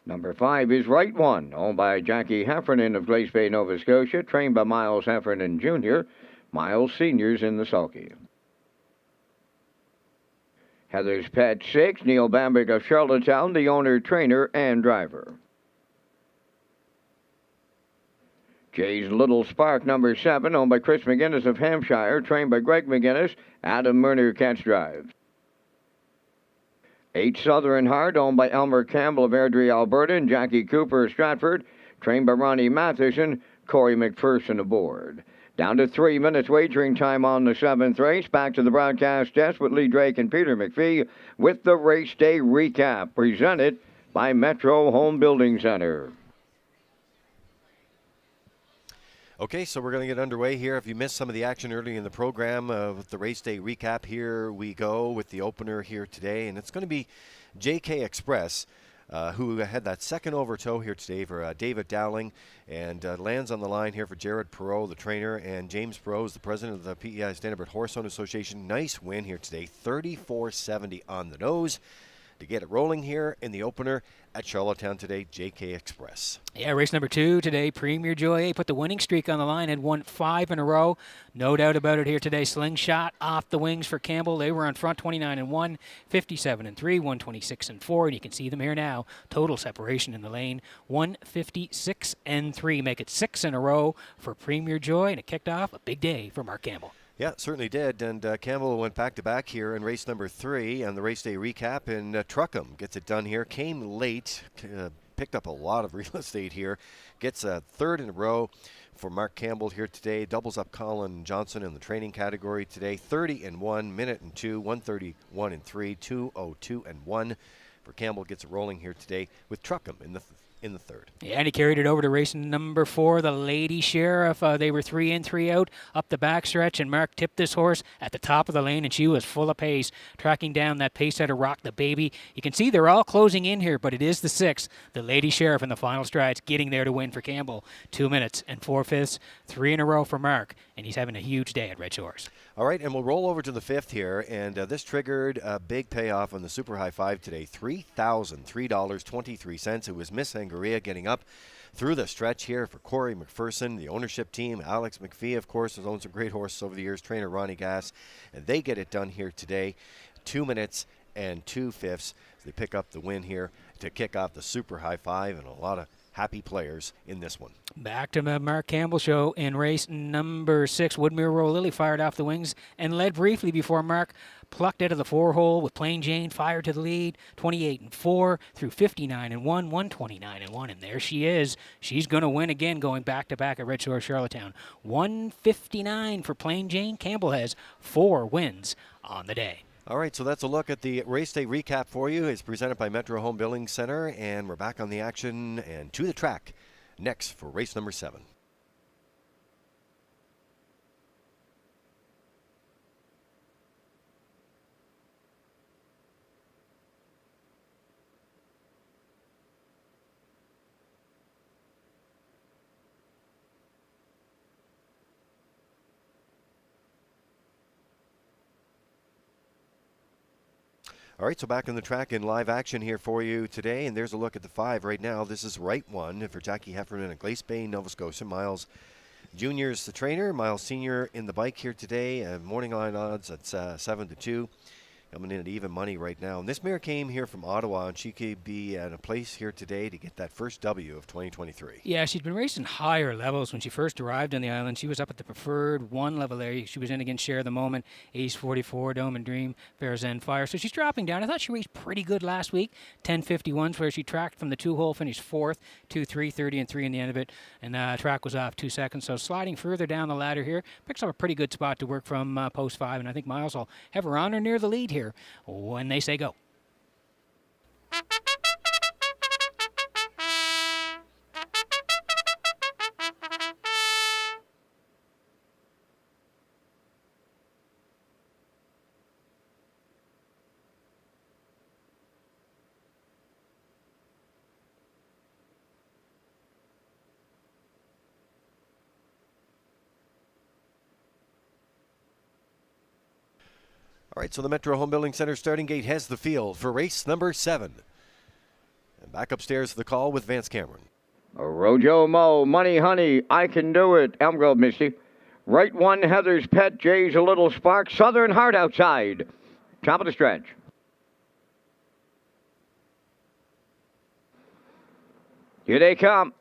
Number 5 is Right One, owned by Jackie Heffernan of Glace Bay, Nova Scotia. Trained by Miles Heffernan Jr. Miles Senior's in the sulky. Heather's Pet 6, Neil Bamberg of Charlottetown, the owner, trainer, and driver. Jay's Little Spark, number 7, owned by Chris McGinnis of Hampshire, trained by Greg McGinnis. Adam Murner catch drives. 8 Southern Heart, owned by Elmer Campbell of Airdrie, Alberta, and Jackie Cooper of Stratford, trained by Ronnie Matheson. Corey McPherson aboard. Down to 3 minutes wagering time on the 7th race. Back to the broadcast desk with Lee Drake and Peter McPhee with the race day recap presented by Metro Home Building Center. Okay, so we're going to get underway here. If you missed some of the action early in the program with the race day recap, here we go with the opener here today. And it's going to be JK Express, who had that second overtow here today for David Dowling, and lands on the line here for Jared Perot, the trainer, and James Perot is the president of the PEI Standard Horse Owners Association. Nice win here today, 34.70 on the nose to get it rolling here in the opener at Charlottetown today, JK Express. Yeah, race number 2 today, Premier Joy put the winning streak on the line, had won 5 in a row. No doubt about it here today. Slingshot off the wings for Campbell. They were on front, 29-1, 57-3, 126-4, and you can see them here now. Total separation in the lane, 156-3. Make it 6 in a row for Premier Joy, and it kicked off a big day for Mark Campbell. Yeah, it certainly did. And Campbell went back-to-back here in race number 3 on the race day recap. And Truckham gets it done here. Came late, picked up a lot of real estate here. Gets a 3rd in a row for Mark Campbell here today. Doubles up Colin Johnson in the training category today. 30-1, minute and 2, 131-3, 202-1 for Campbell. Gets it rolling here today with Truckham in the 3rd. Yeah, and he carried it over to race number 4, the Lady Sheriff. They were 3 in, 3 out up the backstretch, and Mark tipped this horse at the top of the lane, and she was full of pace, tracking down that pace setter, Rock the Baby. You can see they're all closing in here, but it is the 6th, the Lady Sheriff in the final strides, getting there to win for Campbell. 2 minutes and 4/5, 3 in a row for Mark, and he's having a huge day at Redshores. All right, and we'll roll over to the 5th here, and this triggered a big payoff on the Super High 5 today, $3,003.23. It was Miss Angaria getting up through the stretch here for Corey McPherson, the ownership team. Alex McPhee, of course, has owned some great horses over the years, trainer Ronnie Gass, and they get it done here today, 2 minutes and 2/5. They pick up the win here to kick off the Super High 5, and a lot of happy players in this one. Back to the Mark Campbell show in race number 6. Woodmere Row Lily fired off the wings and led briefly before Mark plucked out of the 4-hole with Plain Jane fired to the lead, 28-4 through 59-1, 129-1, and there she is. She's going to win again, going back-to-back at Red Shore Charlottetown. 159 for Plain Jane. Campbell has 4 wins on the day. All right, so that's a look at the race day recap for you. It's presented by Metro Home Building Center, and we're back on the action and to the track next for race number 7. All right, so back on the track in live action here for you today, and there's a look at the 5 right now. This is Right One for Jackie Heffernan at Glace Bay, Nova Scotia. Miles Jr. is the trainer. Miles Senior in the bike here today. Morning line odds at 7-2. coming in at even money right now. And this mare came here from Ottawa, and she could be at a place here today to get that first W of 2023. Yeah, she's been racing higher levels. When she first arrived on the island, she was up at the preferred 1 level there. She was in against Share the Moment, Ace 44, Dome and Dream, Fair's End Fire. So she's dropping down. I thought she raced pretty good last week. 10:51s where she tracked from the 2-hole, finished 4th, 2-3, 30 and 3 in the end of it. And track was off 2 seconds. So sliding further down the ladder here, picks up a pretty good spot to work from post 5. And I think Miles will have her on or near the lead here when they say go. All right, so the Metro Home Building Center starting gate has the field for race number 7. And back upstairs to the call with Vance Cameron. Rojo Mo, Money Honey, I Can Do It, Elm Grove Misty. Right 1, Heather's Pet, Jay's A Little Spark, Southern Heart outside. Top of the stretch. Here they come.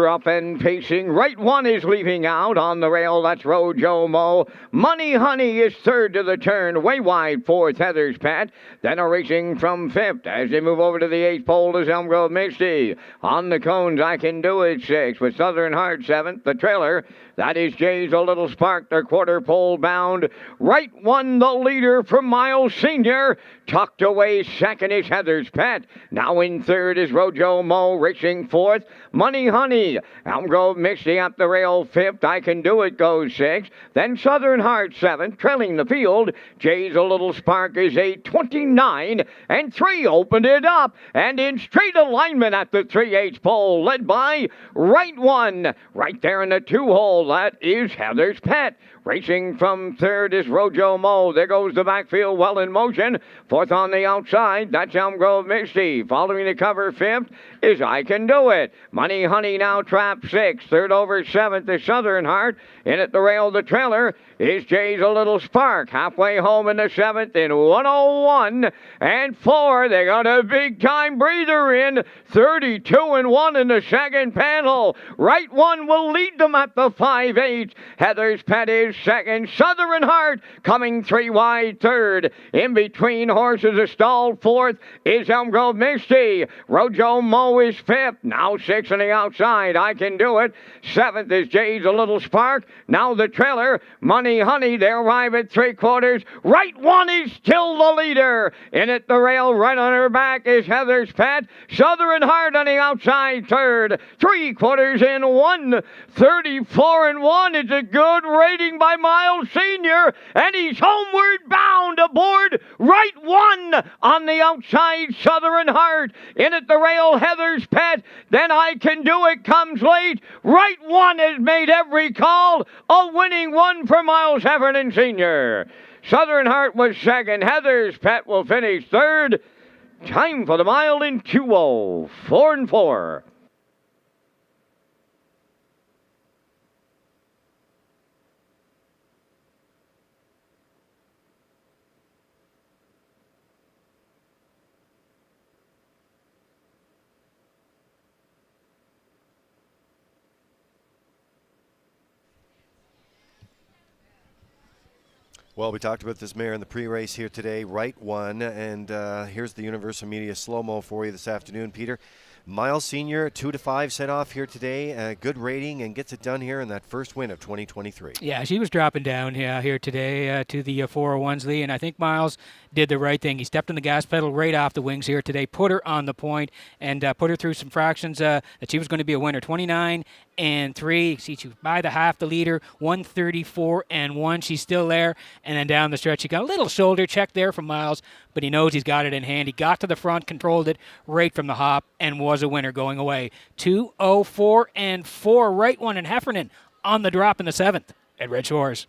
Up and pacing. Right 1 is leaving out on the rail. That's Rojo Mo. Money Honey is 3rd to the turn. Way wide 4th, Heather's Pet. Then a racing from 5th as they move over to the 8th pole is Elm Grove Misty. On the cones, I Can Do It 6th with Southern Heart 7th. The trailer, that is Jay's A Little Spark. They're quarter pole bound. Right 1, the leader from Miles Sr. Tucked away 2nd is Heather's Pet. Now in 3rd is Rojo Mo racing 4th. Money Honey. Elm Grove Misty up the rail 5th. I Can Do It goes 6th. Then Southern Heart 7th. Trailing the field. Jay's A Little Spark is 8:29 and 3 opened it up. And in straight alignment at the 3/8 pole, led by Right 1. Right there in the 2-hole, that is Heather's Pet. Racing from 3rd is Rojo Mo. There goes the backfield well in motion. 4th on the outside, that's Elm Grove Misty. Following the cover 5th is I Can Do It. Money Honey now trapped 6th. 3rd over 7th is Southern Heart. In at the rail, the trailer is Jay's A Little Spark. Halfway home in the 7th in 1:01 and 4. They got a big time breather in. 32 and 1 in the second panel. Right 1 will lead them at the 5/8. Heather's Pet is 2nd. Southern Heart coming 3 wide 3rd. In between horses a stalled 4th is Elm Grove Misty. Rojo Mo is 5th. Now 6th on the outside. I Can Do It. 7th is Jay's A Little Spark. Now the trailer. Money Honey. They arrive at 3/4. Right 1 is still the leader. In at the rail right on her back is Heather's Pet. Southern Heart on the outside 3rd. 3/4 in 1. 34 and 1. It's a good rating by Miles Sr. And he's homeward bound aboard Right 1 on the outside. Southern Heart. In at the rail, Heather's Pet. Then I Can Do It comes late. Right 1 has made every call. A winning one for Miles Heffernan Sr. Southern Heart was 2nd. Heather's Pet will finish 3rd. Time for the mile in 2:04 and 4. Well, we talked about this mare in the pre-race here today, Right 1, and here's the Universal Media slow-mo for you this afternoon, Peter. Miles Sr., 2-5 set off here today, good rating, and gets it done here in that first win of 2023. Yeah, she was dropping down here today to the 401s lead, and I think Miles did the right thing. He stepped on the gas pedal right off the wings here today, put her on the point, and put her through some fractions that she was going to be a winner. 29 and 3. See, she was by the half the leader. 134 and 1. She's still there, and then down the stretch, she got a little shoulder check there from Miles, but he knows he's got it in hand. He got to the front, controlled it right from the hop, and was a winner going away. 2:04 and 4. Right 1 and Heffernan on the drop in the 7th at Red Shores.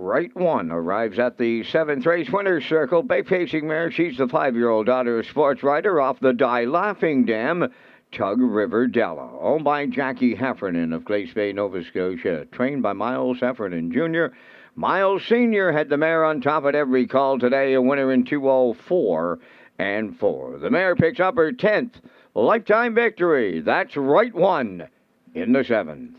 Right One arrives at the 7th race winner's circle. Bay-facing mare, she's the 5-year-old daughter of sports writer off the Die Laughing Dam, Tug River Della, owned by Jackie Heffernan of Glace Bay, Nova Scotia, trained by Miles Heffernan Jr. Miles Sr. had the mare on top at every call today, a winner in 2:04 and 4. The mare picks up her 10th lifetime victory. That's Right One in the 7th.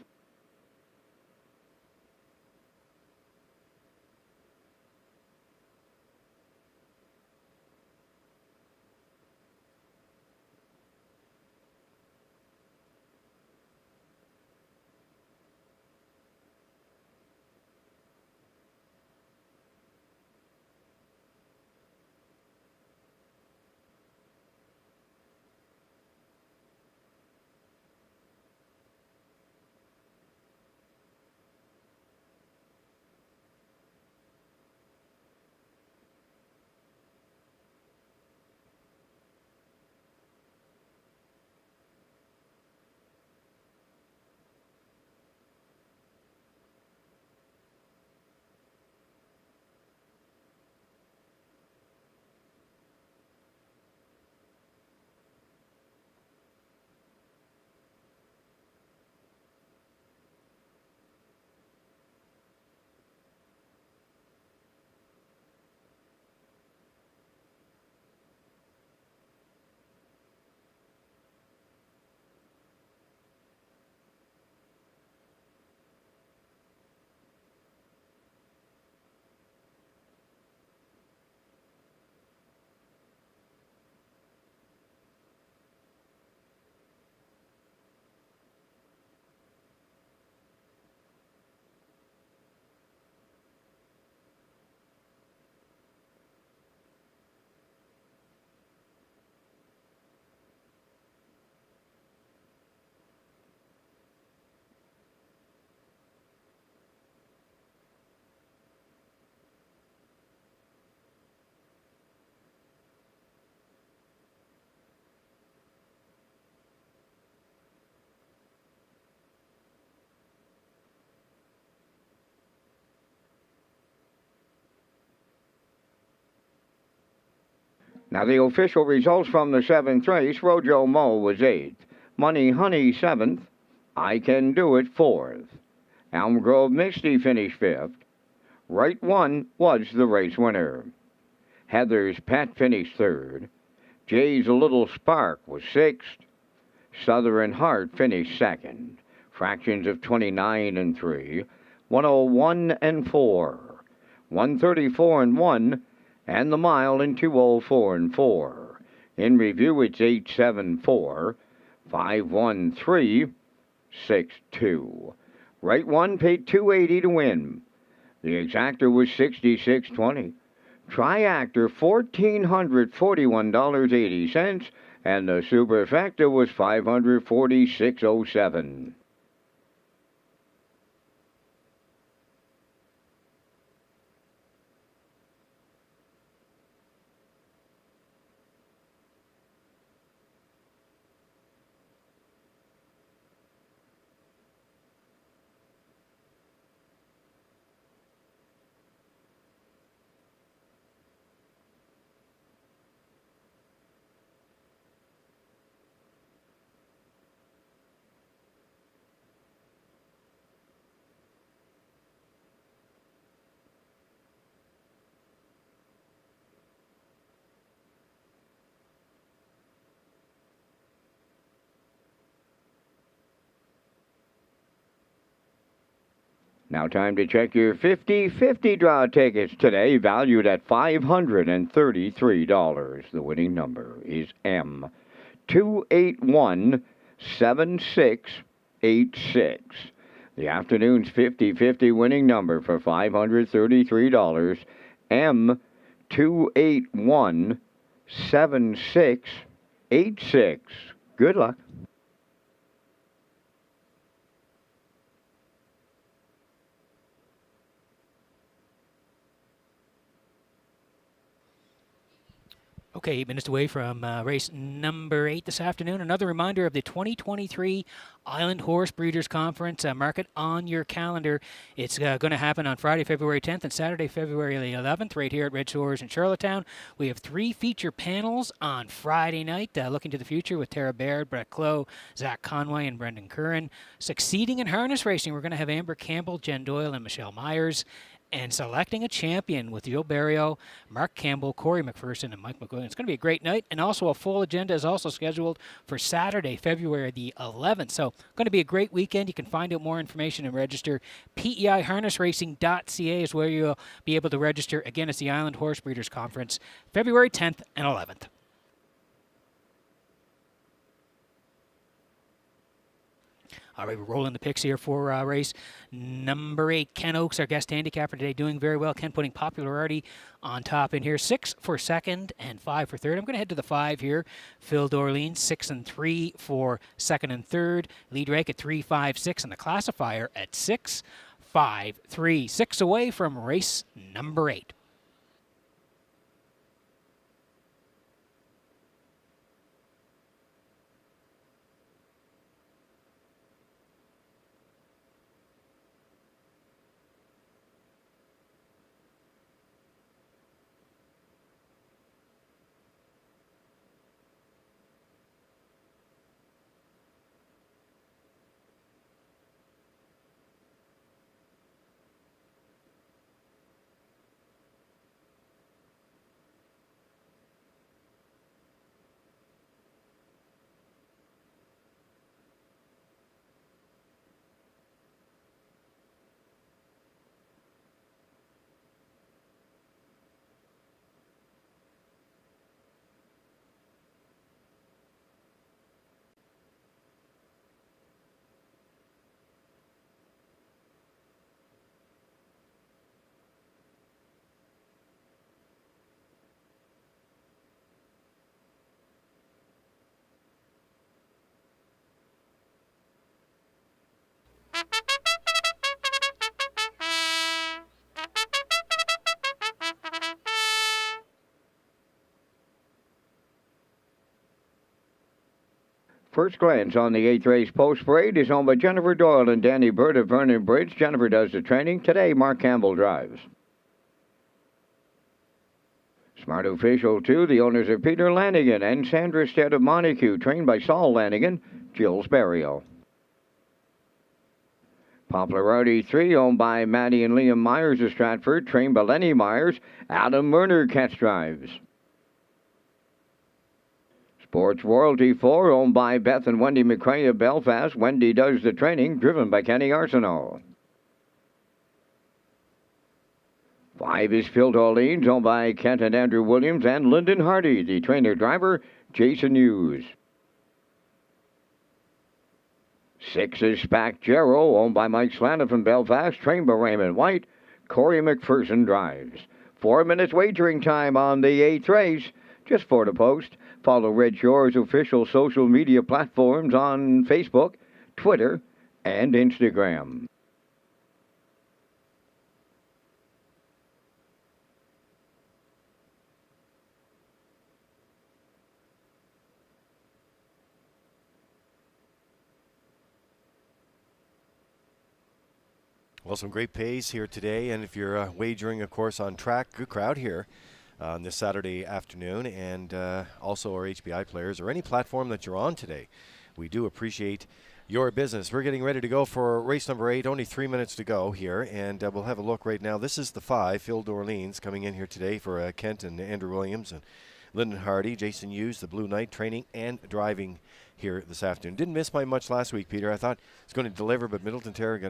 Now the official results from the 7th race, Rojo Mo was 8th, Money Honey 7th, I Can Do It 4th, Elm Grove Misty finished 5th, Right One was the race winner. Heather's Pet finished 3rd, Jay's Little Spark was 6th, Southern Heart finished 2nd, fractions of 29 and 3, 101 and 4, 134 and 1, and the mile in 2:04 and 4. In review, it's 874, 513, 62. Right One paid $280 to win. The exactor was $66.20. Triactor $1,441.80, and the superfecta was $546.07. Now time to check your 50-50 draw tickets today, valued at $533. The winning number is M2817686. The afternoon's 50-50 winning number for $533, M2817686. Good luck. Okay, 8 minutes away from race number 8 this afternoon. Another reminder of the 2023 Island Horse Breeders' Conference. Mark it on your calendar. It's going to happen on Friday, February 10th and Saturday, February 11th, right here at Redshores in Charlottetown. We have 3 feature panels on Friday night, looking to the future with Tara Baird, Brett Clough, Zach Conway, and Brendan Curran. Succeeding in harness racing, we're going to have Amber Campbell, Jen Doyle, and Michelle Myers. And selecting a champion with Joe Barrio, Mark Campbell, Corey McPherson, and Mike McGowan. It's going to be a great night, and also a full agenda is also scheduled for Saturday, February the 11th. So going to be a great weekend. You can find out more information and register. PEIharnessracing.ca is where you'll be able to register. Again, it's the Island Horse Breeders' Conference, February 10th and 11th. All right, we're rolling the picks here for race number 8. Ken Oakes, our guest handicapper today, doing very well. Ken putting popularity on top in here. 6 for second and 5 for third. I'm going to head to the 5 here. Phil Dorleen, 6 and 3 for second and third. Lead rake at 3, 5, 6, and the classifier at 6, 5, 3. 6 away from race number 8. First glance on the 8th race post parade is owned by Jennifer Doyle and Danny Bird of Vernon Bridge. Jennifer does the training. Today, Mark Campbell drives. Smart Official 2, the owners are Peter Lanigan and Sandra Stead of Montague, trained by Saul Lanigan, Jill's Barrio. Popularity 3, owned by Maddie and Liam Myers of Stratford, trained by Lenny Myers, Adam Murner catch drives. Sports Royalty 4, owned by Beth and Wendy McCrae of Belfast. Wendy does the training, driven by Kenny Arsenault. 5 is Phil Dorleans, owned by Kent and Andrew Williams and Lyndon Hardy. The trainer-driver, Jason Hughes. 6 is Spack Jarrow, owned by Mike Slana from Belfast, trained by Raymond White. Corey McPherson drives. 4 minutes wagering time on the 8th race. Just for the post. Follow Red Shores' official social media platforms on Facebook, Twitter, and Instagram. Well, some great pays here today, and if you're wagering, of course, on track, good crowd here on this Saturday afternoon, and also our HBI players or any platform that you're on today. We do appreciate your business. We're getting ready to go for race number 8. Only 3 minutes to go here, and we'll have a look right now. This is the 5, Phil Dorleans, coming in here today for Kent and Andrew Williams and Lyndon Hardy. Jason Hughes, the Blue Knight, training and driving here this afternoon. Didn't miss by much last week, Peter. I thought he was going to deliver, but Middleton Terra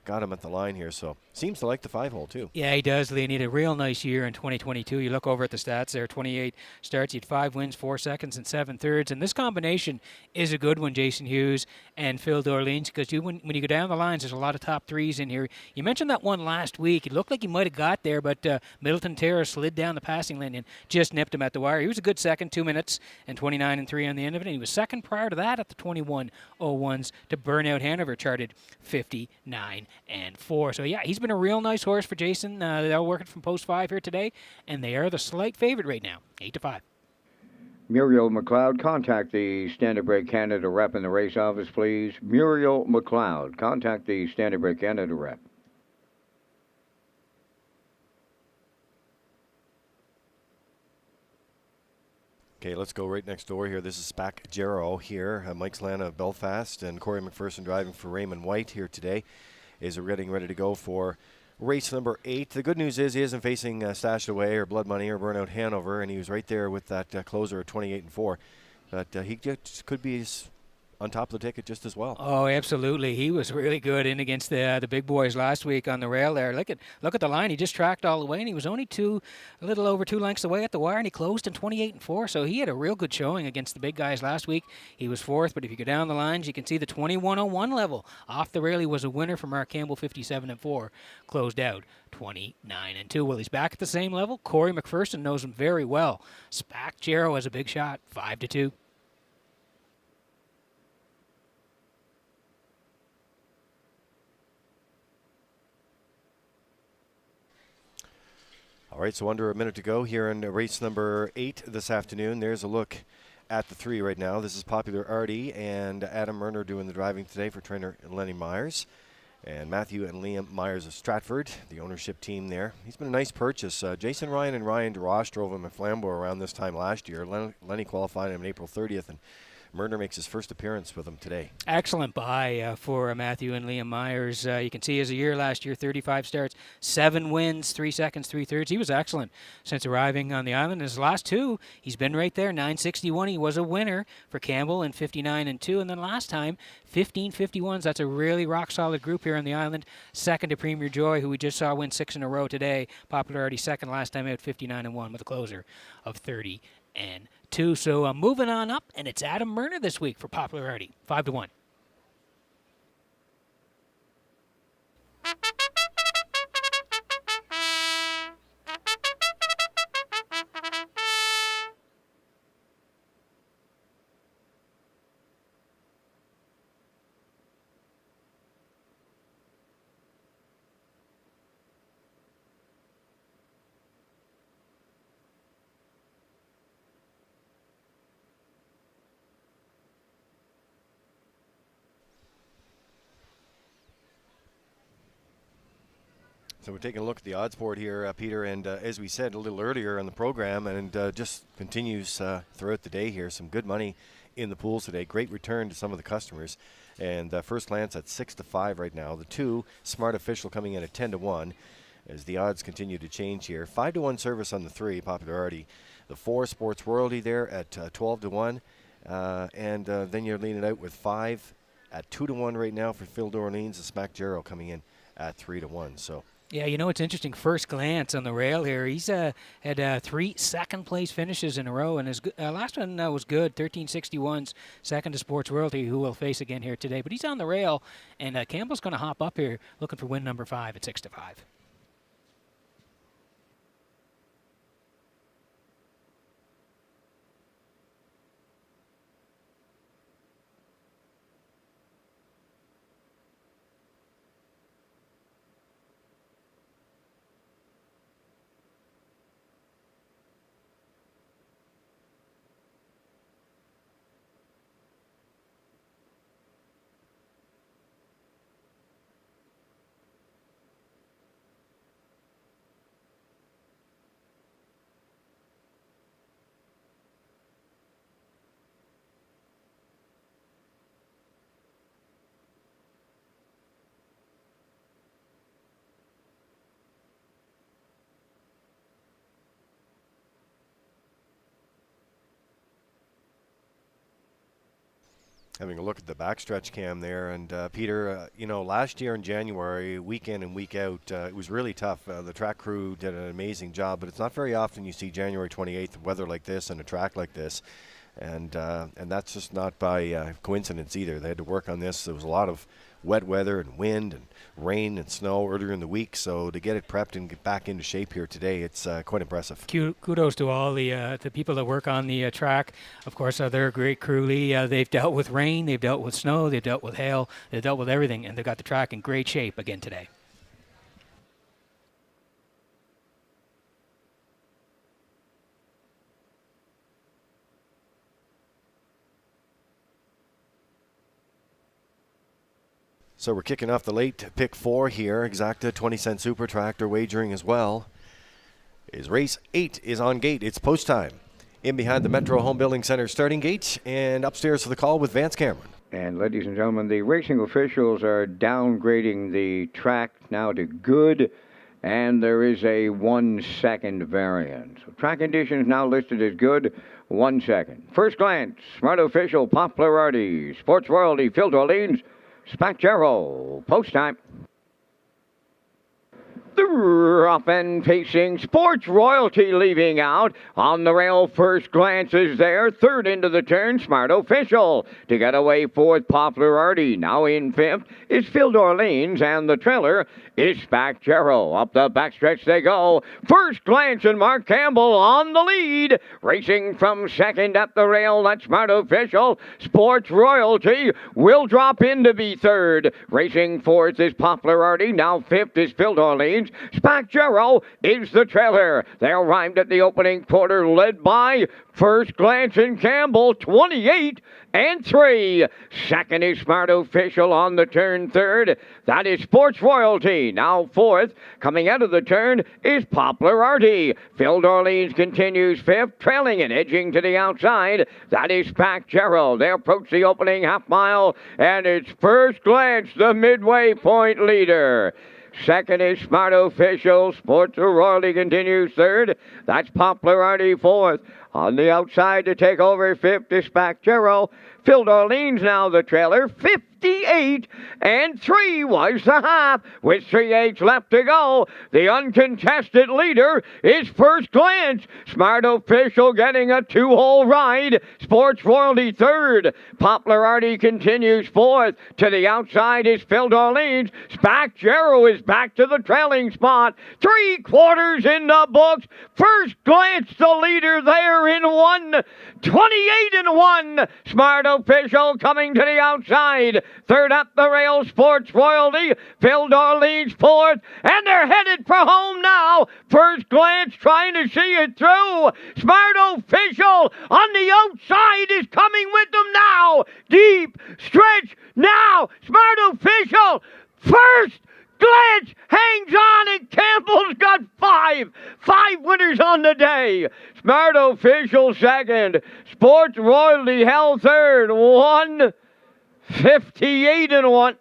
got him at the line here, so seems to like the 5-hole too. Yeah, he does, Lee. He had a real nice year in 2022. You look over at the stats there, 28 starts, he had 5 wins, 4 seconds, and 7 thirds. And this combination is a good one, Jason Hughes and Phil Dorleans, because when you go down the lines, there's a lot of top threes in here. You mentioned that one last week. It looked like he might have got there, but Middleton Terra slid down the passing lane and just nipped him at the wire. He was a good second, 2 minutes and 29 and 3 on the end of it. And he was second prior to that at the 21.01s to Burnout Hanover, charted 59 and 4. So, yeah, he's been a real nice horse for Jason. They're working from post 5 here today, and they are the slight favorite right now, 8-5. Muriel McLeod, contact the Standard Break Canada rep in the race office, please. Muriel McLeod, contact the Standard Break Canada rep. Okay, let's go right next door here. This is SPAC Gero here. Mike Slana of Belfast and Corey McPherson driving for Raymond White here today as we're getting ready to go for race number 8. The good news is he isn't facing Stashed Away or Blood Money or Burnout Hanover, and he was right there with that closer at 28-4. But he just could be on top of the ticket just as well. Oh, absolutely. He was really good in against the big boys last week on the rail there. Look at the line. He just tracked all the way, and he was only a little over 2 lengths away at the wire, and he closed in 28-4. So he had a real good showing against the big guys last week. He was 4th, but if you go down the lines, you can see the 21:01 level. Off the rail, he was a winner for Mark Campbell, 57-4. Closed out 29-2. Well, he's back at the same level. Corey McPherson knows him very well. SPAC Gero has a big shot, 5-2. All right, so under a minute to go here in race number 8 this afternoon. There's a look at the 3 right now. This is Popular Artie and Adam Murner doing the driving today for trainer Lenny Myers. And Matthew and Liam Myers of Stratford, the ownership team there. He's been a nice purchase. Jason Ryan and Ryan DeRoche drove him at Flambeau around this time last year. Lenny qualified him on April 30th, and Murner makes his first appearance with him today. Excellent buy for Matthew and Liam Myers. You can see his year last year, 35 starts, 7 wins, 3 seconds, 3/3. He was excellent since arriving on the island. His last 2, he's been right there, 961. He was a winner for Campbell in 59-2. And then last time, 1551s. That's a really rock-solid group here on the island. Second to Premier Joy, who we just saw win 6 in a row today. Popularity second last time out, 59-1 with a closer of 30-2. So moving on up, and it's Adam Murner this week for Popularity, 5-1. So we're taking a look at the odds board here, Peter, and as we said a little earlier in the program, and just continues throughout the day here, some good money in the pools today. Great return to some of the customers. And First Lance at 6-5 right now. The 2, Smart Official, coming in at 10-1 as the odds continue to change here. 5-1 service on the 3, Popularity. The 4, Sports Royalty there at 12-1. And then you're leaning out with 5 at 2-1 right now for Phil Dorleans. The SPAC Gero coming in at 3-1. So. Yeah, you know, it's interesting. First glance on the rail here. He's had 3 second-place finishes in a row, and his last one was good, 1361s, second to Sports Royalty, who we'll face again here today. But he's on the rail, and Campbell's going to hop up here looking for win number 5 at 6-5. Having a look at the backstretch cam there, and Peter, you know, last year in January, week in and week out, it was really tough. The track crew did an amazing job, but it's not very often you see January 28th weather like this and a track like this, and that's just not by coincidence either. They had to work on this. There was a lot of wet weather and wind and rain and snow earlier in the week, so to get it prepped and get back into shape here today, it's quite impressive. Kudos to all the people that work on the track. Of course, they're a great crew, Lee. They've dealt with rain, they've dealt with snow, they've dealt with hail, they've dealt with everything, and they've got the track in great shape again today. So we're kicking off the late pick 4 here. Exacta 20-cent Super Tractor wagering as well. Race 8 is on gate. It's post time. In behind the Metro Home Building Center starting gate, and upstairs for the call with Vance Cameron. And ladies and gentlemen, the racing officials are downgrading the track now to good, and there is a 1 second variance. So track conditions now listed as good, 1 second. First glance, smart official, Popularity, Sports Royalty, Phil Dorleans, Spacero, post time. The rough and pacing Sports Royalty leaving out. On the rail, first glance is there. Third into the turn, Smart Official. To get away fourth, Popularity. Now in fifth is Phil Dorleans, and the trailer is Spacero. Up the backstretch they go. First glance and Mark Campbell on the lead. Racing from second at the rail, that's Smart Official. Sports Royalty will drop in to be third. Racing fourth is Popularity. Now fifth is Phil Dorleans. Spacero is the trailer. They arrived at the opening quarter led by First Glance and Campbell, 28-3. Second is Smart Official on the turn third. That is Sports Royalty. Now fourth, coming out of the turn, is Popularity. Phil Dorleans continues fifth, trailing and edging to the outside. That is Spacero. They approach the opening half mile, and it's First Glance, the midway point leader. Second is Smart Official. Sports Royalty continues third. That's Popularity fourth. On the outside to take over fifth is Spacero. Phil Dorleans now the trailer. 58-3 was the half. With 3/8 left to go, the uncontested leader is First Glance. Smart Official getting a 2-hole ride. Sports Royalty third. Popularity continues fourth. To the outside is Phil Dorleans. Spacero is back to the trailing spot. 3/4 in the books. First Glance the leader there in 28-1. Smart Official coming to the outside. Third up the rail, Sports Royalty. Phil Dorleans fourth. And they're headed for home now. First Glance trying to see it through. Smart Official on the outside is coming with them now. Deep stretch now. Smart Official first. Glance hangs on, and Campbell's got five winners on the day. Smart Official second. Sports Royalty held third. 158-1.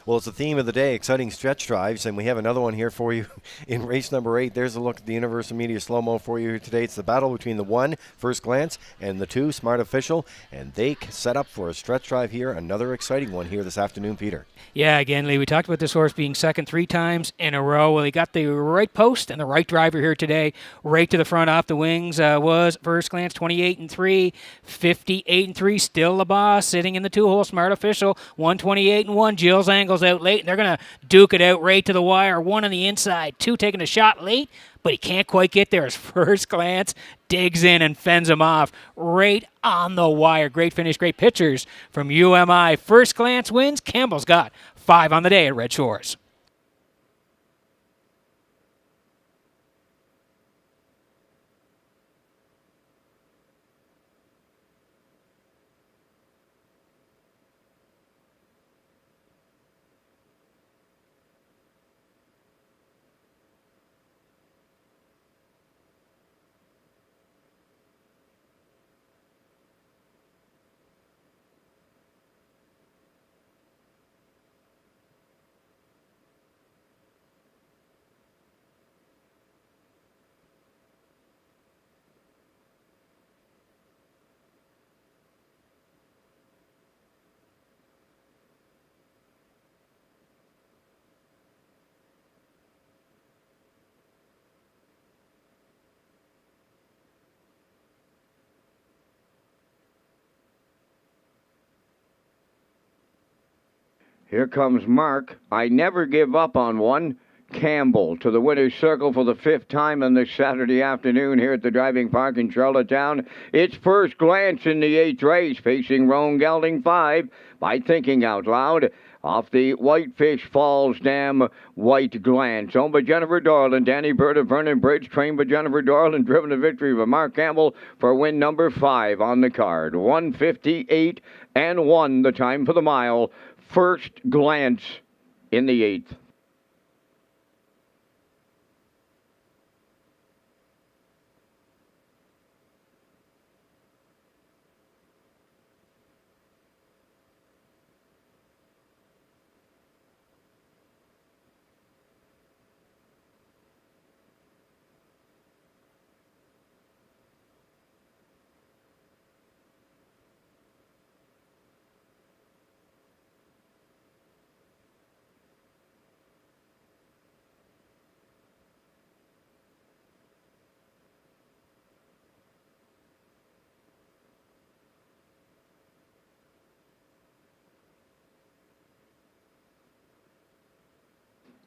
Well, it's the theme of the day, exciting stretch drives, and we have another one here for you in race number 8. There's a look at the Universal Media slow-mo for you today. It's the battle between the 1, First Glance, and the 2, Smart Official, and they set up for a stretch drive here. Another exciting one here this afternoon, Peter. Yeah, again, Lee, we talked about this horse being second 3 times in a row. Well, he got the right post and the right driver here today. Right to the front off the wings was First Glance, 28-3, 58-3, still the boss, sitting in the 2-hole, Smart Official, 128-1. Jill's Angles out late, and they're going to duke it out right to the wire. 1 on the inside, 2 taking a shot late, but he can't quite get there as First Glance digs in and fends him off right on the wire. Great finish, great pictures from UMI. First Glance wins. Campbell's got 5 on the day at Red Shores. Here comes Mark. I never give up on one. Campbell to the winner's circle for the 5th time on this Saturday afternoon here at the Driving Park in Charlottetown. It's First Glance in the 8th race, facing Roan Gelding 5 by Thinking Out Loud. Off the Whitefish Falls Dam, White Glance. Owned by Jennifer Doyle and Danny Bird of Vernon Bridge. Trained by Jennifer Doyle and driven to victory by Mark Campbell for win number 5 on the card. 1:58.1 the time for the mile. First Glance in the 8th.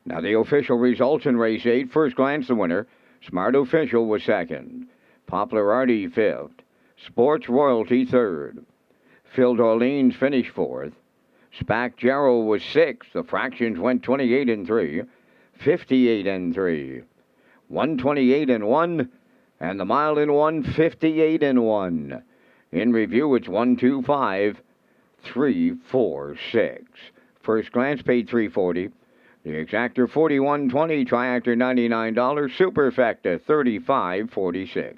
Now the official results in race 8. First Glance the winner. Smart Official was 2nd. Poplar Artie 5th. Sports Royalty 3rd. Phil Dorleans finished 4th. Spack Jarrow was 6th. The fractions went 28-3. 58-3. 128-1. And the mile in 1:58.1. In review, it's 125.346. First Glance paid $340. The Exactor $41.20, Triactor $99, Superfecta $35.46.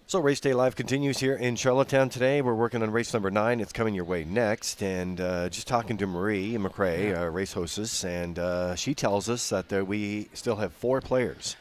So Race Day Live continues here in Charlottetown today. We're working on race number 9. It's coming your way next. And just talking to Marie McRae, race hostess, and she tells us that we still have 4 players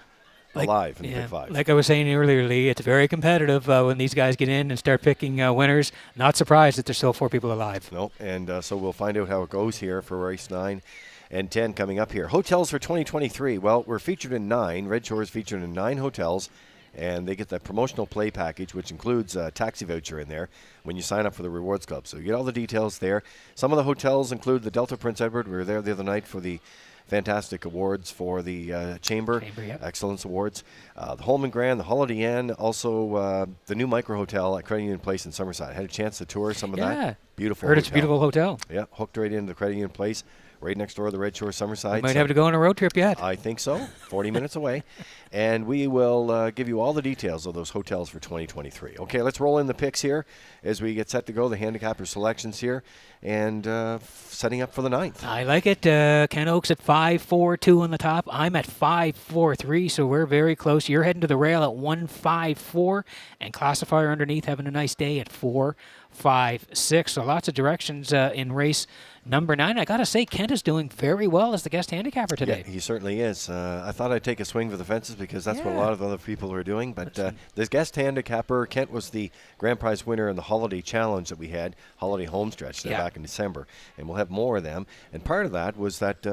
alive in the Big 5. Like I was saying earlier, Lee, it's very competitive when these guys get in and start picking winners. Not surprised that there's still 4 people alive. No, and so we'll find out how it goes here for race 9 and 10 coming up here. Hotels for 2023. Well, we're featured in 9. Red Shores featured in 9 hotels. And they get that promotional play package, which includes a taxi voucher in there when you sign up for the Rewards Club. So you get all the details there. Some of the hotels include the Delta Prince Edward. We were there the other night for the fantastic awards for the Chamber yep. Excellence Awards. The Holman Grand, the Holiday Inn, also the new Micro Hotel at Credit Union Place in Summerside. I had a chance to tour some of that. Beautiful Heard it's a beautiful hotel. Yeah, hooked right into the Credit Union Place. right next door to the Red Shore Summerside. Might have to go on a road trip yet. I think so. 40 minutes away. And we will give you all the details of those hotels for 2023. Okay, let's roll in the picks here as we get set to go. The handicapper selections here and setting up for the 9th. I like it. Ken Oak's at 5.42 on the top. I'm at 5.43, so we're very close. You're heading to the rail at 1.54, and Classifier underneath having a nice day at 4.56. So lots of directions in race number 9. I got to say, Kent is doing very well as the guest handicapper today. Yeah, he certainly is. I thought I'd take a swing for the fences because that's what a lot of other people are doing. But this guest handicapper, Kent, was the grand prize winner in the Holiday Challenge that we had, Holiday Homestretch, back in December. And we'll have more of them. And part of that was that,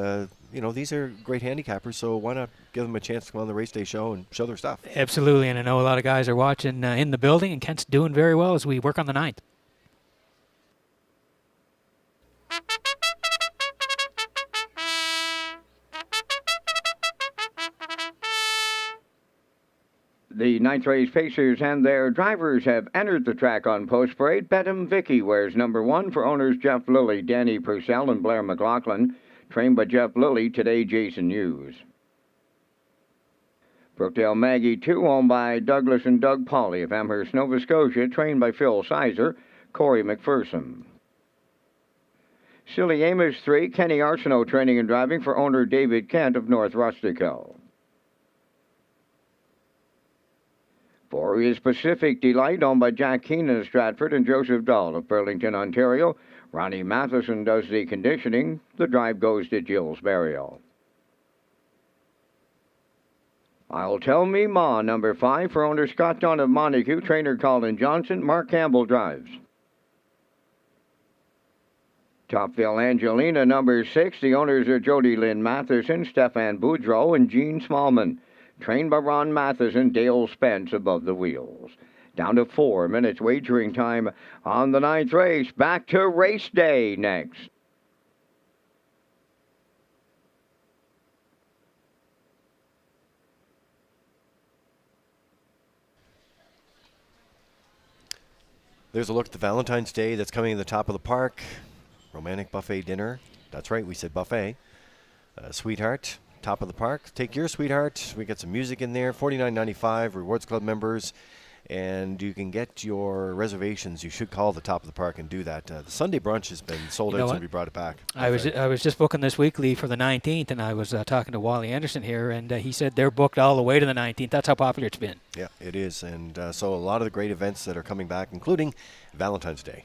these are great handicappers, so why not give them a chance to come on the race day show and show their stuff? Absolutely, and I know a lot of guys are watching in the building, and Kent's doing very well as we work on the 9th. The 9th race pacers and their drivers have entered the track on post parade. Bedham Vicky wears number 1 for owners Jeff Lilly, Danny Purcell, and Blair McLaughlin. Trained by Jeff Lilly, today Jason Hughes. Brookdale Maggie 2, owned by Douglas and Doug Pauley of Amherst, Nova Scotia, trained by Phil Sizer, Corey McPherson. Silly Amos 3, Kenny Arsenault, training and driving for owner David Kent of North Rustico. 4 is Pacific Delight, owned by Jack Keenan of Stratford and Joseph Dahl of Burlington, Ontario. Ronnie Matheson does the conditioning. The drive goes to Jill's Burial. I'll Tell Me Ma, number 5, for owner Scott Dunn of Montague, trainer Colin Johnson. Mark Campbell drives. Topville Angelina, number 6. The owners are Jody Lynn Matheson, Stefan Boudreau, and Gene Smallman. Trained by Ron Matheson, Dale Spence above the wheels. Down to 4 minutes wagering time on the 9th race. Back to race day next. There's a look at the Valentine's Day that's coming to the top of the park. Romantic buffet dinner. That's right, we said buffet. Sweetheart. Top of the park. Take your sweetheart. We got some music in there. $49.95. Rewards Club members. And you can get your reservations. You should call the Top of the Park and do that. The Sunday brunch has been sold out since we brought it back. I was just booking this weekly for the 19th, and I was talking to Wally Anderson here, and he said they're booked all the way to the 19th. That's how popular it's been. Yeah, it is. And so a lot of the great events that are coming back, including Valentine's Day.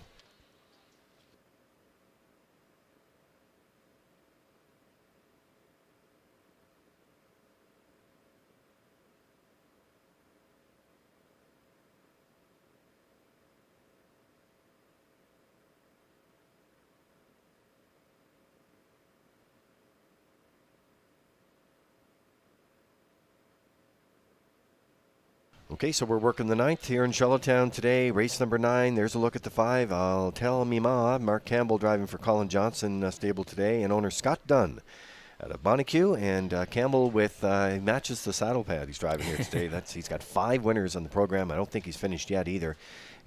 Okay, so we're working the 9th here in Charlottetown today. Race number 9. There's a look at the 5. I'll Tell Me Ma. Mark Campbell driving for Colin Johnson stable today, and owner Scott Dunn out of Montague. And Campbell with matches the saddle pad he's driving here today. He's got 5 winners on the program. I don't think he's finished yet either.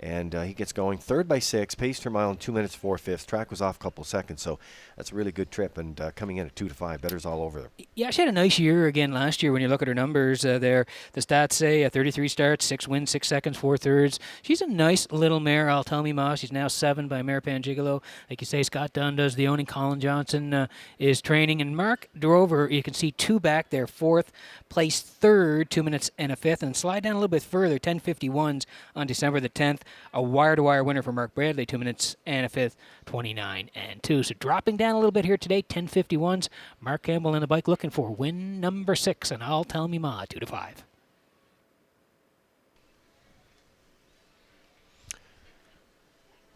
And he gets going 3rd by 6, pace per mile in 2 minutes 4/5. Track was off a couple of seconds, so that's a really good trip. And coming in at 2 to 5, better's all over there. Yeah, she had a nice year again last year when you look at her numbers there. The stats say 33 starts, 6 wins, 6 seconds, 4 thirds. She's a nice little mare, I'll Tell Me Ma. She's now 7 by Maripan Gigolo. Like you say, Scott Dunn does the owning. Colin Johnson is training. And Mark Drover, you can see 2 back there, 4th place, 3rd, 2 minutes and a 5th. And slide down a little bit further, 10:51s on December the 10th. A wire-to-wire winner for Mark Bradley, 2 minutes and a 5th, 29 and 2. So dropping down a little bit here today, 10:51s. Mark Campbell in the bike looking for win number 6, and I'll Tell Me Ma, 2 to 5.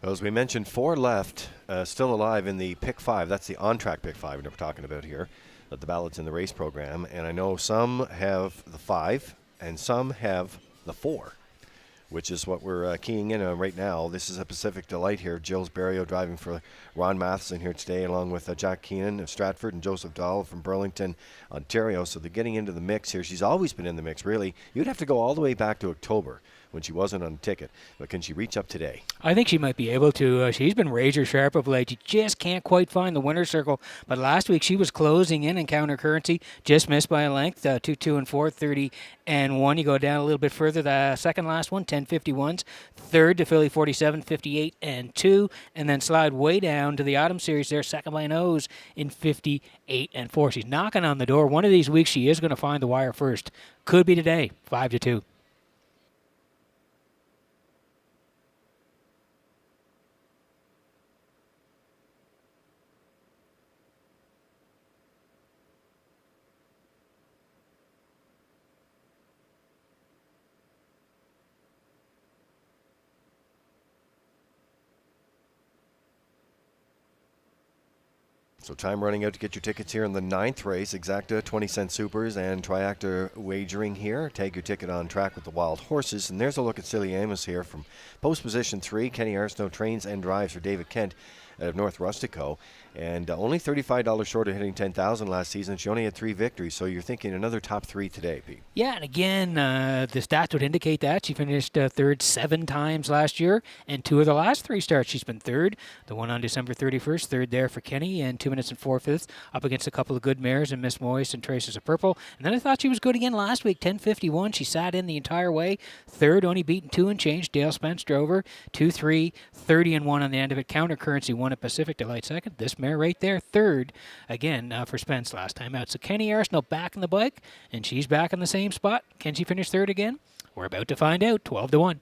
Well, as we mentioned, 4 left, still alive in the pick 5. That's the on-track pick 5 we're talking about here, the ballots in the race program. And I know some have the 5 and some have the 4, which is what we're keying in on right now. This is a Pacific Delight here. Jill's Barrio driving for Ron Matheson here today, along with Jack Keenan of Stratford and Joseph Dahl from Burlington, Ontario. So they're getting into the mix here. She's always been in the mix, really. You'd have to go all the way back to October when she wasn't on the ticket. But can she reach up today? I think she might be able to. She's been razor sharp of late. You just can't quite find the winner's circle. But last week she was closing in counter currency, just missed by a length, 2-2 and 4, 30 and 1. You go down a little bit further, the second last one, 10-51s. Third to Philly 47, 58 and 2. And then slide way down to the Autumn Series there, second by nose in 58 and 4. She's knocking on the door. One of these weeks she is going to find the wire first. Could be today, 5-2. So time running out to get your tickets here in the 9th race. Exacta 20-cent supers and triactor wagering here. Tag your ticket on track with the wild horses. And there's a look at Silly Amos here from post position 3. Kenny Arsenault trains and drives for David Kent out of North Rustico. And only $35 short of hitting 10,000 last season. She only had 3 victories. So you're thinking another top 3 today, Pete. Yeah, and again, the stats would indicate that. She finished third 7 times last year, and 2 of the last 3 starts she's been third. The one on December 31st, third there for Kenny, and 2 minutes and 4/5 up against a couple of good mares and Miss Moist and Traces of Purple. And then I thought she was good again last week, 10:51. She sat in the entire way. Third, only beaten 2 and change. Dale Spence drove her 2-3, 30 and 1 on the end of it. Counter Currency won at Pacific Delight second. This mare right there, third again for Spence last time out. So Kenny Arsenault back on the bike, and she's back in the same spot. Can she finish third again? We're about to find out. 12-1.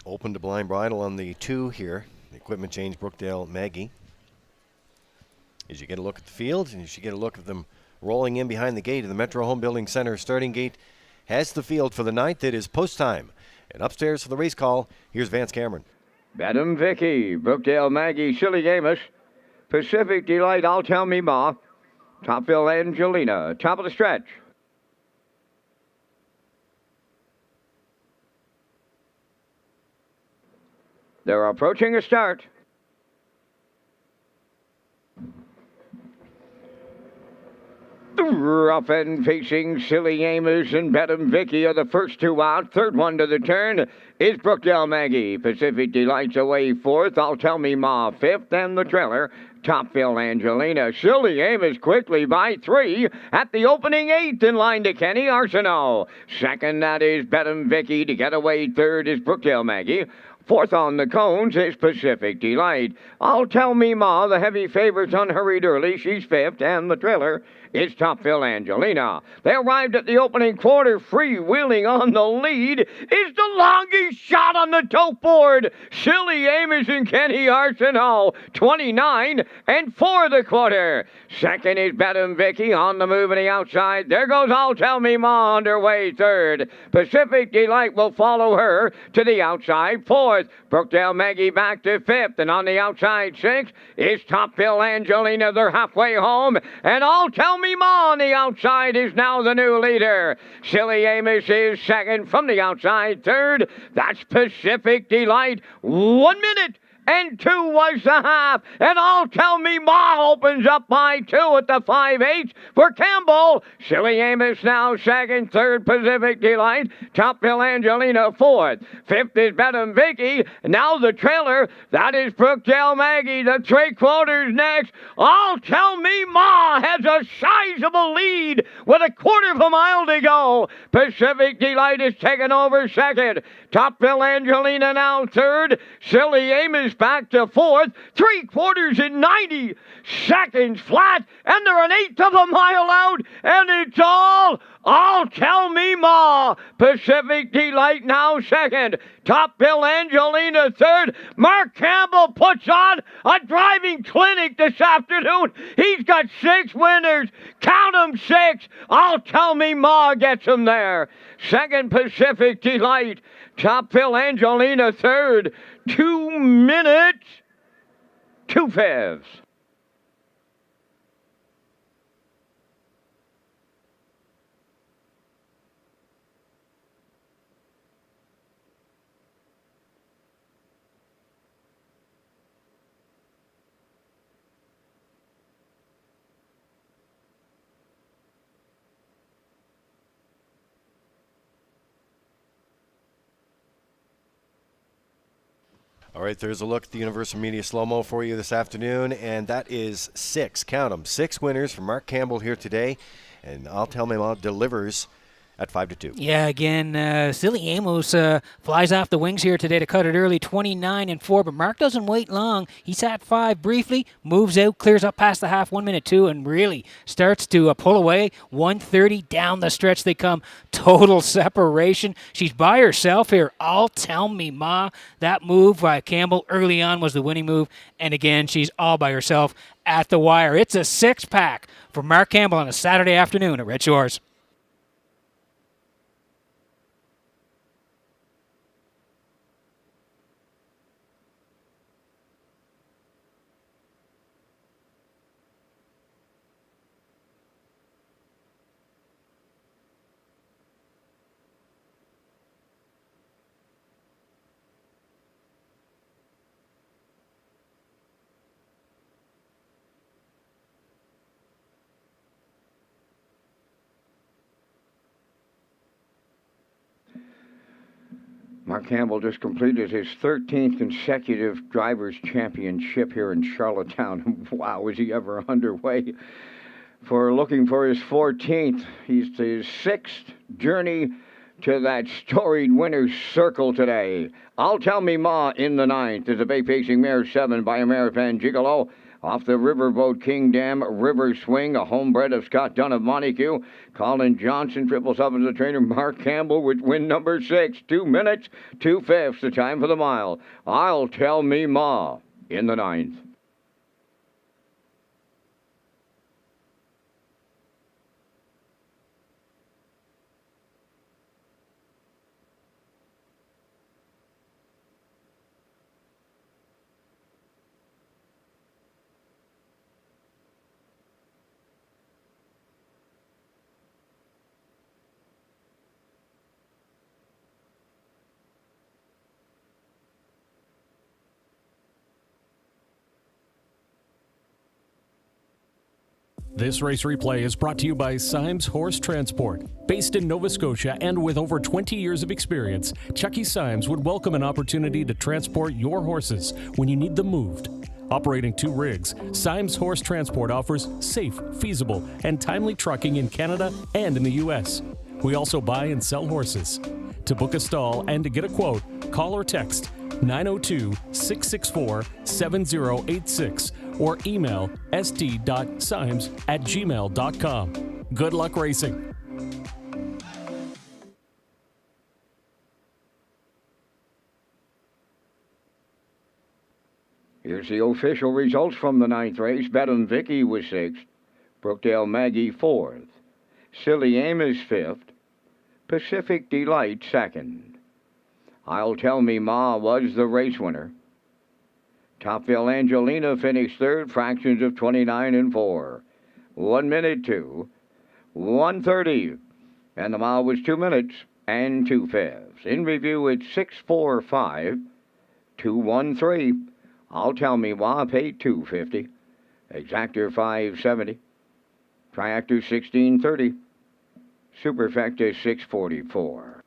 Open to blind bridle on the 2 here. The equipment change, Brookdale Maggie. As you get a look at the field, and as you get a look at them rolling in behind the gate of the Metro Home Building Center starting gate, has the field for the 9th. It is post time. And upstairs for the race call, here's Vance Cameron. Bedham Vicky, Brookdale Maggie, Silly Amos, Pacific Delight, I'll Tell Me Ma, Topville Angelina, top of the stretch. They're approaching a start. Rough and facing Silly Amos and Bedham Vicky are the first 2 out. Third one to the turn is Brookdale Maggie. Pacific Delight's away 4th. I'll Tell Me Ma 5th. And the trailer, Topville Angelina. Silly Amos quickly by 3 at the opening 8th in line to Kenny Arsenault. Second, that is Bedham Vicky. To get away 3rd is Brookdale Maggie. 4th on the cones is Pacific Delight. I'll Tell Me Ma, the heavy favorite's unhurried early. She's 5th, and the trailer is Topville Angelina. They arrived at the opening quarter. Freewheeling on the lead is the longest shot on the tote board. Silly Amos and Kenny Arsenault, 29 and 4 the quarter. Second is Bedham Vicky on the move on the outside. There goes I'll Tell Me Ma underway 3rd. Pacific Delight will follow her to the outside 4th. Brookdale Maggie back to 5th, and on the outside 6th is Topville Angelina. They're halfway home, and I'll Tell Me Ma on the outside is now the new leader. Silly Amos is second from the outside. 3rd, that's Pacific Delight. 1 minute and 2 was the half. And I'll Tell Me Ma opens up by 2 at the 5/8 for Campbell. Silly Amos now second. 3rd, Pacific Delight. Topville Angelina 4th. 5th is Bedham Vicky. Now the trailer, that is Brookdale Maggie. The 3/4 next. I'll Tell Me Ma has a sizable lead with a 1/4 of a mile to go. Pacific Delight is taken over second. Topville Angelina now 3rd. Silly Amos Goes back to fourth. 3/4 in 90 seconds flat. And they're an eighth of a mile out. And it's all tell me ma. Pacific Delight now second. Top Bill Angelina third. Mark Campbell puts on a driving clinic this afternoon. He's got 6 winners. Count 'em 6. I'll tell me ma gets him there. Second Pacific Delight. Top Bill Angelina third. 2 minutes, 2 fifths. All right, there's a look at the Universal Media Slow-Mo for you this afternoon, and that is 6, count them, 6 winners from Mark Campbell here today, and I'll tell my mom delivers at 5-2. Yeah, again, Silly Amos flies off the wings here today to cut it early, 29-4, but Mark doesn't wait long. He sat 5 briefly, moves out, clears up past the half, 1:02, and really starts to pull away. 1:30 down the stretch they come. Total separation. She's by herself here. All tell me, ma. That move by Campbell early on was the winning move, and again, she's all by herself at the wire. It's a 6-pack for Mark Campbell on a Saturday afternoon at Red Shores. Mark Campbell just completed his 13th consecutive Drivers' Championship here in Charlottetown. Wow, is he ever underway? Looking for his 14th. He's his 6th journey to that storied winner's circle today. I'll tell me ma in the 9th is a Bay Pacing Mare 7 by American Gigolo. Off the Riverboat King Dam River Swing, a homebred of Scott Dunn of Montague. Colin Johnson triples up as the trainer. Mark Campbell with win number 6. 2 minutes, 2 fifths, the time for the mile. I'll tell me ma in the 9th. This race replay is brought to you by Symes Horse Transport. Based in Nova Scotia and with over 20 years of experience, Chucky Symes would welcome an opportunity to transport your horses when you need them moved. Operating 2 rigs, Symes Horse Transport offers safe, feasible, and timely trucking in Canada and in the U.S. We also buy and sell horses. To book a stall and to get a quote, call or text 902-664-7086 or email st.symes@gmail.com. Good luck racing. Here's the official results from the 9th race. Bedlam Vicky was 6th. Brookdale Maggie 4th. Silly Amos 5th. Pacific Delight 2nd. I'll Tell Me Ma was the race winner. Topville Angelina finished 3rd, fractions of 29 4. 1 minute 2. 1:30. And the mile was 2 minutes and 2 fifths. In review, it's 6:45. 2:13. I'll Tell Me Ma paid $2.50. Exactor $5.70. Triactor $16.30. Superfecta $6.44.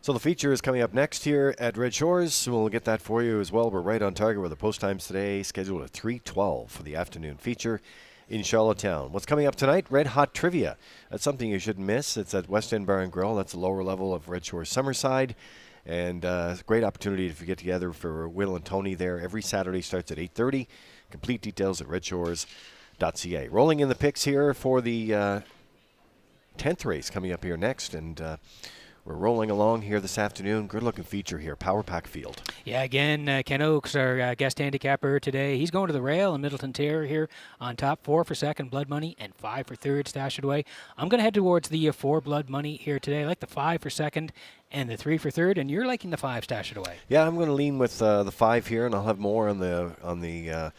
So the feature is coming up next here at Red Shores. We'll get that for you as well. We're right on target with the post times today, scheduled at 3:12 for the afternoon feature in Charlottetown. What's coming up tonight? Red Hot Trivia. That's something you shouldn't miss. It's at West End Bar and Grill. That's the lower level of Red Shores Summerside. And it's a great opportunity to get together for Will and Tony there. Every Saturday starts at 8:30. Complete details at Redshores.ca. Rolling in the picks here for the 10th race coming up here next. And we're rolling along here this afternoon. Good-looking feature here, Power Pack Field. Yeah, again, Ken Oakes, our guest handicapper today. He's going to the rail in Middleton Terror here on top. 4 for second, Blood Money, and 5 for third, Stash It Away. I'm going to head towards the 4 Blood Money here today. I like the 5 for second and the 3 for third, and you're liking the 5, Stash It Away. Yeah, I'm going to lean with the 5 here, and I'll have more on the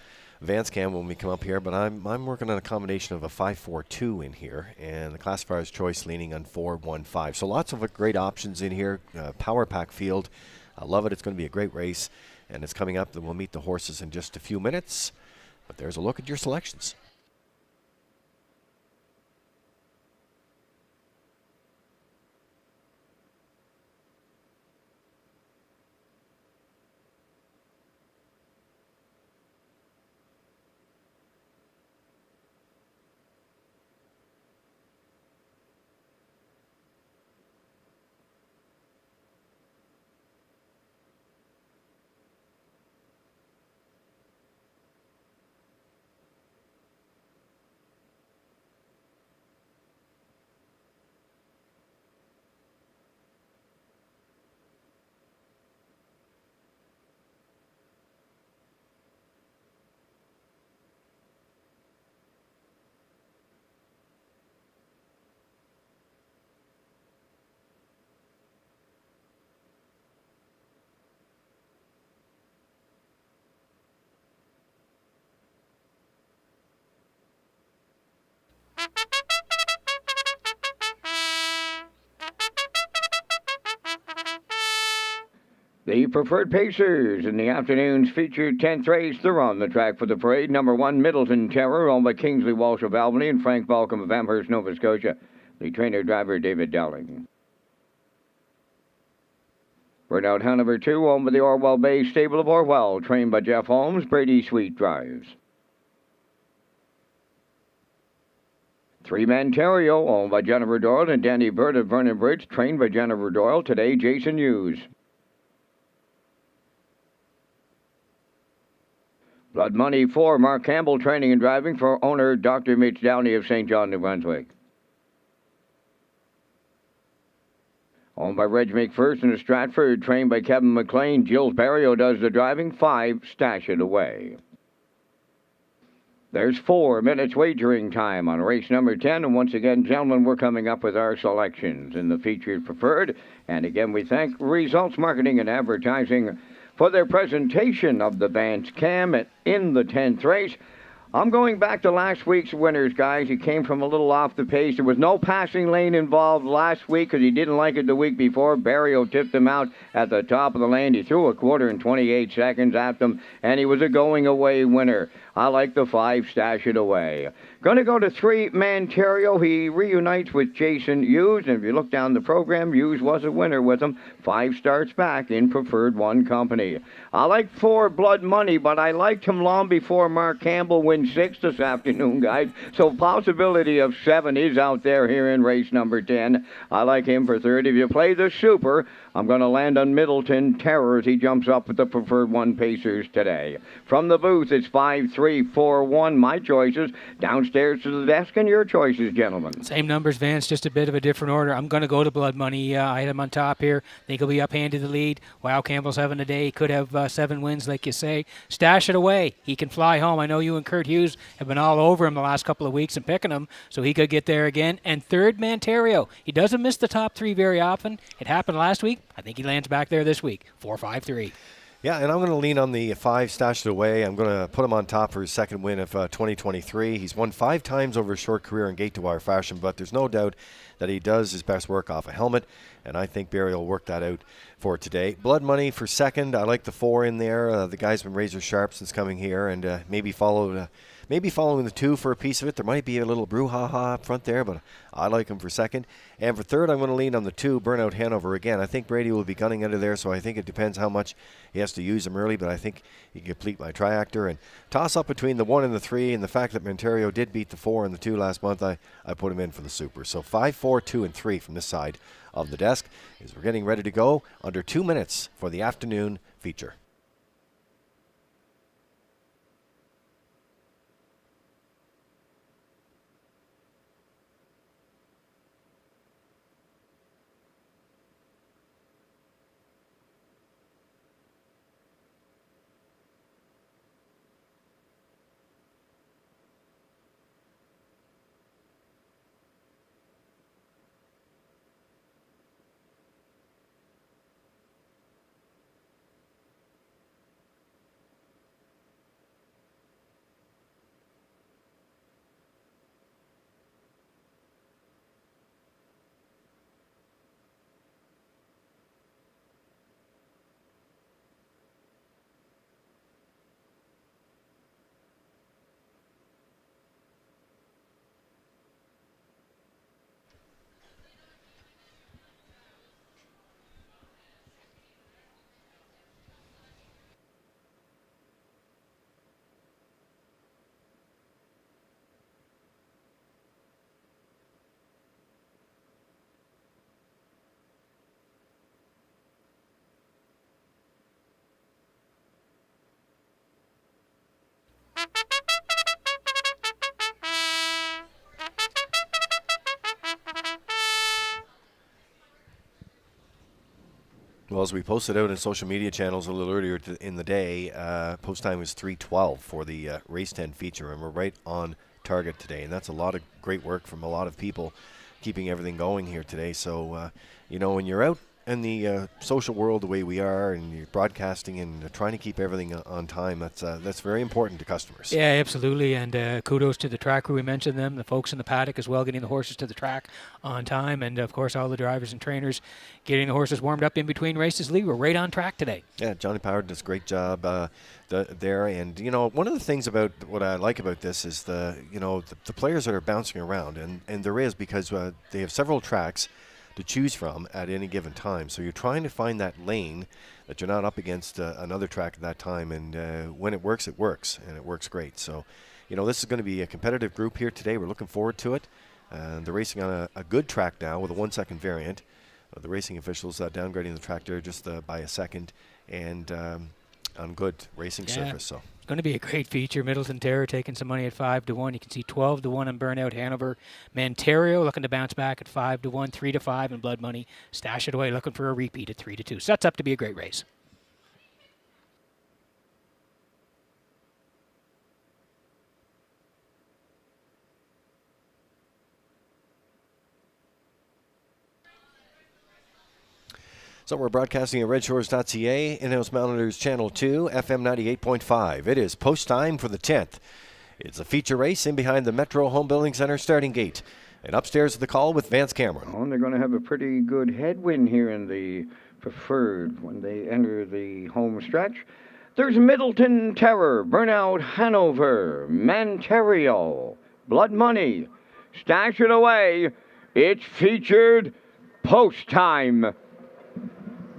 Vance Cam when we come up here, but I'm working on a combination of a 5-4-2 in here, and the classifier's choice leaning on 4-1-5. So lots of great options in here. Power Pack Field. I love it. It's going to be a great race, and it's coming up. We'll meet the horses in just a few minutes, but there's a look at your selections. The Preferred Pacers in the afternoon's featured 10th race. They're on the track for the parade. Number 1, Middleton Terror, owned by Kingsley Walsh of Albany and Frank Balcom of Amherst, Nova Scotia. The trainer-driver, David Dowling. Burnout Hanover 2, owned by the Orwell Bay Stable of Orwell, trained by Jeff Holmes. Brady Sweet drives. 3-Man Terrio, owned by Jennifer Doyle and Danny Bird of Vernon Bridge, trained by Jennifer Doyle. Today, Jason Hughes. Blood Money 4, Mark Campbell, training and driving for owner Dr. Mitch Downey of St. John, New Brunswick. Owned by Reg McPherson of Stratford, trained by Kevin McLean. Jill Barrio does the driving. 5, Stash It Away. There's 4 minutes wagering time on race number 10. And once again, gentlemen, we're coming up with our selections in the featured preferred. And again, we thank Results Marketing and Advertising for their presentation of the Vance Cam in the 10th race. I'm going back to last week's winners, guys. He came from a little off the pace. There was no passing lane involved last week because he didn't like it the week before. Barrio tipped him out at the top of the lane. He threw a quarter in 28 seconds at them, and he was a going-away winner. I like the 5, Stash It Away. Going to go to 3-Man Terrio. He reunites with Jason Hughes, and if you look down the program, Hughes was a winner with him. 5 starts back in Preferred 1 company. I like 4, Blood Money, but I liked him long before Mark Campbell wins 6 this afternoon, guys. So possibility of 7 is out there here in race number 10. I like him for 3rd. If you play the Super, I'm going to land on Middleton Terror as he jumps up with the Preferred 1 Pacers today. From the booth, it's 5-3-4-1. My choices. Downstairs to the desk, and your choices, gentlemen. Same numbers, Vance, just a bit of a different order. I'm going to go to Blood Money. I had him on top here. Think he'll be up-handed the lead. Wow, Campbell's having a day. He could have 7 wins, like you say. Stash It Away. He can fly home. I know you and Kurt Hughes have been all over him the last couple of weeks and picking him, so he could get there again. And 3rd-Man Terrio. He doesn't miss the top 3 very often. It happened last week. I think he lands back there this week. 4-5-3. Yeah, and I'm going to lean on the 5, Stash It Away. I'm going to put him on top for his second win of 2023. He's won 5 times over a short career in gate-to-wire fashion, but there's no doubt that he does his best work off a helmet, and I think Barry will work that out for today. Blood Money for second. I like the 4 in there. The guy's been razor sharp since coming here, and maybe followed maybe following the 2 for a piece of it. There might be a little brouhaha up front there, but I like him for second. And for third, I'm going to lean on the 2, Burnout Hanover again. I think Brady will be gunning out of there, so I think it depends how much he has to use him early, but I think he can complete my triactor. And toss up between the 1 and the 3, and the fact that Montario did beat the 4 and the 2 last month, I put him in for the Super. So 5, 4, 2, and 3 from this side of the desk as we're getting ready to go under 2 minutes for the afternoon feature. Well, as we posted out in social media channels a little earlier in the day, post time was 3:12 for the Race 10 feature, and we're right on target today. And that's a lot of great work from a lot of people keeping everything going here today. So, when you're out in the social world the way we are, and you're broadcasting and trying to keep everything on time, that's very important to customers. Yeah, absolutely. And kudos to the track crew. We mentioned them, the folks in the paddock as well, getting the horses to the track on time. And, of course, all the drivers and trainers getting the horses warmed up in between races. Lee, we're right on track today. Yeah, Johnny Power does a great job there. And, one of the things about what I like about this is the players that are bouncing around. And there is, because they have several tracks to choose from at any given time. So you're trying to find that lane that you're not up against another track at that time. And when it works, and it works great. So, this is going to be a competitive group here today. We're looking forward to it. They're racing on a good track now with a 1-second variant. The racing officials downgrading the tractor just by a second, and on good racing surface. So it's going to be a great feature. Middleton Terror taking some money at 5-1. You can see 12-1 on Burnout Hanover. Montario looking to bounce back at 5-1, 3-5, and Blood Money stash it away, looking for a repeat at 3-2. Sets up to be a great race. So we're broadcasting at Redshores.ca, in-house monitors channel 2, FM 98.5. It is post time for the 10th. It's a feature race in behind the Metro Home Building Center starting gate. And upstairs the call with Vance Cameron. Oh, and they're going to have a pretty good headwind here in the preferred when they enter the home stretch. There's Middleton Terror, Burnout Hanover, Montario, Blood Money, Stash It Away. It's featured post time.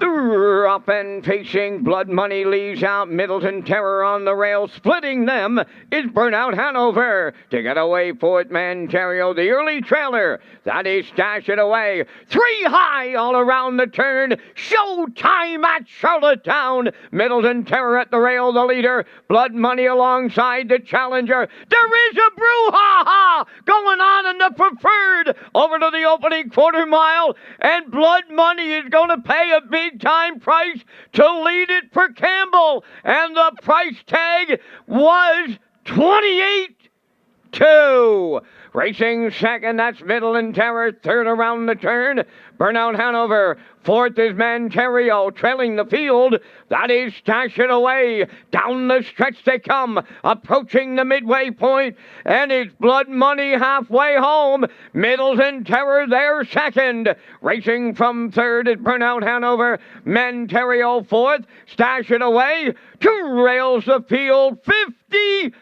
Up and facing Blood Money leaves out Middleton Terror on the rail. Splitting them is Burnout Hanover. To get away for it, Montario, the early trailer. That is Stash It Away. 3 high all around the turn. Showtime at Charlottetown. Middleton Terror at the rail, the leader. Blood Money alongside the challenger. There is a brouhaha going on in the preferred over to the opening quarter mile. And Blood Money is going to pay a big time price to lead it for Campbell, and the price tag was 28-2. Racing second, that's Middleton Terror. Third around the turn, Burnout Hanover. Fourth is Montario, trailing the field. That is Stash It Away. Down the stretch they come, approaching the midway point, and it's Blood Money halfway home. Middleton Terror there second. Racing from third is Burnout Hanover. Montario fourth. Stash It Away. 2 rails the field. 50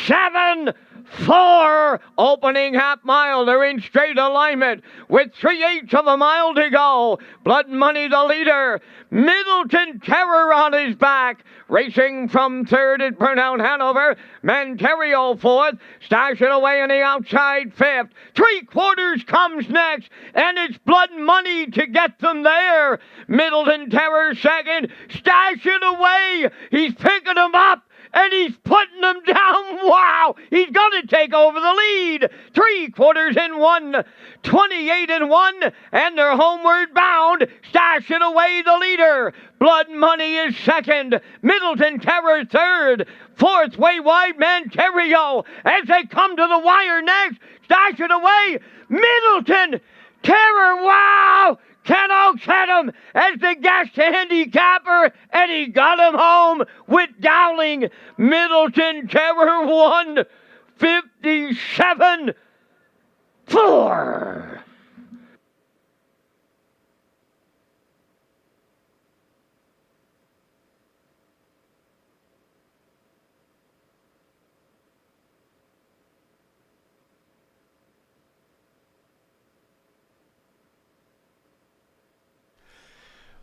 7-4. Opening half mile. They're in straight alignment with 3/8 of a mile to go. Blood Money the leader. Middleton Terror on his back. Racing from third at Burnout Hanover. Manterio fourth. Stashing away on the outside fifth. 3/4 comes next. And it's Blood Money to get them there. Middleton Terror second. Stashing away. He's picking them up. And he's putting them down. Wow! He's going to take over the lead. 3/4 in one. 28 in one. And they're homeward bound. Stashing away the leader. Blood Money is second. Middleton Terror third. Fourth, way wide, Manterio. As they come to the wire next. Stashing away. Middleton Terror. Wow! Ken Oaks had him as the guest handicapper, and he got him home with Dowling. Middleton Terror won 57-4.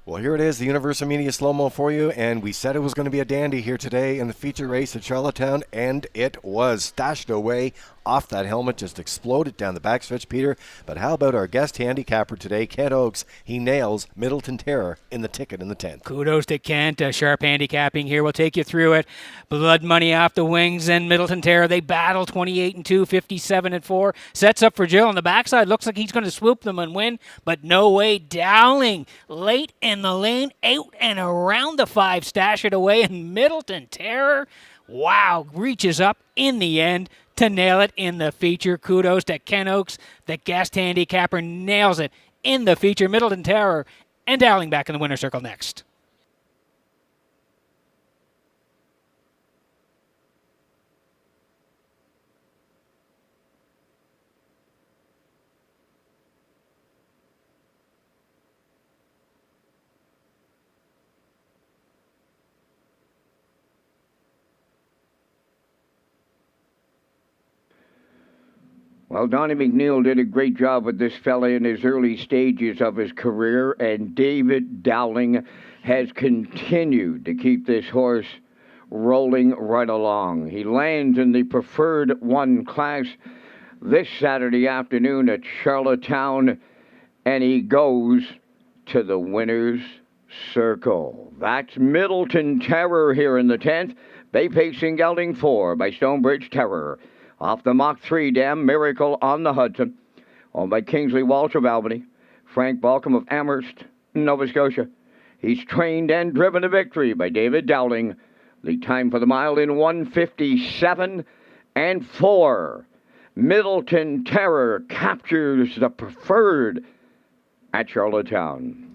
Well, here it is, the Universal Media Slow-Mo for you, and we said it was going to be a dandy here today in the feature race at Charlottetown, and it was. Stashed away off that helmet, just exploded down the backstretch, Peter. But how about our guest handicapper today, Kent Oaks? He nails Middleton Terror in the ticket in the 10th. Kudos to Kent. Sharp handicapping here. We'll take you through it. Blood Money off the wings, and Middleton Terror, they battle 28-2, 57-4. Sets up for Jill on the backside. Looks like he's going to swoop them and win, but no way. Dowling late in the lane, out and around the 5, stash it away, and Middleton Terror, wow, reaches up in the end to nail it in the feature. Kudos to Ken Oaks, the guest handicapper, nails it in the feature. Middleton Terror and Dowling back in the winner's circle next. Well, Donnie McNeil did a great job with this fella in his early stages of his career, and David Dowling has continued to keep this horse rolling right along. He lands in the preferred 1 class this Saturday afternoon at Charlottetown, and he goes to the winner's circle. That's Middleton Terror here in the 10th. Bay Pacing Gelding 4 by Stonebridge Terror. Off the Mach 3 Dam, Miracle on the Hudson. Owned by Kingsley Walsh of Albany. Frank Balcom of Amherst, Nova Scotia. He's trained and driven to victory by David Dowling. The time for the mile in 1:57.4. Middleton Terror captures the preferred at Charlottetown.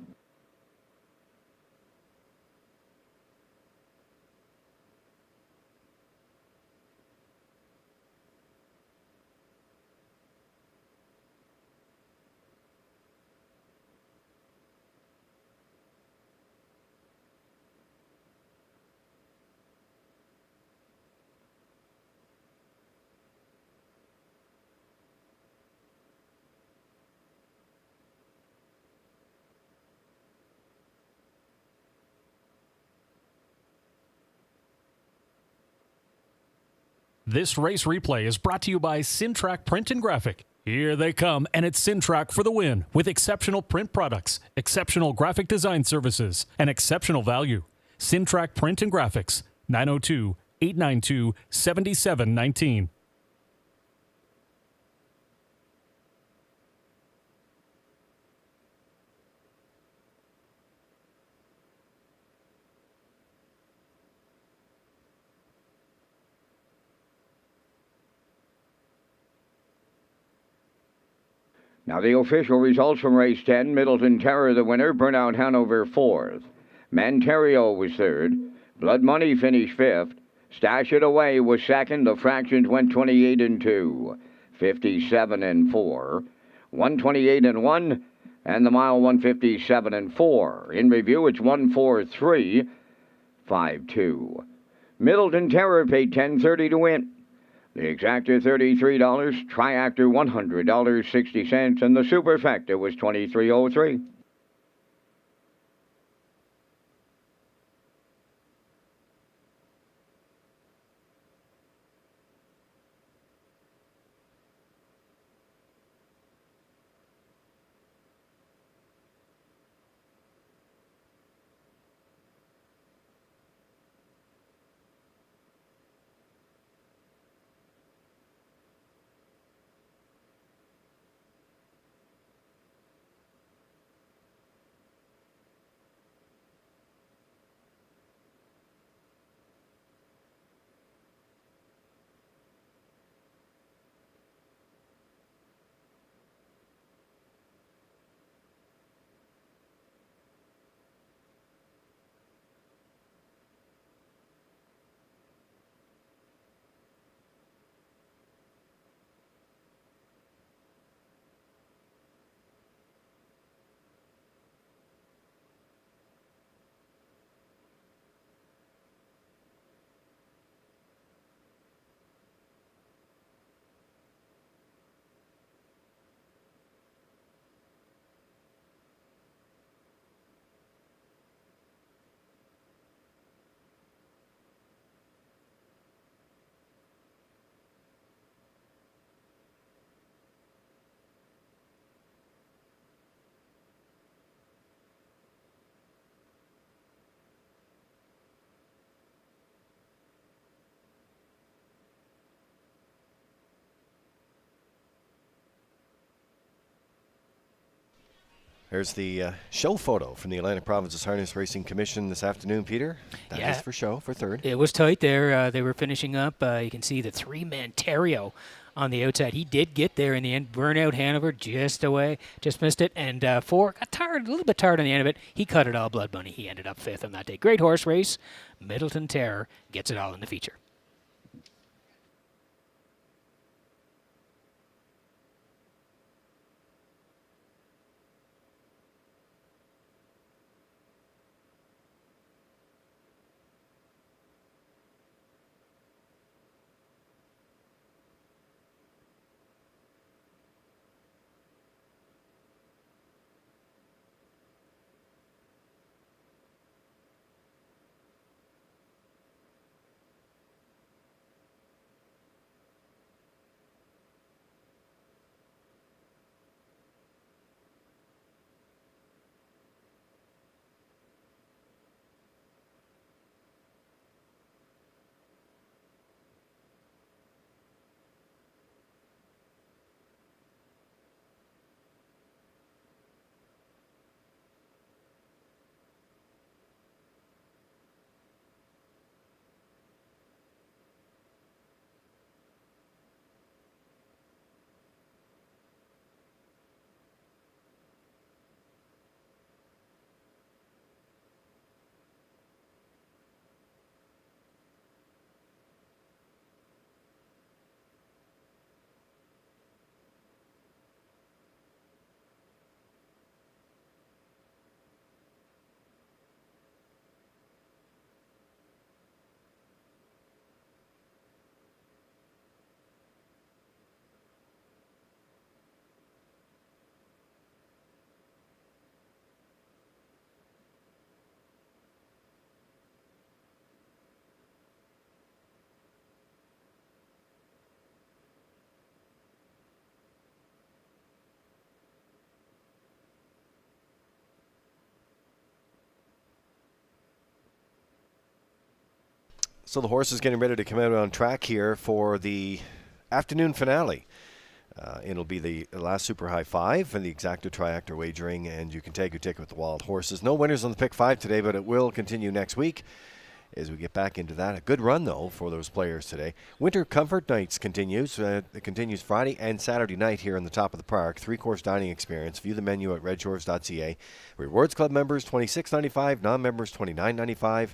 This race replay is brought to you by Syntrack Print and Graphic. Here they come, and it's Syntrack for the win with exceptional print products, exceptional graphic design services, and exceptional value. Syntrack Print and Graphics, 902-892-7719. Now the official results from race 10. Middleton Terror the winner. Burnout Hanover 4th. Manterio was 3rd. Blood Money finished 5th. Stash It Away was 2nd. The fractions went 28-2. 57-4. 128-1. And the mile 157-4. In review, it's 143.52. Middleton Terror paid $10.30 to win. The exactor $33, triactor $100.60, and the superfecta was $23.03. There's the show photo from the Atlantic Provinces Harness Racing Commission this afternoon, Peter. That is for show, for third. It was tight there. They were finishing up. You can see the three-man Terrio on the outside. He did get there in the end. Burnout Hanover just away. Just missed it. And 4 got tired, a little bit tired on the end of it. He cut it all, Blood Bunny. He ended up 5th on that day. Great horse race. Middleton Terror gets it all in the feature. So the horse is getting ready to come out on track here for the afternoon finale. It'll be the last Super High 5 and the exacta triactor wagering, and you can take your ticket with the wild horses. No winners on the pick 5 today, but it will continue next week as we get back into that. A good run, though, for those players today. Winter Comfort Nights continues. It continues Friday and Saturday night here on the top of the park. 3-course dining experience. View the menu at Redshores.ca. Rewards Club members, $26.95. Non-members, $29.95.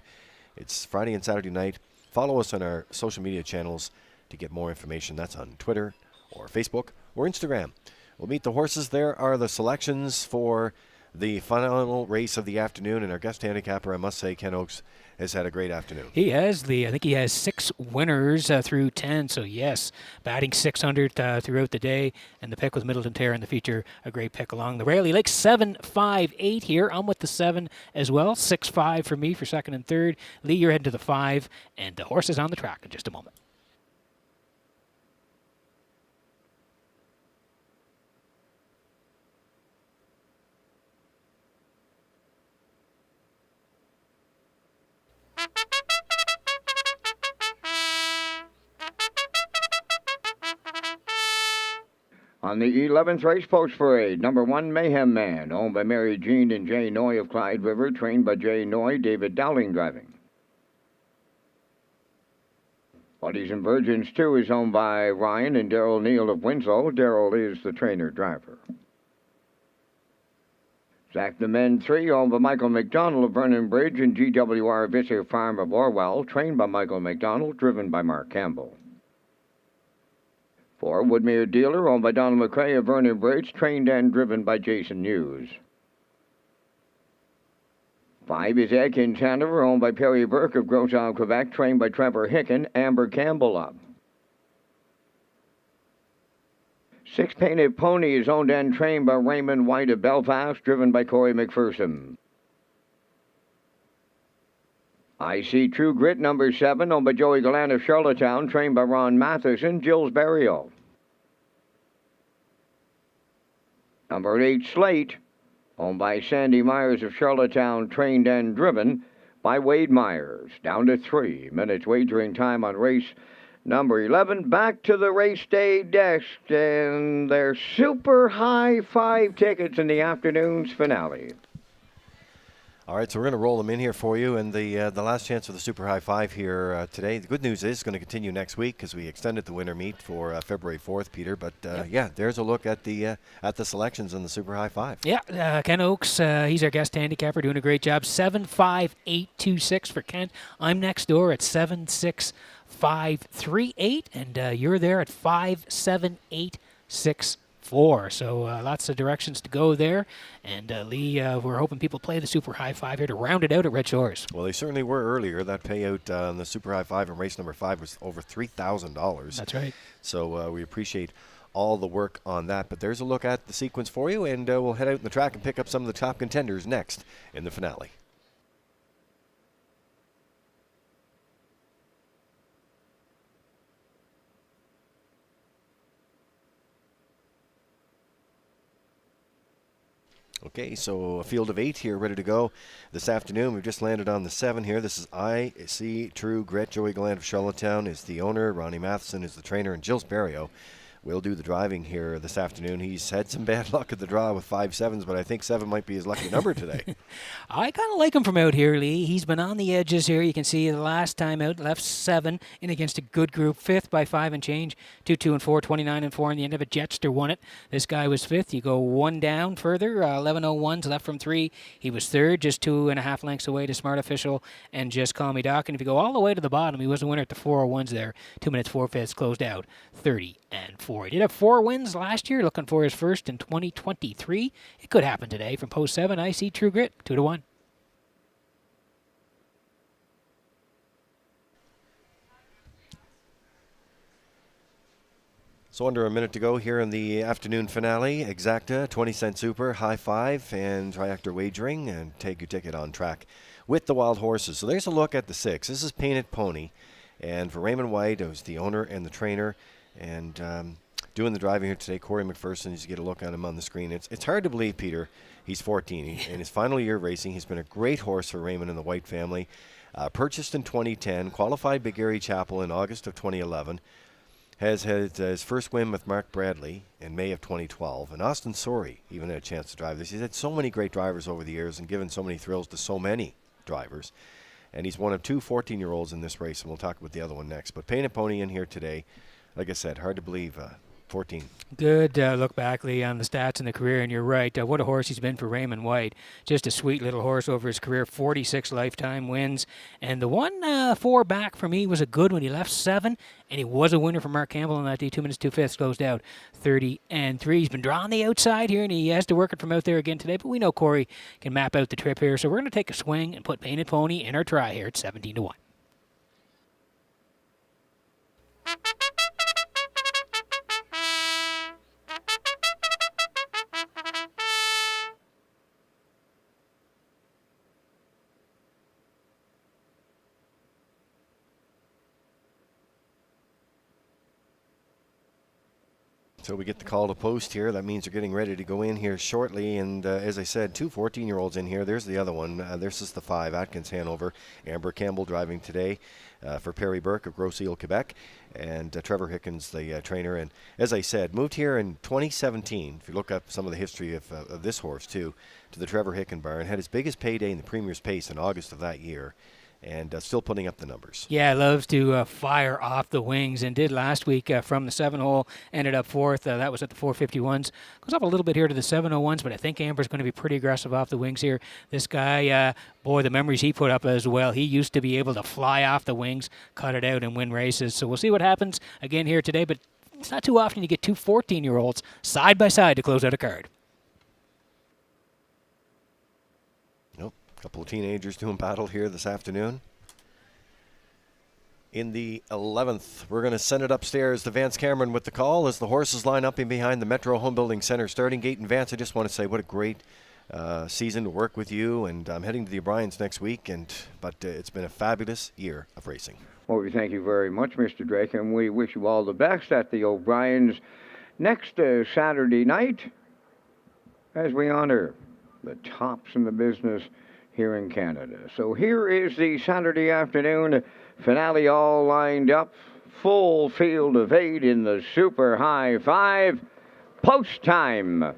It's Friday and Saturday night. Follow us on our social media channels to get more information. That's on Twitter or Facebook or Instagram. We'll meet the horses. There are the selections for the final race of the afternoon, and our guest handicapper, I must say, Ken Oakes, has had a great afternoon. He has I think he has 6 winners through 10. So yes, batting 600 throughout the day, and the pick with Middleton Terre in the feature, a great pick along the rail. He likes 7-5-8 here. I'm with the 7 as well. 6-5 for me for second and third. Lee, you're heading to the 5, and the horse is on the track in just a moment. On the 11th race post parade, number 1, Mayhem Man, owned by Mary Jean and Jay Noy of Clyde River, trained by Jay Noy, David Dowling driving. Buddies and Virgins 2 is owned by Ryan and Daryl Neal of Winslow. Daryl is the trainer-driver. Zach the Men 3, owned by Michael McDonald of Vernon Bridge and GWR Visser Farm of Orwell, trained by Michael McDonald, driven by Mark Campbell. 4, Woodmere Dealer, owned by Donald McCrae of Vernon Bridge, trained and driven by Jason Hughes. 5 is Adkins Hanover, owned by Perry Burke of Gros Isle, Quebec, trained by Trevor Hicken, Amber Campbell up. 6, Painted Pony is owned and trained by Raymond White of Belfast, driven by Corey McPherson. I See True Grit, number 7, owned by Joey Gallant of Charlottetown, trained by Ron Matheson, Gilles Barrio. Number 8, Slate, owned by Sandy Myers of Charlottetown, trained and driven by Wade Myers. Down to 3 minutes wagering time on race number 11. Back to the race day desk, and their super high 5 tickets in the afternoon's finale. All right, so we're going to roll them in here for you, and the last chance for the Super High 5 here today. The good news is it's going to continue next week because we extended the winter meet for February 4th, Peter. But yeah, there's a look at the selections in the Super High 5. Yeah, Ken Oakes, he's our guest handicapper, doing a great job. 7-5-8-2-6 for Kent. I'm next door at 7-6-5-3-8, and you're there at 5-7-8-6-4. So lots of directions to go there. And Lee, we're hoping people play the Super High 5 here to round it out at Red Shores. Well, they certainly were earlier. That payout on the Super High 5 in race number 5 was over $3,000. That's right. So we appreciate all the work on that. But there's a look at the sequence for you, and we'll head out in the track and pick up some of the top contenders next in the finale. Okay, so a field of 8 here ready to go this afternoon. We've just landed on the 7 here. This is I See True Grit. Joey Gallant of Charlottetown is the owner. Ronnie Matheson is the trainer, and Gilles Barrio will do the driving here this afternoon. He's had some bad luck at the draw with 5 sevens, but I think 7 might be his lucky number today. I kind of like him from out here, Lee. He's been on the edges here. You can see the last time out, left 7 in against a good group. 5th by 5 and change. 2-2-4, 29-4 in the end of it. Jetster won it. This guy was 5th. You go 1 down further. 11:01's left from 3. He was 3rd, just 2.5 lengths away to Smart Official and Just Call Me Doc. And if you go all the way to the bottom, he was a winner at the 4:01s there. 2 minutes 4/5 closed out. 30-4. He did have 4 wins last year, looking for his first in 2023. It could happen today. From post 7, I See True Grit, 2-1. So under a minute to go here in the afternoon finale. Exacta, 20-cent super, high 5, and Triactor Wagering, and take your ticket on track with the wild horses. So there's a look at the 6. This is Painted Pony, and for Raymond White, who's the owner and the trainer, and doing the driving here today, Corey McPherson. You get a look at him on the screen. It's hard to believe, Peter. He's 14. In his final year of racing, he's been a great horse for Raymond and the White family. Purchased in 2010, qualified by Gary Chappell in August of 2011. Has had his first win with Mark Bradley in May of 2012. And Austin Sorey even had a chance to drive this. He's had so many great drivers over the years and given so many thrills to so many drivers. And he's one of 2 14-year-olds in this race, and we'll talk about the other one next. But Painted Pony in here today. Like I said, hard to believe 14. Good look back, Lee, on the stats in the career, and you're right. What a horse he's been for Raymond White. Just a sweet little horse over his career, 46 lifetime wins. And the 1-4 back for me was a good one. He left 7, and he was a winner for Mark Campbell on that day. 2 minutes, 2/5 closed out 30-3. He's been drawing the outside here, and he has to work it from out there again today. But we know Corey can map out the trip here. So we're going to take a swing and put Painted Pony in our try here at 17-1. So we get the call to post here. That means they're getting ready to go in here shortly. And as I said, 2 14-year-olds in here. There's the other one. This is the 5, Atkins Hanover. Amber Campbell driving today for Perry Burke of Gros Isle, Quebec. And Trevor Hickens, the trainer. And as I said, moved here in 2017. If you look up some of the history of this horse, too, to the Trevor Hicken barn. Had his biggest payday in the Premier's Pace in August of that year. And still putting up the numbers. Yeah, loves to fire off the wings, and did last week from the 7-hole, ended up 4th. That was at the 451s. Goes up a little bit here to the 701s, but I think Amber's going to be pretty aggressive off the wings here. This guy, boy, the memories he put up as well. He used to be able to fly off the wings, cut it out, and win races. So we'll see what happens again here today, but it's not too often you get 2 14-year-olds side by side to close out a card. Couple of teenagers doing battle here this afternoon. In the 11th, we're going to send it upstairs to Vance Cameron with the call as the horses line up in behind the Metro Home Building Center starting gate. And Vance, I just want to say what a great season to work with you. And I'm heading to the O'Briens next week, but it's been a fabulous year of racing. Well, we thank you very much, Mr. Drake, and we wish you all the best at the O'Briens next Saturday night as we honor the tops in the business here in Canada. So here is the Saturday afternoon finale all lined up. Full field of 8 in the Super High 5. Post time.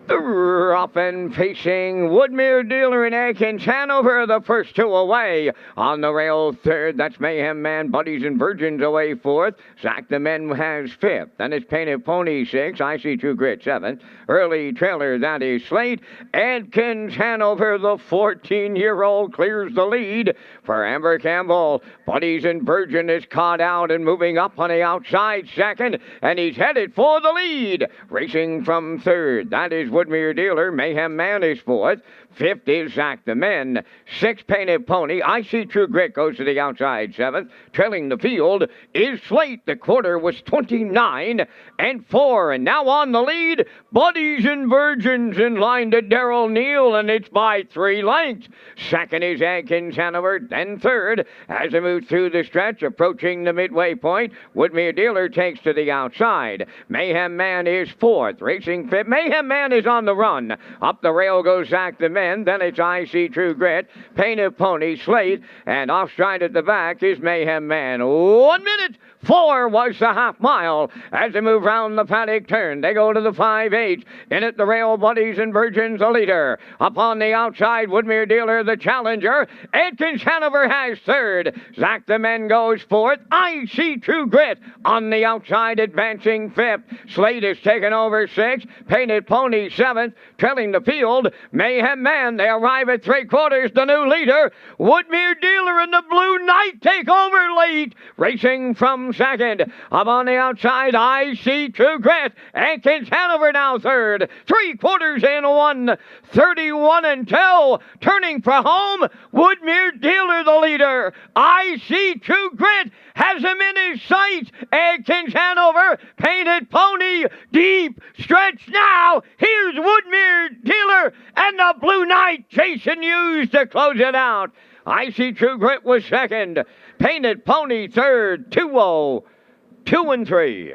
They're up and facing Woodmere Dealer in Atkins Hanover, the first 2 away. On the rail, 3rd, that's Mayhem Man, Buddies and Virgins away 4th. Zach the Men has 5th. Then it's Painted Pony 6th. I See True Grit 7th. Early Trailer, that is Slate. Atkins Hanover, the 14-year-old, clears the lead for Amber Campbell. Buddies and Virgin is caught out and moving up on the outside 2nd, and he's headed for the lead. Racing from 3rd, that is Woodmere Dealer. Mayhem Man is 4th. 5th is Zach the Men. 6th, Painted Pony. I See True Grit goes to the outside 7th. Trailing the field is Slate. The quarter was 29 and 4. And now on the lead, Buddies and Virgins in line to Darrell Neal, and it's by 3 lengths. 2nd is Atkins Hanover, then 3rd. As they move through the stretch, approaching the midway point, Woodmere Dealer takes to the outside. Mayhem Man is 4th. Racing 5th. Mayhem Man is on the run. Up the rail goes Zach the Men. Then it's I See True Grit, Painted Pony, Slate, and off stride at the back is Mayhem Man. 1 minute 4 was the half mile. As they move round the paddock turn, they go to the 5/8. In at the rail, Buddies and Virgins, the leader. Up on the outside, Woodmere Dealer, the challenger. Atkins Hanover has 3rd. Zach the Men goes 4th. I See True Grit on the outside, advancing 5th. Slate is taken over 6th. Painted Pony 7th. Trailing the field, Mayhem Man. They arrive at 3/4. The new leader, Woodmere Dealer and the Blue Knight take over late. Racing from 2nd. Up on the outside, I See True Grit. Atkins Hanover now 3rd. 3/4 in 1:31 until turning for home, Woodmere Dealer the leader. I See True Grit has him in his sights. Atkins Hanover, Painted Pony, deep stretch now. Here's Woodmere Dealer and the Blue Knight, Jason Hughes, to close it out. I See True Grit was 2nd. Painted Pony 3rd. 2-0. 2 and 3.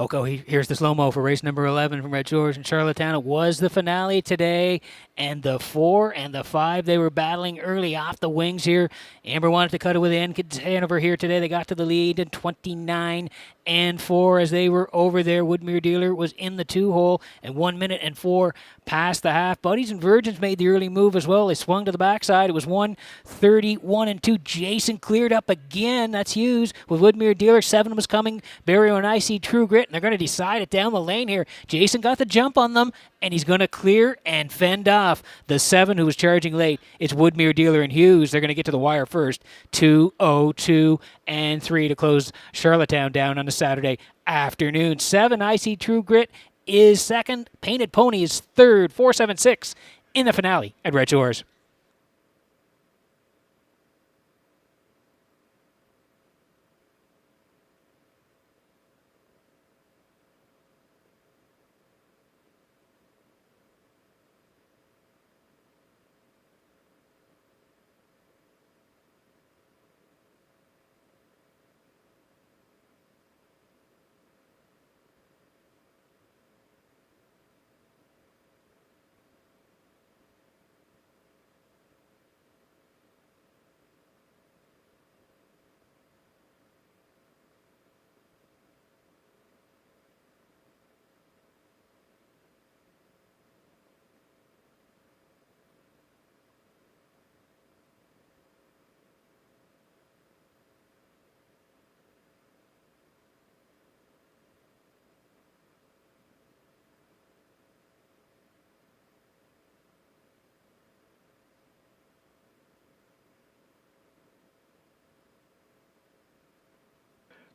Okay, here's the slow-mo for race number 11 from Red Shores in Charlottetown. It was the finale today, and the 4 and the 5, they were battling early off the wings here. Amber wanted to cut it with Atkins Hanover here today. They got to the lead in 29 and 4 as they were over there. Woodmere Dealer was in the 2-hole, and 1 minute and 4 past the half. Buddies and Virgins made the early move as well. They swung to the backside. It was 1:31 and 2. Jason cleared up again. That's Hughes with Woodmere Dealer. 7 was coming. Barrio and Icy True Grit. And they're going to decide it down the lane here. Jason got the jump on them, and he's going to clear and fend off the 7 who was charging late. It's Woodmere Dealer and Hughes. They're going to get to the wire first. 2:02 and 3 to close Charlottetown down on a Saturday afternoon. 7 Icy True Grit is second. Painted Pony is third. 4.76 in the finale at Red Shores.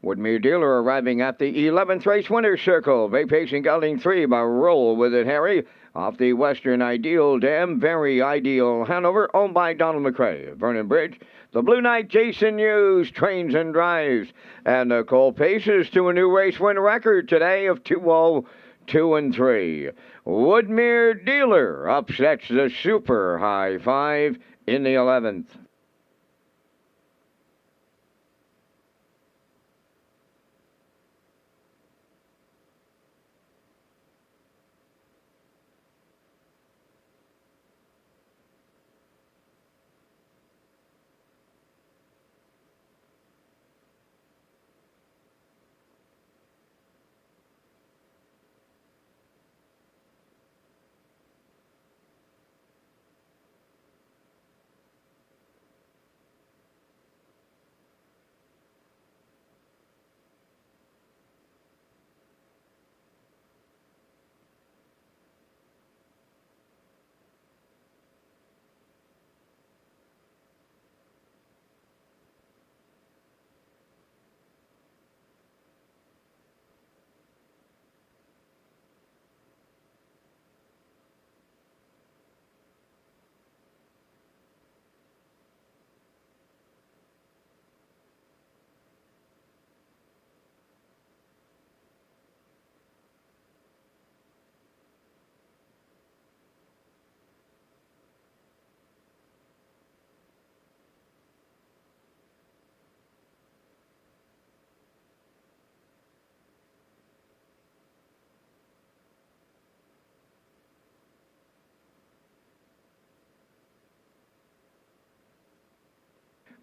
Woodmere Dealer arriving at the 11th race winner's circle. Bay Pacing Gelding 3 by Roll With It Harry. Off the Western Ideal Dam, Very Ideal Hanover, owned by Donald McRae. Vernon Bridge, the Blue Knight Jason Hughes, trains and drives. And Cole paces to a new race win record today of 2:02 and 3. Woodmere Dealer upsets the Super High 5 in the 11th.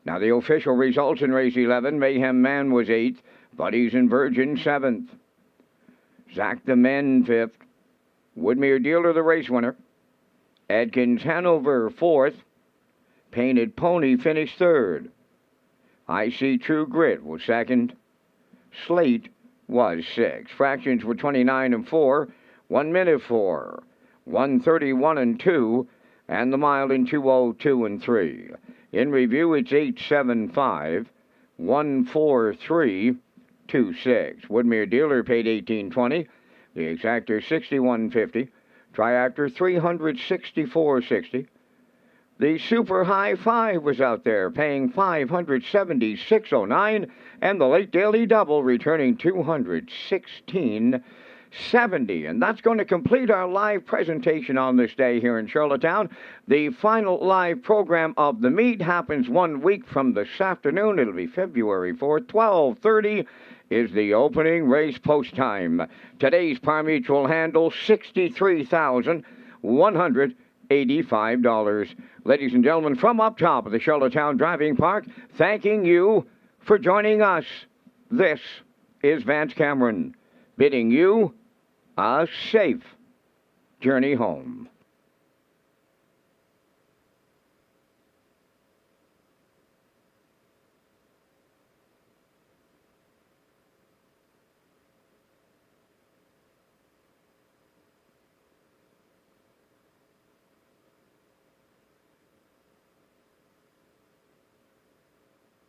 Now the official results in race 11. Mayhem Man was 8th. Buddies and Virgin 7th. Zach the Men 5th. Woodmere Dealer the race winner. Adkins Hanover 4th. Painted Pony finished 3rd. I See True Grit was 2nd. Slate was 6th. Fractions were 29 and 4. 1 minute 4. 1:31 and 2. And the mile in 2:02 and 3. In review, it's 8.75, 143.26. Woodmere Dealer paid $18.20. The exactor $61.50. Triactor $364.60. The Super High 5 was out there paying $576.09, and the late daily double returning $216.60. 70. And that's going to complete our live presentation on this day here in Charlottetown. The final live program of the meet happens 1 week from this afternoon. It'll be February 4th, 12:30 is the opening race post time. Today's par mutual handle, $63,185. Ladies and gentlemen, from up top of the Charlottetown Driving Park, thanking you for joining us. This is Vance Cameron, bidding you a safe journey home.